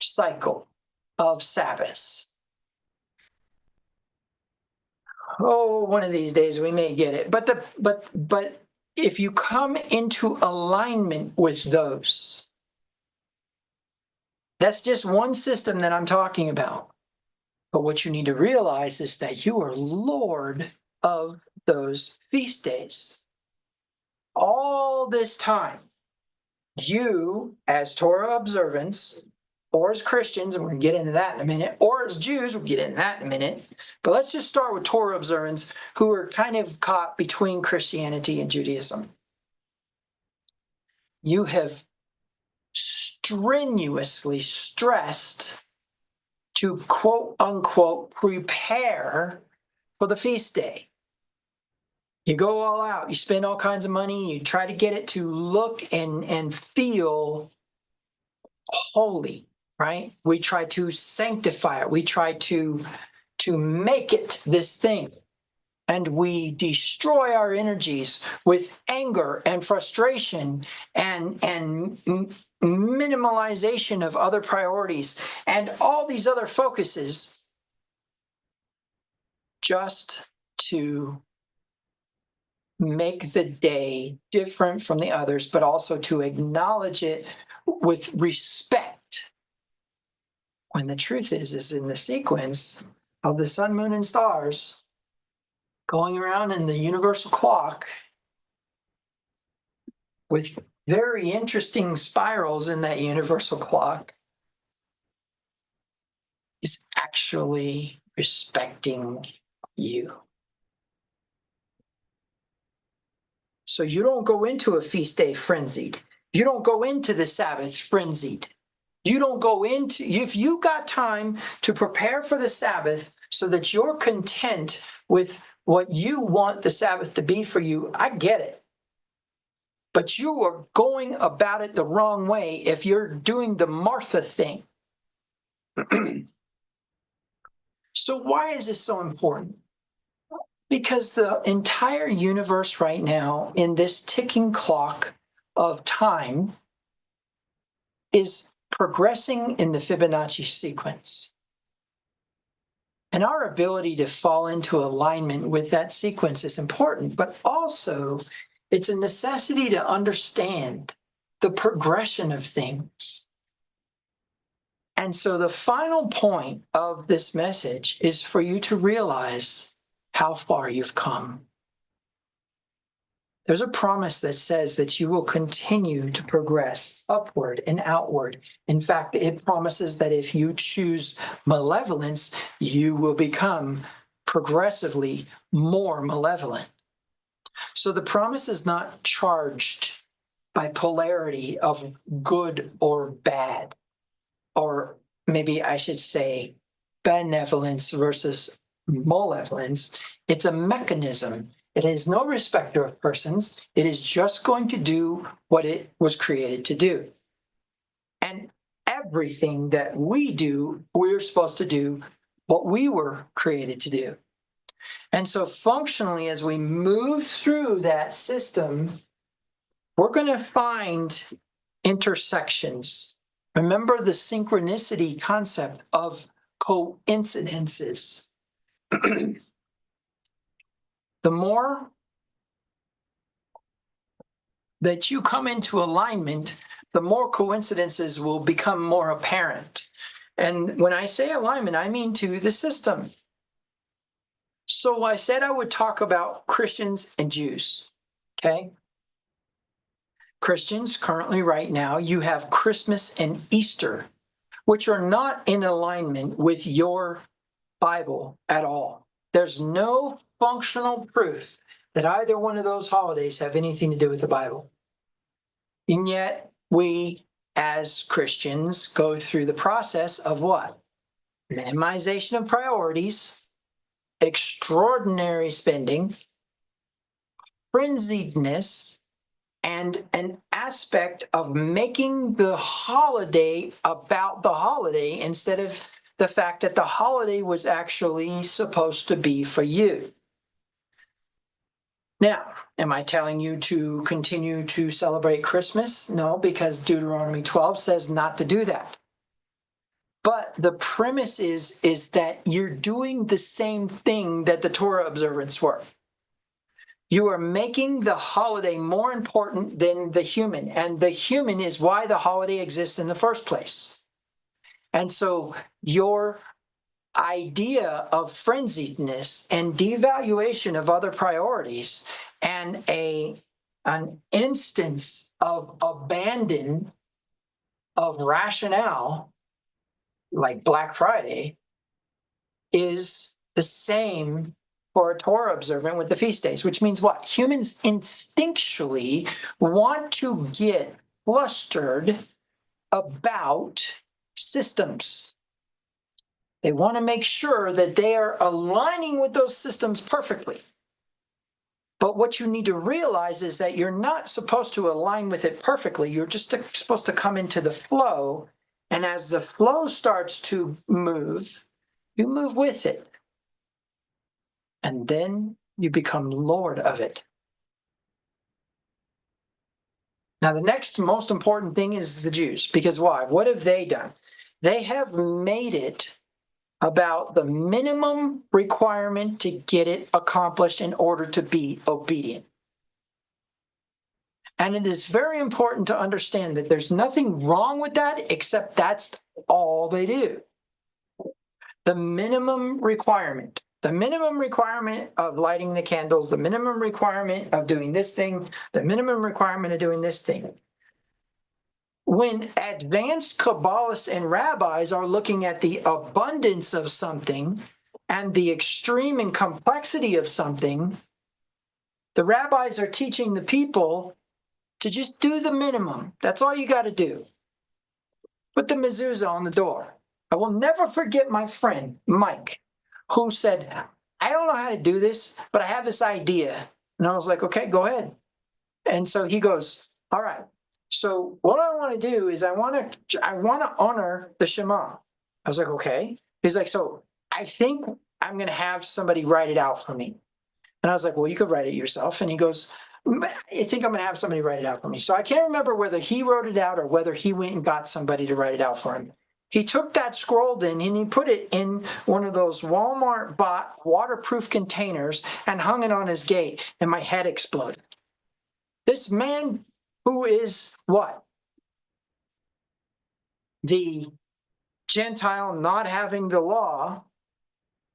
cycle of Sabbaths. Oh, one of these days we may get it. But if you come into alignment with those, that's just one system that I'm talking about. But what you need to realize is that you are Lord of those feast days. All this time, you, as Torah observants, or as Christians, and we're going to get into that in a minute, or as Jews, we'll get into that in a minute. But let's just start with Torah observants who are kind of caught between Christianity and Judaism. You have strenuously stressed to quote unquote prepare for the feast day. You go all out, you spend all kinds of money, you try to get it to look and feel holy, right? We try to sanctify it. We try to make it this thing. And we destroy our energies with anger and frustration and minimalization of other priorities and all these other focuses just to make the day different from the others, but also to acknowledge it with respect. When the truth is in the sequence of the sun, moon, and stars going around in the universal clock with very interesting spirals in that universal clock is actually respecting you. So you don't go into a feast day frenzied. You don't go into the Sabbath frenzied. You don't go into, if you got time to prepare for the Sabbath so that you're content with what you want the Sabbath to be for you, I get it. But you are going about it the wrong way if you're doing the Martha thing. So why is this so important? Because the entire universe right now, in this ticking clock of time, is progressing in the Fibonacci sequence. And our ability to fall into alignment with that sequence is important, but also it's a necessity to understand the progression of things. And so the final point of this message is for you to realize how far you've come. There's a promise that says that you will continue to progress upward and outward. In fact, it promises that if you choose malevolence, you will become progressively more malevolent. So the promise is not charged by polarity of good or bad, or maybe I should say benevolence versus malevolence. It's a mechanism. It is no respecter of persons. It is just going to do what it was created to do. And everything that we do, we're supposed to do what we were created to do. And so functionally, as we move through that system, we're going to find intersections. Remember the synchronicity concept of coincidences. The more that you come into alignment, the more coincidences will become more apparent. And when I say alignment, I mean to the system. So I said I would talk about Christians and Jews, okay? Christians, currently right now, you have Christmas and Easter, which are not in alignment with your Bible at all. There's no functional proof that either one of those holidays have anything to do with the Bible. And yet we, as Christians, go through the process of what? Minimization of priorities, extraordinary spending, frenziedness, and an aspect of making the holiday about the holiday instead of the fact that the holiday was actually supposed to be for you. Now, am I telling you to continue to celebrate Christmas? No, because Deuteronomy 12 says not to do that. But the premise is that you're doing the same thing that the Torah observance were. You are making the holiday more important than the human, and the human is why the holiday exists in the first place. And so your idea of frenziedness and devaluation of other priorities and an instance of abandon of rationale, like Black Friday, is the same for a Torah observant with the feast days, which means what? Humans instinctually want to get flustered about systems. They want to make sure that they are aligning with those systems perfectly. But what you need to realize is that you're not supposed to align with it perfectly. You're just supposed to come into the flow. And as the flow starts to move, you move with it. And then you become Lord of it. Now, the next most important thing is the Jews. Because why? What have they done? They have made it about the minimum requirement to get it accomplished in order to be obedient. And it is very important to understand that there's nothing wrong with that, except that's all they do. The minimum requirement. The minimum requirement of lighting the candles, the minimum requirement of doing this thing, the minimum requirement of doing this thing. When advanced Kabbalists and rabbis are looking at the abundance of something and the extreme and complexity of something, the rabbis are teaching the people to just do the minimum. That's all you got to do. Put the mezuzah on the door. I will never forget my friend, Mike, who said, I don't know how to do this, but I have this idea. And I was like, okay, go ahead. And so he goes, all right. So what I want to do is I want to honor the Shema. I was like, okay. He's like, so I think I'm going to have somebody write it out for me. And I was like, well, you could write it yourself. And he goes, I think I'm going to have somebody write it out for me. So I can't remember whether he wrote it out or whether he went and got somebody to write it out for him. He took that scroll then and he put it in one of those Walmart bought waterproof containers and hung it on his gate, and my head exploded. This man who is what? The Gentile not having the law.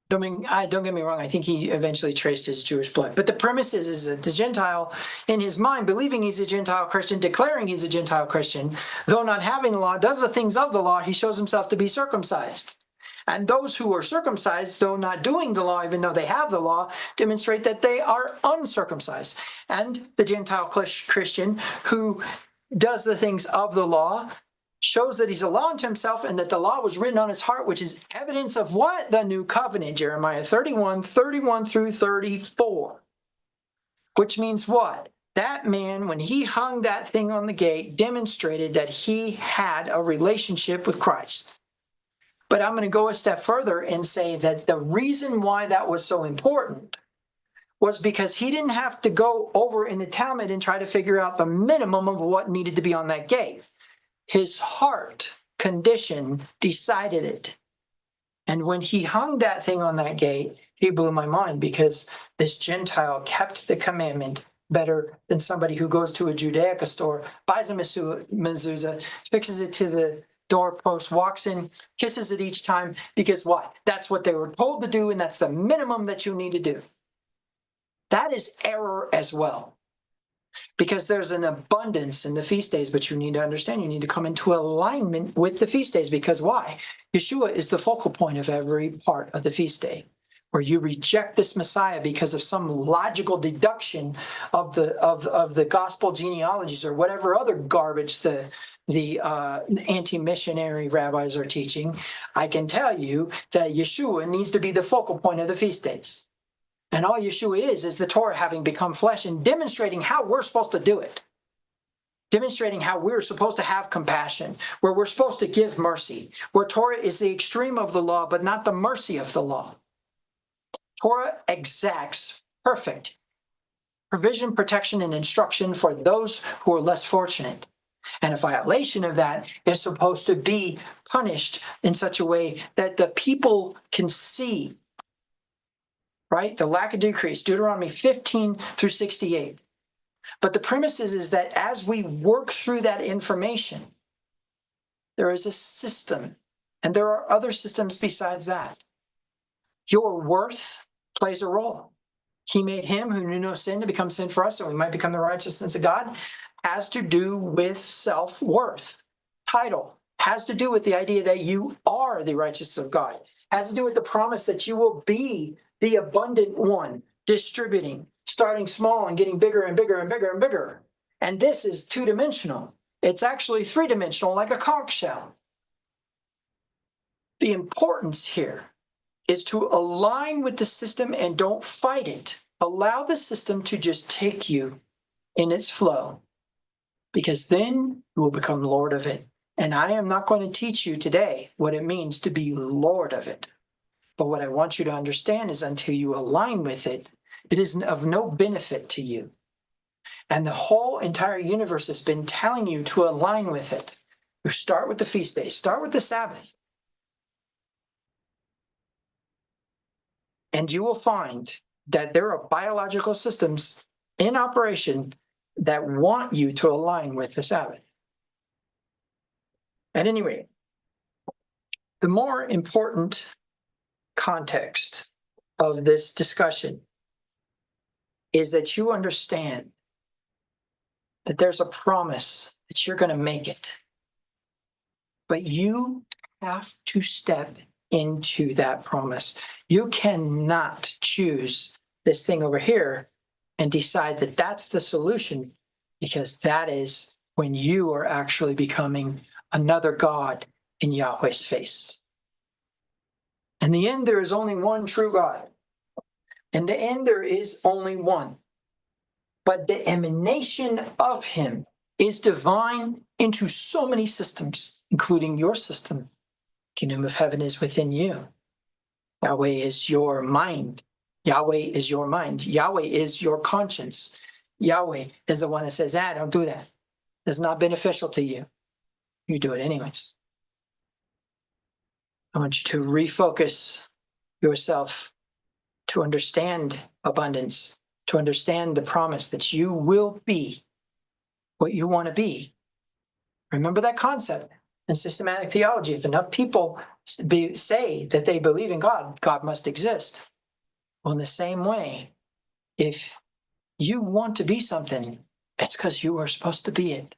Don't get me wrong, I think he eventually traced his Jewish blood. But the premise is that the Gentile, in his mind, believing he's a Gentile Christian, declaring he's a Gentile Christian, though not having the law, does the things of the law, he shows himself to be circumcised. And those who are circumcised, though not doing the law, even though they have the law, demonstrate that they are uncircumcised. And the Gentile Christian who does the things of the law shows that he's a law unto himself and that the law was written on his heart, which is evidence of what? The new covenant, Jeremiah 31 through 34. Which means what? That man, when he hung that thing on the gate, demonstrated that he had a relationship with Christ. But I'm going to go a step further and say that the reason why that was so important was because he didn't have to go over in the Talmud and try to figure out the minimum of what needed to be on that gate. His heart condition decided it. And when he hung that thing on that gate, he blew my mind, because this Gentile kept the commandment better than somebody who goes to a Judaica store, buys a mezuzah, fixes it to the doorpost, walks in, kisses it each time, because what? That's what they were told to do, and that's the minimum that you need to do. That is error as well. Because there's an abundance in the feast days, but you need to understand, you need to come into alignment with the feast days. Because why? Yeshua is the focal point of every part of the feast day. Where you reject this Messiah because of some logical deduction of the gospel genealogies or whatever other garbage the anti-missionary rabbis are teaching, I can tell you that Yeshua needs to be the focal point of the feast days. And all Yeshua is the Torah having become flesh and demonstrating how we're supposed to do it. Demonstrating how we're supposed to have compassion, where we're supposed to give mercy, where Torah is the extreme of the law, but not the mercy of the law. Torah exacts perfect provision, protection, and instruction for those who are less fortunate. And a violation of that is supposed to be punished in such a way that the people can see. Right? The lack of decrease, Deuteronomy 15 through 68. But the premise is that as we work through that information, there is a system, and there are other systems besides that. Your worth plays a role. He made him who knew no sin to become sin for us, so we might become the righteousness of God, has to do with self-worth. Title has to do with the idea that you are the righteousness of God, has to do with the promise that you will be the abundant one, distributing, starting small and getting bigger and bigger and bigger and bigger. And this is two-dimensional. It's actually three-dimensional, like a conch shell. The importance here is to align with the system and don't fight it. Allow the system to just take you in its flow, because then you will become Lord of it. And I am not going to teach you today what it means to be Lord of it. But what I want you to understand is until you align with it, it is of no benefit to you. And the whole entire universe has been telling you to align with it. You start with the feast days, start with the Sabbath. And you will find that there are biological systems in operation that want you to align with the Sabbath. At any rate, the more important context of this discussion is that you understand that there's a promise that you're going to make it. But you have to step into that promise. You cannot choose this thing over here and decide that that's the solution because that is when you are actually becoming another God in Yahweh's face. In the end, there is only one true God. In the end, there is only one. But the emanation of him is divine into so many systems, including your system. Kingdom of heaven is within you. Yahweh is your mind. Yahweh is your mind. Yahweh is your conscience. Yahweh is the one that says, don't do that. It's not beneficial to you. You do it anyways. I want you to refocus yourself to understand abundance, to understand the promise that you will be what you want to be. Remember that concept in systematic theology. If enough people say that they believe in God, God must exist. Well, in the same way, if you want to be something, it's because you are supposed to be it.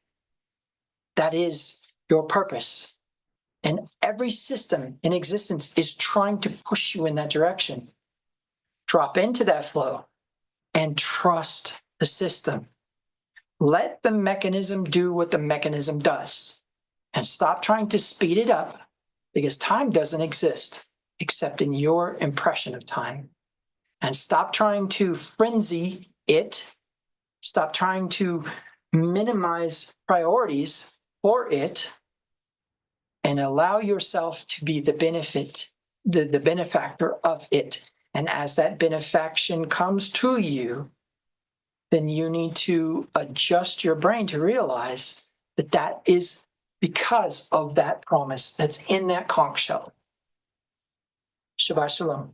That is your purpose. And every system in existence is trying to push you in that direction. Drop into that flow and trust the system. Let the mechanism do what the mechanism does. And stop trying to speed it up, because time doesn't exist except in your impression of time. And stop trying to frenzy it. Stop trying to minimize priorities for it, and allow yourself to be the benefactor of it. And as that benefaction comes to you, then you need to adjust your brain to realize that that is because of that promise that's in that conch shell. Shabbat Shalom.